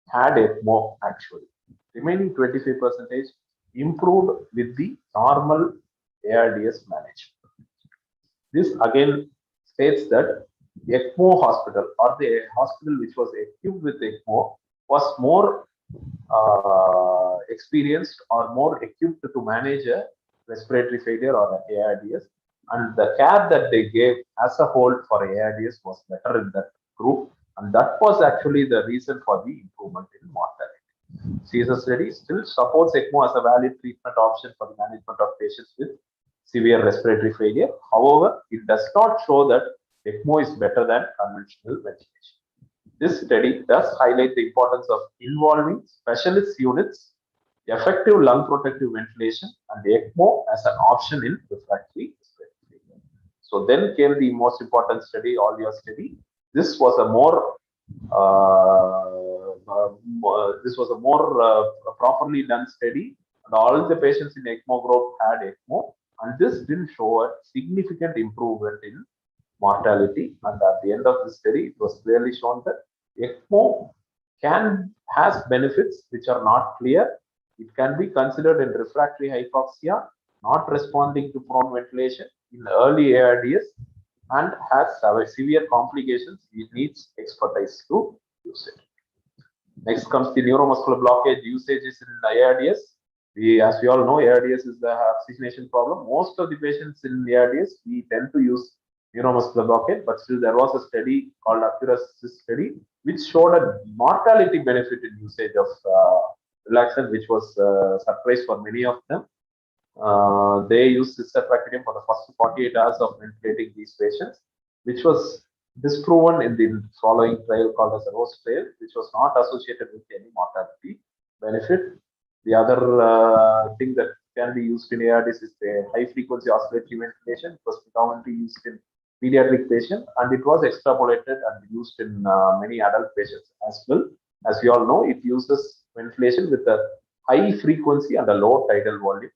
had ECMO actually. Remaining 25% improved with the normal ARDS management. This again states that ECMO hospital, or the hospital which was equipped with ECMO, was more experienced or more equipped to manage a respiratory failure or an ARDS, and the care that they gave as a whole for ARDS was better in that group, and that was actually the reason for the improvement in mortality. CSR study still supports ECMO as a valid treatment option for the management of patients with severe respiratory failure. However, it does not show that ECMO is better than conventional ventilation. This study does highlight the importance of involving specialist units, effective lung protective ventilation, and ECMO as an option in refractory respiratory failure. So then came the most important study, all-year study. This was a more properly done study, and all the patients in ECMO group had ECMO, and this didn't show a significant improvement in mortality. And at the end of the study, it was clearly shown that ECMO has benefits which are not clear. It can be considered in refractory hypoxia, not responding to prone ventilation, in early ARDS, and has severe complications. It needs expertise to use it. Next comes the neuromuscular blockage usages in ARDS. As we all know, ARDS is the oxygenation problem. Most of the patients in ARDS, we tend to use neuromuscular blockade, but still there was a study called Accuracy study, which showed a mortality benefit in usage of relaxant, which was a surprise for many of them. They used cisatractinium for the first 48 hours of ventilating these patients, which was disproven in the following trial called as the ROSE trial, which was not associated with any mortality benefit. The other thing that can be used in ARDS is the high frequency oscillatory ventilation. It was predominantly used in pediatric patients, and it was extrapolated and used in many adult patients as well. As we all know, it uses ventilation with a high frequency and a low tidal volume.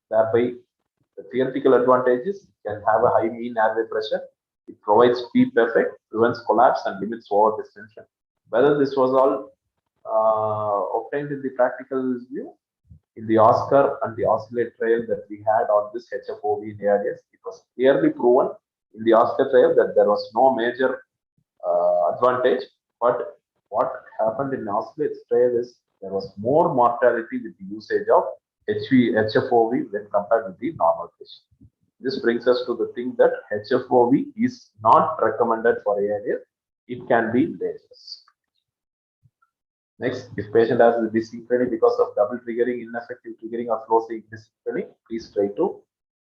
Thereby, the theoretical advantages can have a high mean airway pressure. It provides PEEP effect, prevents collapse, and limits over distension. Whether this was all obtained in the practical view, in the OSCAR and the OSCILLATE trial that we had on this HFOV in ARDS, it was clearly proven in the OSCAR trial that there was no major advantage. But what happened in OSCILLATE trial is there was more mortality with the usage of HFOV when compared with the normal patient. This brings us to the thing that HFOV is not recommended for ARDS. It can be dangerous. Next, if patient has dysynchrony because of double triggering, ineffective triggering, or flow dysynchrony, please try to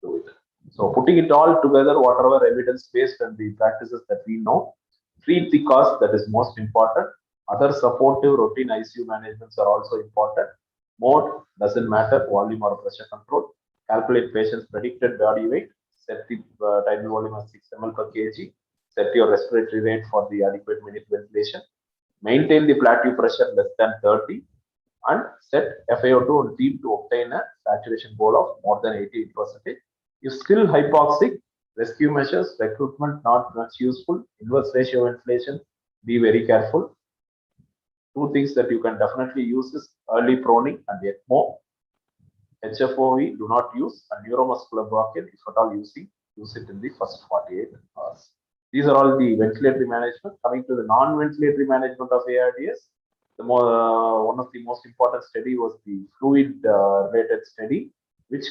do it. So putting it all together, whatever evidence-based and the practices that we know, treat the cause, that is most important. Other supportive routine ICU managements are also important. Mode doesn't matter, volume or pressure control. Calculate patient's predicted body weight. Set the tidal volume as 6 ml per kg. Set your respiratory rate for the adequate minute ventilation. Maintain the plateau pressure less than 30 and set FiO2 on team to obtain a saturation goal of more than 88%. If still hypoxic, rescue measures, recruitment not much useful, inverse ratio ventilation, be very careful. Two things that you can definitely use is early proning and ECMO. HFOV do not use, and neuromuscular blockade, if at all using, use it in the first 48 hours. These are all the ventilatory management. Coming to the non-ventilatory management of ARDS, one of the most important study was the fluid-related study, which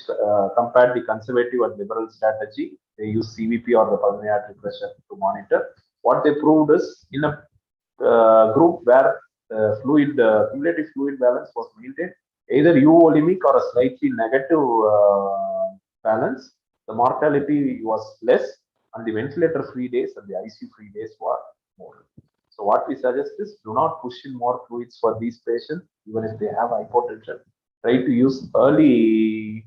compared the conservative and liberal strategy. They use CVP or the pulmonary artery pressure to monitor. What they proved is in a group where cumulative fluid balance was maintained, either euvolemic or a slightly negative balance, the mortality was less, and the ventilator free days and the ICU free days were more. So what we suggest is do not push in more fluids for these patients, even if they have hypotension. Try to use early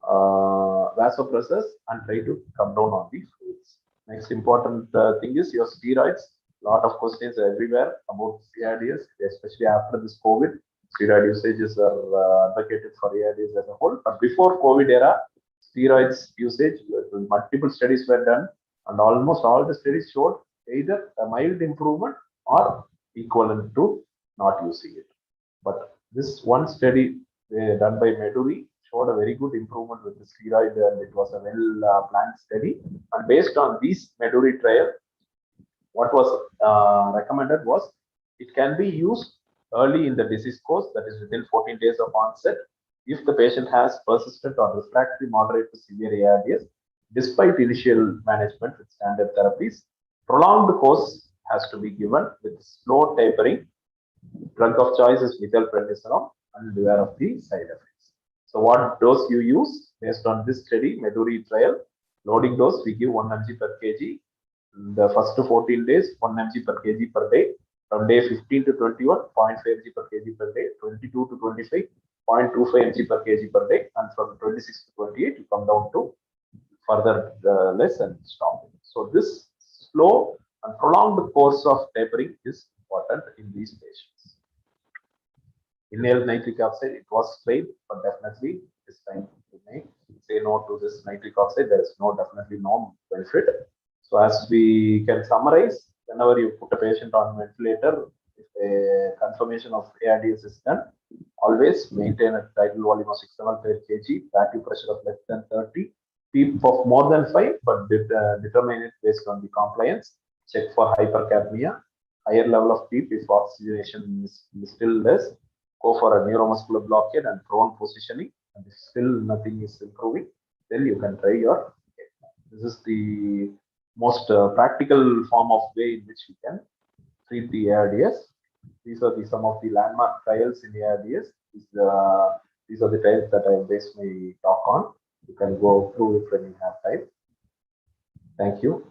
vasopressors and try to come down on the fluids. Next important thing is your steroids. Lot of questions everywhere about ARDS, especially after this COVID. Steroid usages are advocated for ARDS as a whole. But before COVID era, steroids usage, multiple studies were done, and almost all the studies showed either a mild improvement or equivalent to not using it. But this one study done by Meduri showed a very good improvement with the steroid, and it was a well-planned study. And based on this Meduri trial, what was recommended was it can be used early in the disease course, that is within 14 days of onset, if the patient has persistent or refractory moderate to severe ARDS, despite initial management with standard therapies. Prolonged course has to be given with slow tapering. Drug of choice is methylprednisolone, and beware of the side effects. So what dose you use based on this study, Meduri trial, loading dose we give 1 mg per kg. The first 14 days, 1 mg per kg per day. From day 15 to 21, 0.5 mg per kg per day. 22 to 25, 0.25 mg per kg per day. And from 26 to 28, you come down to further less and stop. So this slow and prolonged course of tapering is important in these patients. Inhaled nitric oxide, it was tried, but definitely this time you may say no to this nitric oxide. There is definitely no benefit. So as we can summarize, whenever you put a patient on ventilator, if a confirmation of ARDS is done, always maintain a tidal volume of 6 ml per kg, plateau pressure of less than 30, PEEP of more than 5, but determine it based on the compliance. Check for hypercapnia, higher level of PEEP if oxygenation is still less. Go for a neuromuscular blockade and prone positioning, and if still nothing is improving, then you can try your ECMO. This is the most practical form of way in which we can treat the ARDS. These are some of the landmark trials in ARDS. These are the trials that I based my talk on. You can go through it when you have time. Thank you.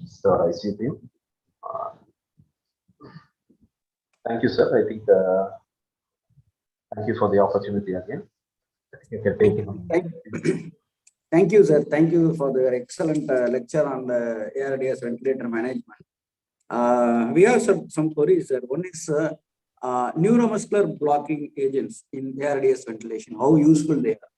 So I see you. Thank you, sir. I think thank you for the opportunity again. You can take it. Thank you, sir. Thank you for the excellent lecture on the ARDS ventilator management. We have some queries, sir. One is neuromuscular blocking agents in ARDS ventilation. How useful they are?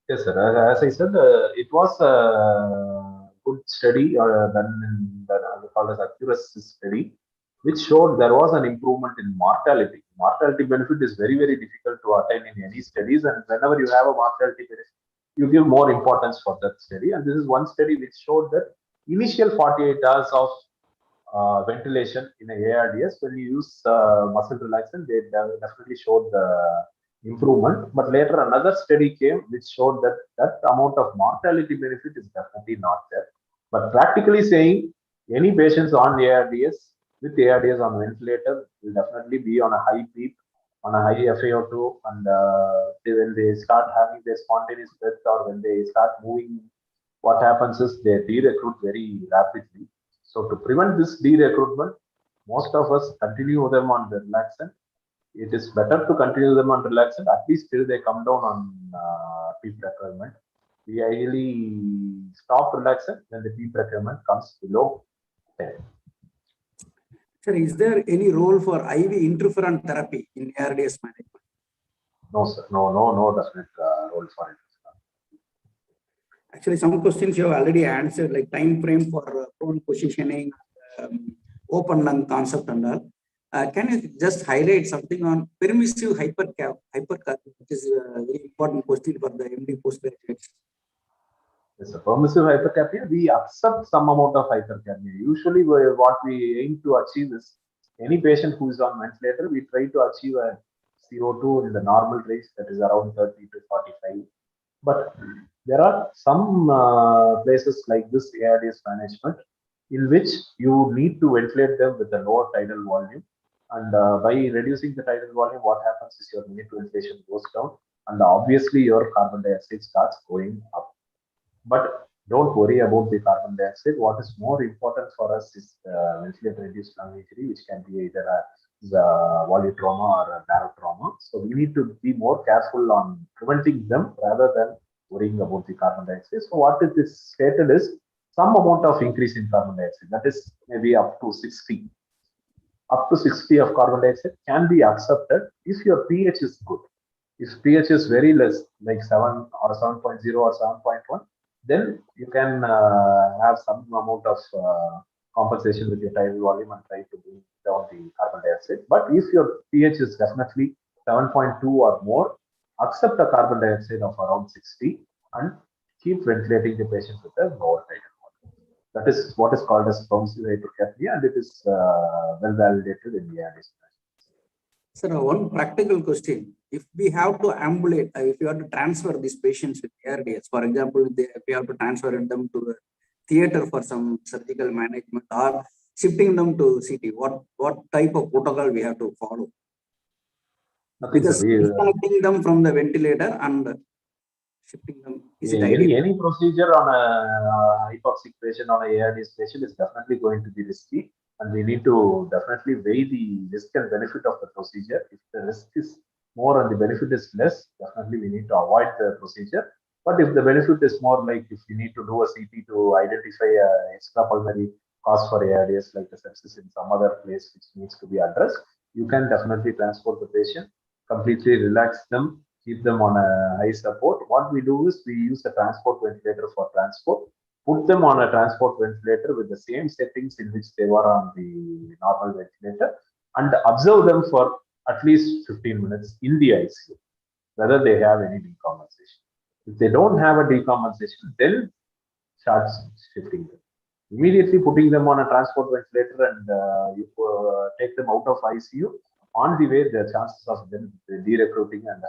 Yes, sir. As I said, it was a good study done in called as accuracy study, which showed there was an improvement in mortality. Mortality benefit is very, very difficult to attain in any studies, and whenever you have a mortality benefit, you give more importance for that study. And this is one study which showed that initial 48 hours of ventilation in a ARDS, when you use muscle relaxant, they definitely showed the improvement. But later another study came which showed that that amount of mortality benefit is definitely not there. But practically saying, any patients on ARDS, with ARDS on ventilator will definitely be on a high PEEP, on a high FiO2, and when they start having their spontaneous breath or when they start moving, what happens is they de-recruit very rapidly. So to prevent this de-recruitment, most of us continue them on the relaxant. It is better to continue them on relaxant at least till they come down on PEEP requirement. We ideally stop relaxant when the PEEP requirement comes below 10. Sir, is there any role for IV interferon therapy in ARDS management? No, sir. No definite role for it. Actually, some questions you have already answered, like time frame for prone positioning, open lung concept and all. Can you just highlight something on permissive hypercapnia, which is a very important question for the MD postgraduates? Yes, a permissive hypercapnia, we accept some amount of hypercapnia. Usually, what we aim to achieve is any patient who is on ventilator, we try to achieve a CO2 in the normal range, that is around 30 to 45. But there are some places like this ARDS management in which you need to ventilate them with a lower tidal volume. And by reducing the tidal volume, what happens is your minute ventilation goes down, and obviously your carbon dioxide starts going up. But don't worry about the carbon dioxide. What is more important for us is ventilator-induced lung injury, which can be either a volutrauma or a barotrauma. So we need to be more careful on preventing them rather than worrying about the carbon dioxide. So what it is stated is some amount of increase in carbon dioxide, that is maybe up to 60. Up to 60 of carbon dioxide can be accepted if your pH is good. If pH is very less, like 7 or 7.0 or 7.1, then you can have some amount of compensation with your tidal volume and try to bring down the carbon dioxide. But if your pH is definitely 7.2 or more, accept a carbon dioxide of around 60 and keep ventilating the patient with a lower tidal volume. That is what is called as permissive hypercapnia, and it is well validated in the ARDS. Sir, one practical question. If we have to ambulate, if you have to transfer these patients with ARDS, for example, if we have to transfer them to the theater for some surgical management or shifting them to CT, what type of protocol we have to follow? Because disconnecting them from the ventilator and shifting them, is it ideal? Any procedure on a hypoxic patient, on a ARDS patient is definitely going to be risky, and we need to definitely weigh the risk and benefit of the procedure. If the risk is more and the benefit is less, definitely we need to avoid the procedure. But if the benefit is more, like if you need to do a CT to identify a extrapulmonary cause for ARDS, like a sepsis in some other place which needs to be addressed, you can definitely transport the patient, completely relax them, keep them on a high support. What we do is we use a transport ventilator for transport, put them on a transport ventilator with the same settings in which they were on the normal ventilator, and observe them for at least 15 minutes in the ICU, whether they have any decompensation. If they don't have a decompensation, then start shifting them. Immediately putting them on a transport ventilator and you take them out of ICU, on the way, the chances of them de-recruiting and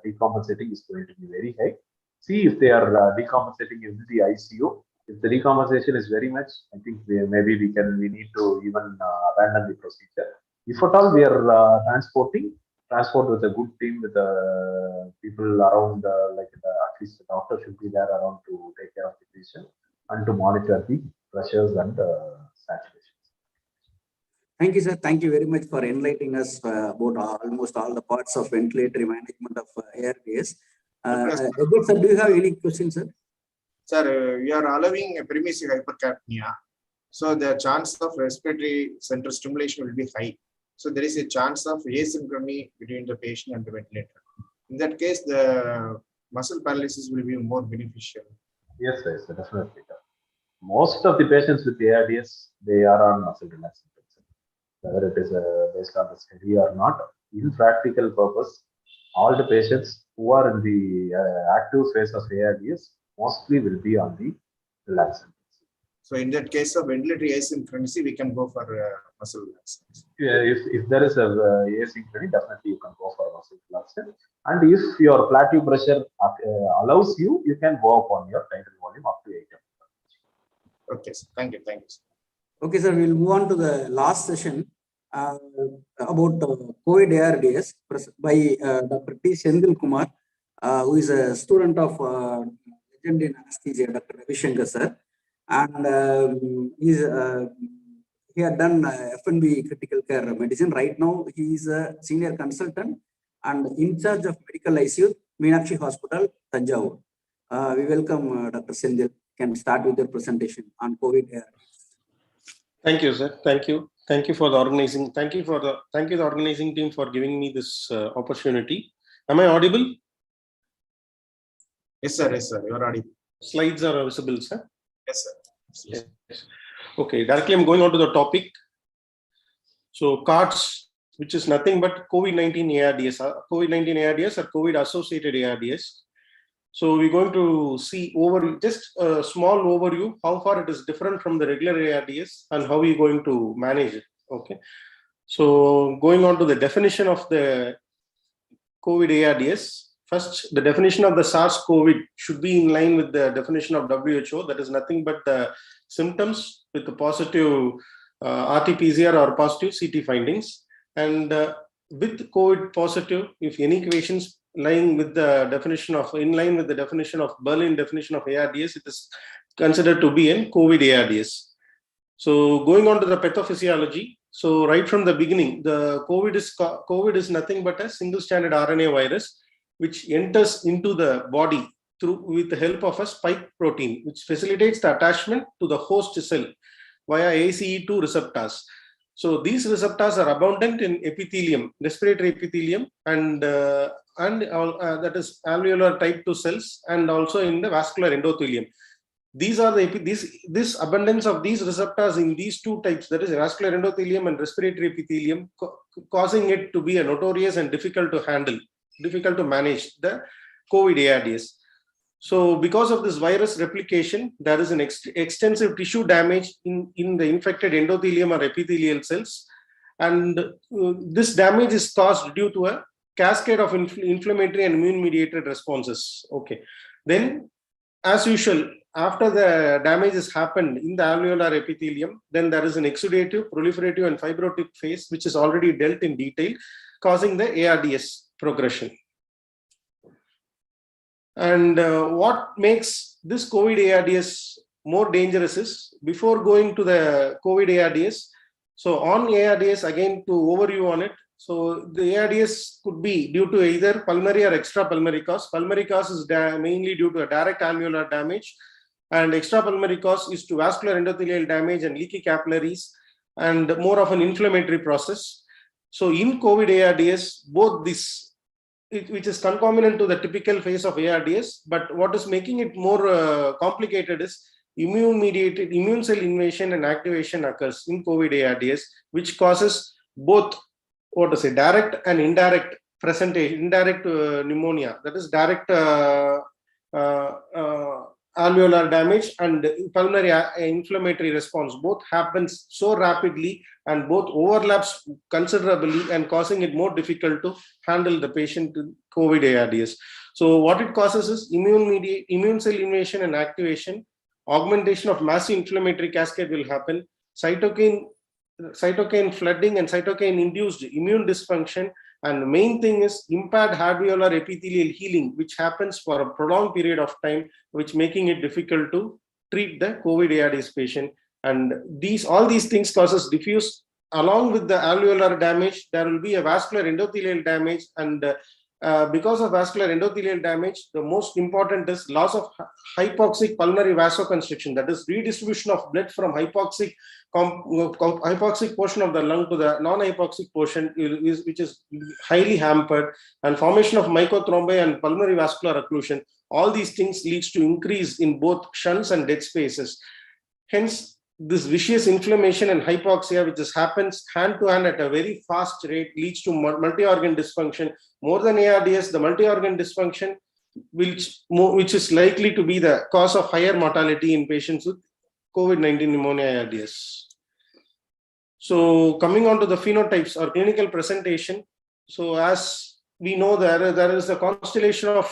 decompensating is going to be very high. See if they are decompensating in the ICU. If the decompensation is very much, I think we need to even abandon the procedure. If at all we are transport with a good team, with people around, at least the doctor should be there around to take care of the patient and to monitor the pressures and saturations. Thank you, sir. Thank you very much for enlightening us about almost all the parts of ventilatory management of ARDS. Sir, do you have any questions, sir? Sir, you are allowing a permissive hypercapnia, so the chance of respiratory center stimulation will be high. So there is a chance of asynchrony between the patient and the ventilator. In that case, the muscle paralysis will be more beneficial. Yes, definitely. Most of the patients with ARDS, they are on muscle relaxant, whether it is based on the study or not. In practical purpose, all the patients who are in the active phase of ARDS mostly will be on the relaxant. So in that case of ventilatory asynchrony, we can go for muscle relaxant. Yeah, if there is a asynchrony, definitely you can go for muscle relaxant. And if your plateau pressure allows you can go up on your tidal volume up to 8. Okay, sir. Thank you. Thank you, sir. Okay, sir, we'll move on to the last session about COVID ARDS by Dr.T.Senthil Kumar, who is a student of legend in anesthesia, Dr. Ravishankar sir. And he had done FNB Critical Care Medicine. Right now, he is a senior consultant and in charge of medical ICU, Meenakshi Hospital, Tanjore. We welcome Dr. Senthil. Can start with your presentation on COVID ARDS. Thank you, sir. Thank you. Thank you for the organizing. Thank you the organizing team for giving me this opportunity. Am I audible? Yes, sir. Yes, sir. You are audible. Slides are visible, sir. Yes, sir. Yes. Okay. Directly, I'm going on to the topic. So, CARDS, which is nothing but COVID-19 ARDS, COVID-19 ARDS or COVID-associated ARDS. So we're going to see just a small overview, how far it is different from the regular ARDS and how we're going to manage it. Okay. So going on to the definition of the COVID ARDS. First, the definition of the SARS-CoV should be in line with the definition of WHO. That is nothing but the symptoms with the positive RT-PCR or positive CT findings. And with COVID positive, if any equations lying with the definition of, in line with the definition of Berlin definition of ARDS, it is considered to be in COVID ARDS. So going on to the pathophysiology. So right from the beginning, the COVID is nothing but a single-stranded RNA virus, which enters into the body with the help of a spike protein, which facilitates the attachment to the host cell via ACE2 receptors. So these receptors are abundant in epithelium, respiratory epithelium, and that is alveolar type 2 cells, and also in the vascular endothelium. These are this abundance of these receptors in these two types, that is vascular endothelium and respiratory epithelium, causing it to be a notorious and difficult to handle, difficult to manage the COVID ARDS. So because of this virus replication, there is an extensive tissue damage in the infected endothelium or epithelial cells. And this damage is caused due to a cascade of inflammatory and immune-mediated responses. Okay. Then, as usual, after the damage has happened in the alveolar epithelium, then there is an exudative, proliferative, and fibrotic phase, which is already dealt in detail, causing the ARDS progression. And what makes this COVID ARDS more dangerous is, before going to the COVID ARDS, so on ARDS, again to overview on it, so the ARDS could be due to either pulmonary or extrapulmonary cause. Pulmonary cause is mainly due to a direct alveolar damage, and extrapulmonary cause is to vascular endothelial damage and leaky capillaries, and more of an inflammatory process. So in COVID ARDS, both this, which is concomitant to the typical phase of ARDS, but what is making it more complicated is immune-mediated immune cell invasion and activation occurs in COVID ARDS, which causes both, direct and indirect presentation, indirect pneumonia, that is direct alveolar damage and pulmonary inflammatory response. Both happens so rapidly and both overlaps considerably and causing it more difficult to handle the patient with COVID ARDS. So what it causes is immune cell invasion and activation, augmentation of massive inflammatory cascade will happen, cytokine flooding and cytokine induced immune dysfunction, and the main thing is impaired alveolar epithelial healing, which happens for a prolonged period of time, which making it difficult to treat the COVID ARDS patient. And all these things causes diffuse, along with the alveolar damage, there will be a vascular endothelial damage, and because of vascular endothelial damage, the most important is loss of hypoxic pulmonary vasoconstriction, that is redistribution of blood from hypoxic portion of the lung to the non-hypoxic portion, which is highly hampered, and formation of mycothrombi and pulmonary vascular occlusion. All these things leads to increase in both shunts and dead spaces. Hence, this vicious inflammation and hypoxia, which happens hand to hand at a very fast rate, leads to multi-organ dysfunction. More than ARDS, the multi-organ dysfunction, which is likely to be the cause of higher mortality in patients with COVID-19 pneumonia ARDS. So coming on to the phenotypes or clinical presentation. So as we know there is a constellation of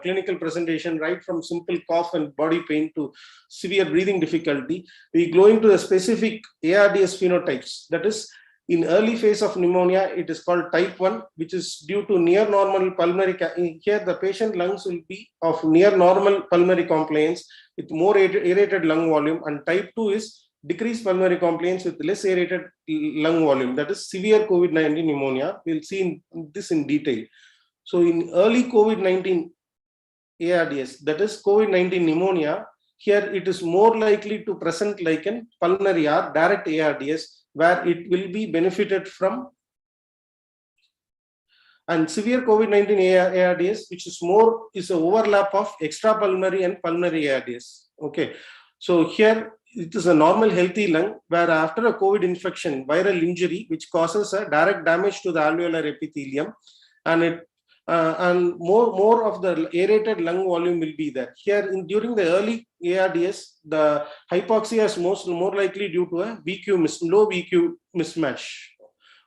clinical presentation, right from simple cough and body pain to severe breathing difficulty. We go into the specific ARDS phenotypes. That is, in early phase of pneumonia, it is called type 1, which is due to near normal pulmonary. Here, the patient lungs will be of near normal pulmonary compliance with more aerated lung volume, and type 2 is decreased pulmonary compliance with less aerated lung volume. That is severe COVID-19 pneumonia. We'll see this in detail. So in early COVID-19 ARDS, that is COVID-19 pneumonia, here it is more likely to present like an pulmonary or direct ARDS, where it will be benefited from. And severe COVID-19 ARDS, which is an overlap of extrapulmonary and pulmonary ARDS. Okay, so here it is a normal healthy lung where after a COVID infection, viral injury, which causes a direct damage to the alveolar epithelium, and more of the aerated lung volume will be there. Here during the early ARDS, the hypoxia is more likely due to a low VQ mismatch.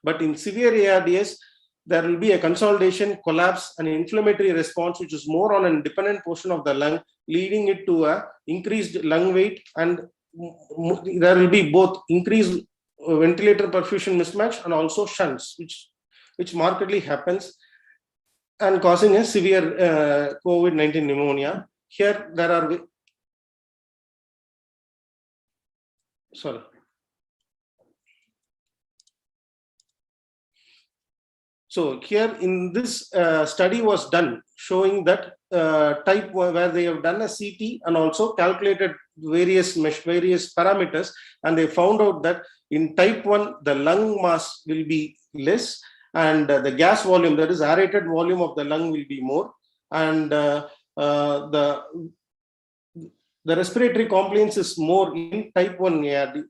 But in severe ARDS, there will be a consolidation, collapse, and inflammatory response, which is more on a dependent portion of the lung, leading it to a increased lung weight, and there will be both increased ventilator perfusion mismatch and also shunts, which markedly happens and causing a severe COVID-19 pneumonia. Here there are, sorry. So here in this study was done showing that type 1, where they have done a CT and also calculated various parameters, and they found out that in type 1 the lung mass will be less, and the gas volume, that is aerated volume of the lung, will be more, and the respiratory compliance is more in type 1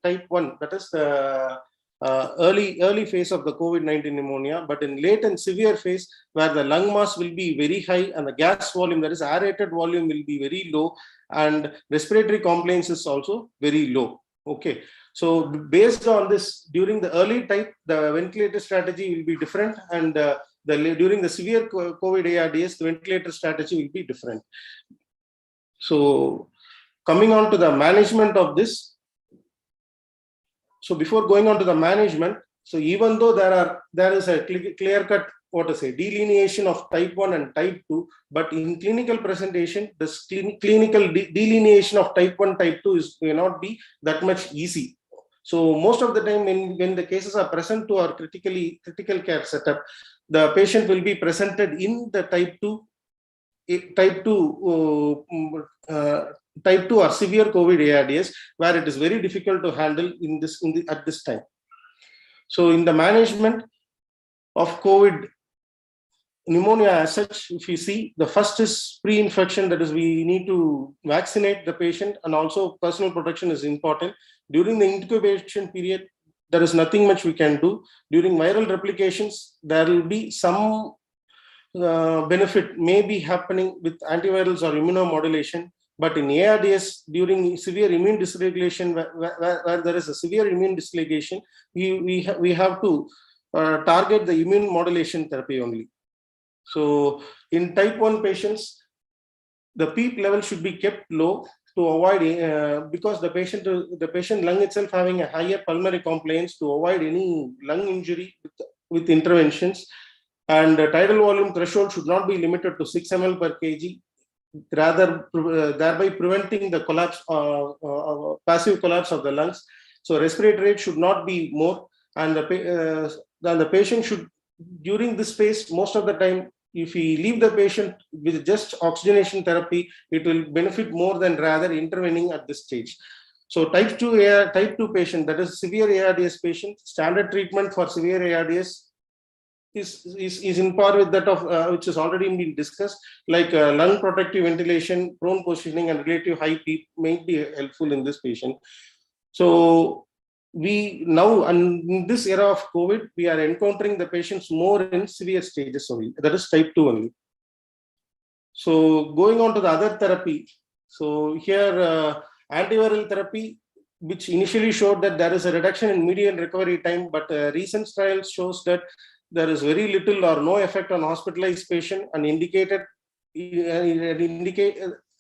type 1, that is the early phase of the COVID-19 pneumonia. But in late and severe phase, where the lung mass will be very high and the gas volume, that is aerated volume, will be very low, and respiratory compliance is also very low. Okay, so based on this, during the early type, the ventilator strategy will be different, and during the severe COVID ARDS, the ventilator strategy will be different. So coming on to the management of this. So before going on to the management, so even though there is a clear-cut delineation of type 1 and type 2, but in clinical presentation, the clinical delineation of type 1, type 2 may not be that much easy. So most of the time when the cases are present to our critical care setup, the patient will be presented in the type 2 or severe COVID ARDS, where it is very difficult to handle at this time. So in the management of COVID pneumonia as such, if you see, the first is pre-infection, that is we need to vaccinate the patient, and also personal protection is important. During the incubation period, there is nothing much we can do. During viral replications, there will be some benefit may be happening with antivirals or immunomodulation. But in ARDS, during severe immune dysregulation, where there is a severe immune dysregulation, we have to target the immune modulation therapy only. So in type 1 patients, the PEEP level should be kept low to avoid, because the patient lung itself having a higher pulmonary compliance, to avoid any lung injury with interventions. And the tidal volume threshold should not be limited to 6 ml per kg, rather thereby preventing the collapse, passive collapse of the lungs. So respiratory rate should not be more, and the patient should, during this phase, most of the time, if we leave the patient with just oxygenation therapy, it will benefit more than rather intervening at this stage. So type 2 patient, that is severe ARDS patient, standard treatment for severe ARDS is in par with that of which has already been discussed, like lung protective ventilation, prone positioning, and relative high PEEP may be helpful in this patient. So we now, in this era of COVID, we are encountering the patients more in severe stages only, that is type 2 only. So going on to the other therapy, so here antiviral therapy, which initially showed that there is a reduction in median recovery time, but recent trials shows that there is very little or no effect on hospitalized patient and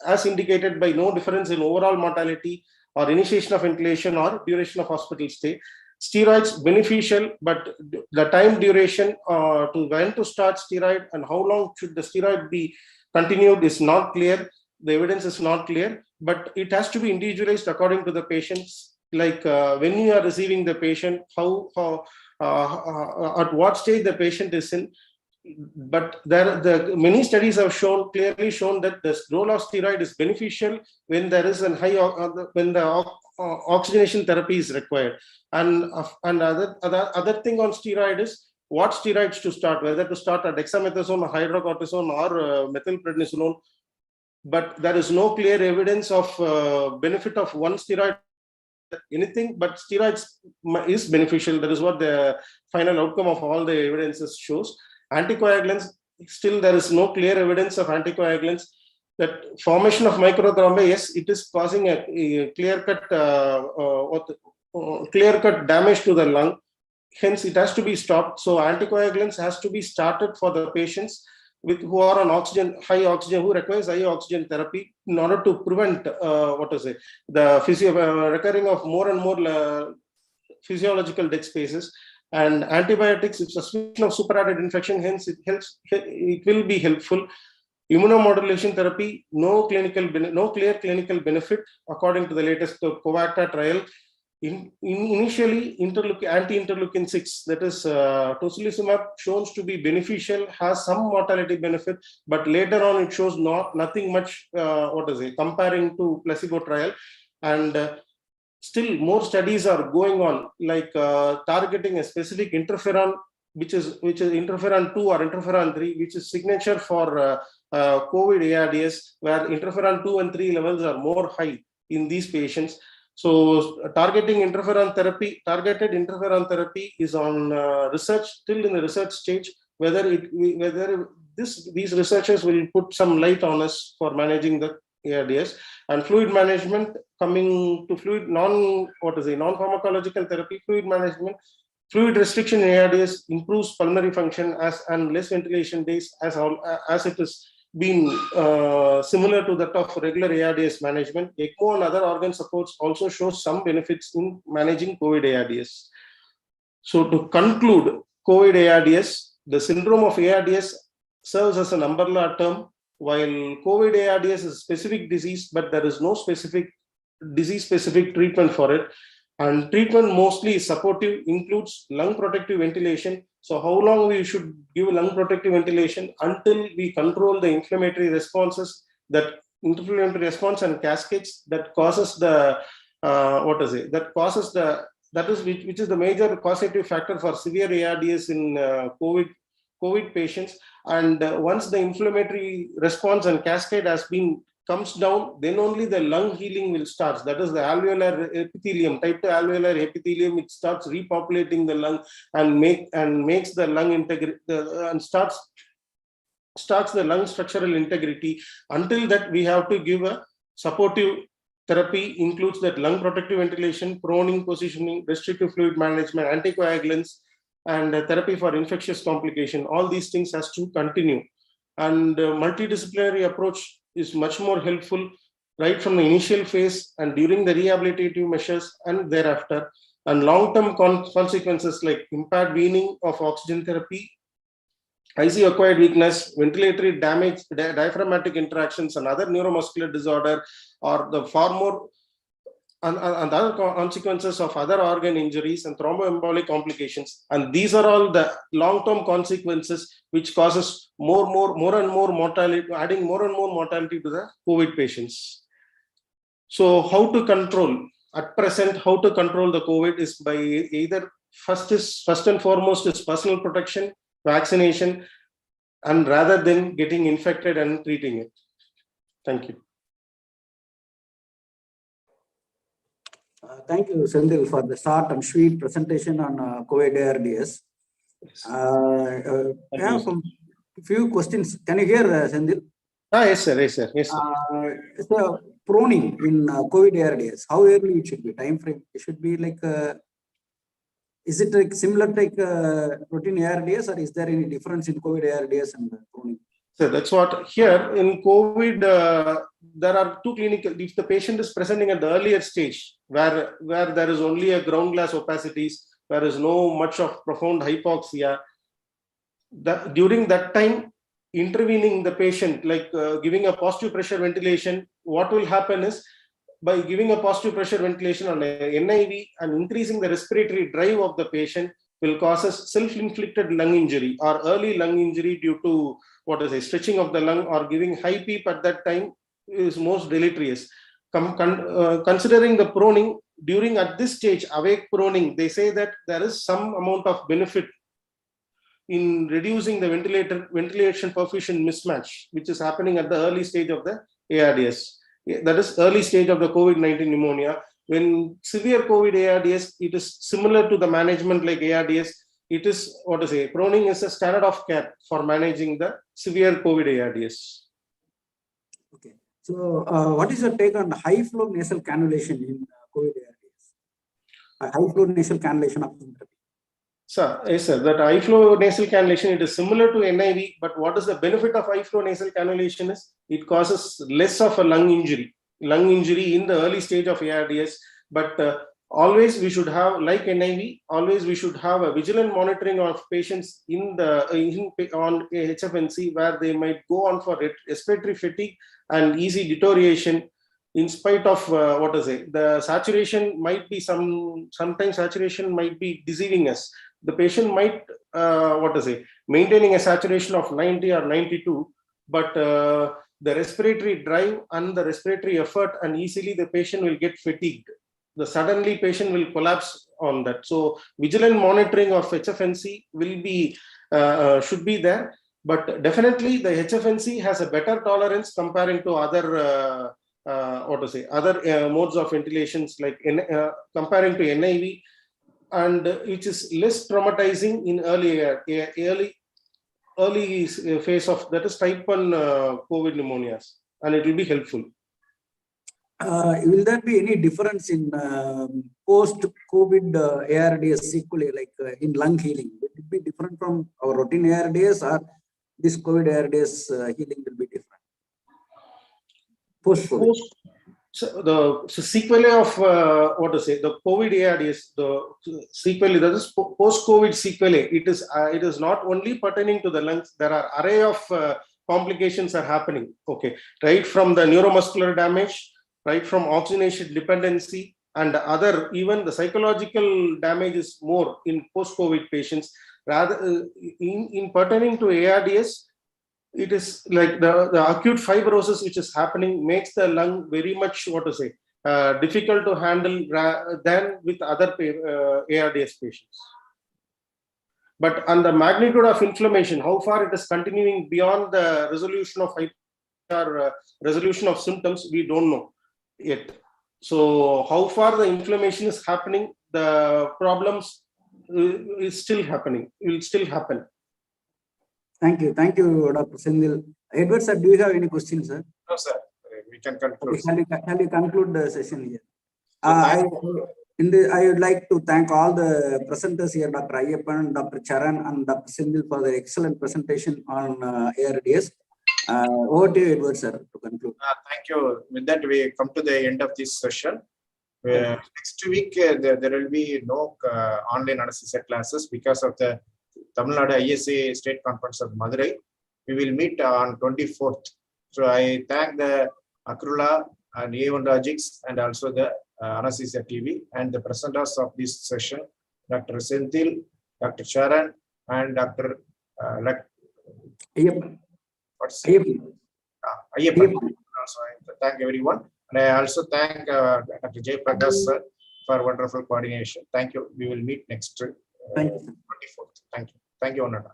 as indicated by no difference in overall mortality or initiation of ventilation or duration of hospital stay. Steroids beneficial, but the time duration to when to start steroid and how long should the steroid be continued is not clear. The evidence is not clear, but it has to be individualized according to the patients. Like when you are receiving the patient, at what stage the patient is in. But many studies have clearly shown that the role of steroid is beneficial when there is a high when the oxygenation therapy is required. And other thing on steroid is what steroids to start, whether to start at dexamethasone, hydrocortisone, or methylprednisolone. But there is no clear evidence of benefit of one steroid anything, but steroids is beneficial. That is what the final outcome of all the evidences shows. Anticoagulants, still there is no clear evidence of anticoagulants. That formation of microthrombi, yes, it is causing a clear-cut damage to the lung. Hence, it has to be stopped. So anticoagulants has to be started for the patients who are on high oxygen, who requires high oxygen therapy in order to prevent the recurring of more and more physiological dead spaces. And antibiotics, if suspicion of superadded infection, hence it will be helpful. Immunomodulation therapy, no clear clinical benefit according to the latest COVACTA trial. Initially, anti-interleukin 6, that is tocilizumab, shows to be beneficial, has some mortality benefit, but later on it shows nothing much. Comparing to placebo trial, and still more studies are going on, like targeting a specific interferon, which is interferon 2 or interferon 3, which is signature for COVID ARDS, where interferon 2 and 3 levels are more high in these patients. So targeted interferon therapy is on research, still in the research stage. Whether these researchers will put some light on us for managing the ARDS. And fluid management, coming to fluid non-pharmacological therapy, fluid management. Fluid restriction in ARDS improves pulmonary function and less ventilation days as it is been similar to that of regular ARDS management. ECMO and other organ supports also show some benefits in managing COVID ARDS. So to conclude, COVID ARDS, the syndrome of ARDS serves as an umbrella term, while COVID ARDS is a specific disease, but there is no disease-specific treatment for it. And treatment mostly is supportive, includes lung protective ventilation. So how long we should give lung protective ventilation until we control the inflammatory responses, that inflammatory response and cascades that causes the which is the major causative factor for severe ARDS in COVID patients. And once the inflammatory response and cascade comes down, then only the lung healing will start. That is the alveolar epithelium, type 2 alveolar epithelium. It starts repopulating the lung and makes the lung integrity and starts the lung structural integrity. Until that, we have to give a supportive therapy, includes that lung protective ventilation, proning, positioning, restrictive fluid management, anticoagulants, and therapy for infectious complication. All these things has to continue. And multidisciplinary approach is much more helpful right from the initial phase and during the rehabilitative measures and thereafter. And long-term consequences like impaired weaning of oxygen therapy, ICU acquired weakness, ventilatory damage, diaphragmatic interactions, and other neuromuscular disorder, or the far more and other consequences of other organ injuries and thromboembolic complications. And these are all the long-term consequences which causes more and more mortality, adding more and more mortality to the COVID patients. So how to control? At present, how to control the COVID is by either first and foremost is personal protection, vaccination, and rather than getting infected and treating it. Thank you. Thank you, Senthil, for the short and sweet presentation on COVID ARDS. I have some few questions. Can you hear, Senthil? Yes, sir. Yes, sir. Yes, sir. So proning in COVID ARDS, how early it should be? Time frame? It should be like Is it like similar like routine ARDS, or is there any difference in COVID ARDS and proning? So that's what here in COVID, there are two clinical, if the patient is presenting at the earlier stage, where there is only a ground glass opacities, there is no much of profound hypoxia, during that time, intervening the patient, like giving a positive pressure ventilation, what will happen is, by giving a positive pressure ventilation on a NIV and increasing the respiratory drive of the patient will cause a self-inflicted lung injury or early lung injury due to stretching of the lung or giving high PEEP at that time is most deleterious. Considering the proning, during at this stage, awake proning, they say that there is some amount of benefit in reducing the ventilation perfusion mismatch, which is happening at the early stage of the ARDS. That is early stage of the COVID-19 pneumonia. When severe COVID ARDS, it is similar to the management like ARDS. It is, proning is a standard of care for managing the severe COVID ARDS. Okay. So what is your take on high flow nasal cannulation in COVID ARDS? High flow nasal cannulation of therapy. Sir, yes, sir. That high flow nasal cannulation, it is similar to NIV, but what is the benefit of high flow nasal cannulation is it causes less of a lung injury in the early stage of ARDS. But always we should have, like NIV, always we should have a vigilant monitoring of patients on HFNC, where they might go on for respiratory fatigue and easy deterioration. In spite of the saturation might be sometimes saturation might be deceiving us. The patient might maintaining a saturation of 90 or 92, but the respiratory drive and the respiratory effort, and easily the patient will get fatigued. Suddenly patient will collapse on that. So vigilant monitoring of HFNC will be should be there, but definitely the HFNC has a better tolerance comparing to other other modes of ventilations, like comparing to NIV, and which is less traumatizing in early phase of, that is type 1 COVID pneumonias, and it will be helpful. Will there be any difference in post-COVID ARDS sequelae, like in lung healing? Will it be different from our routine ARDS, or this COVID ARDS healing will be different? Post-COVID. So the sequelae of the COVID ARDS, the sequelae, that is post-COVID sequelae, it is not only pertaining to the lungs. There are array of complications are happening. Okay, right from the neuromuscular damage, right from oxygenation dependency, and other, even the psychological damage is more in post-COVID patients. Rather, in pertaining to ARDS, it is like the acute fibrosis which is happening makes the lung very much difficult to handle than with other ARDS patients. But on the magnitude of inflammation, how far it is continuing beyond the resolution of resolution of symptoms, we don't know yet. So how far the inflammation is happening, the problems is still happening, will still happen. Thank you, Dr. Senthil. Edward sir, do you have any questions, sir? No, sir. We can conclude. Okay, shall we conclude the session here? I would like to thank all the presenters here, Dr. Ayyappan, Dr. Charan, and Dr. Senthil, for the excellent presentation on ARDS. Over to you, Edward sir, to conclude. Thank you. With that, we come to the end of this session. Next week, there will be no online anesthesia classes because of the Tamil Nadu ISA State Conference of Madurai. We will meet on 24th. So I thank the Akrula and A1 Rajiks and also the Anesthesia TV and the presenters of this session, Dr. Senthil, Dr. Charan, and Dr. Ayyappan. Ayyappan. Also, I thank everyone. And I also thank Dr. JEYAPRAKASH sir for wonderful coordination. Thank you. We will meet next 24th. Thank you. Thank you, Ananda.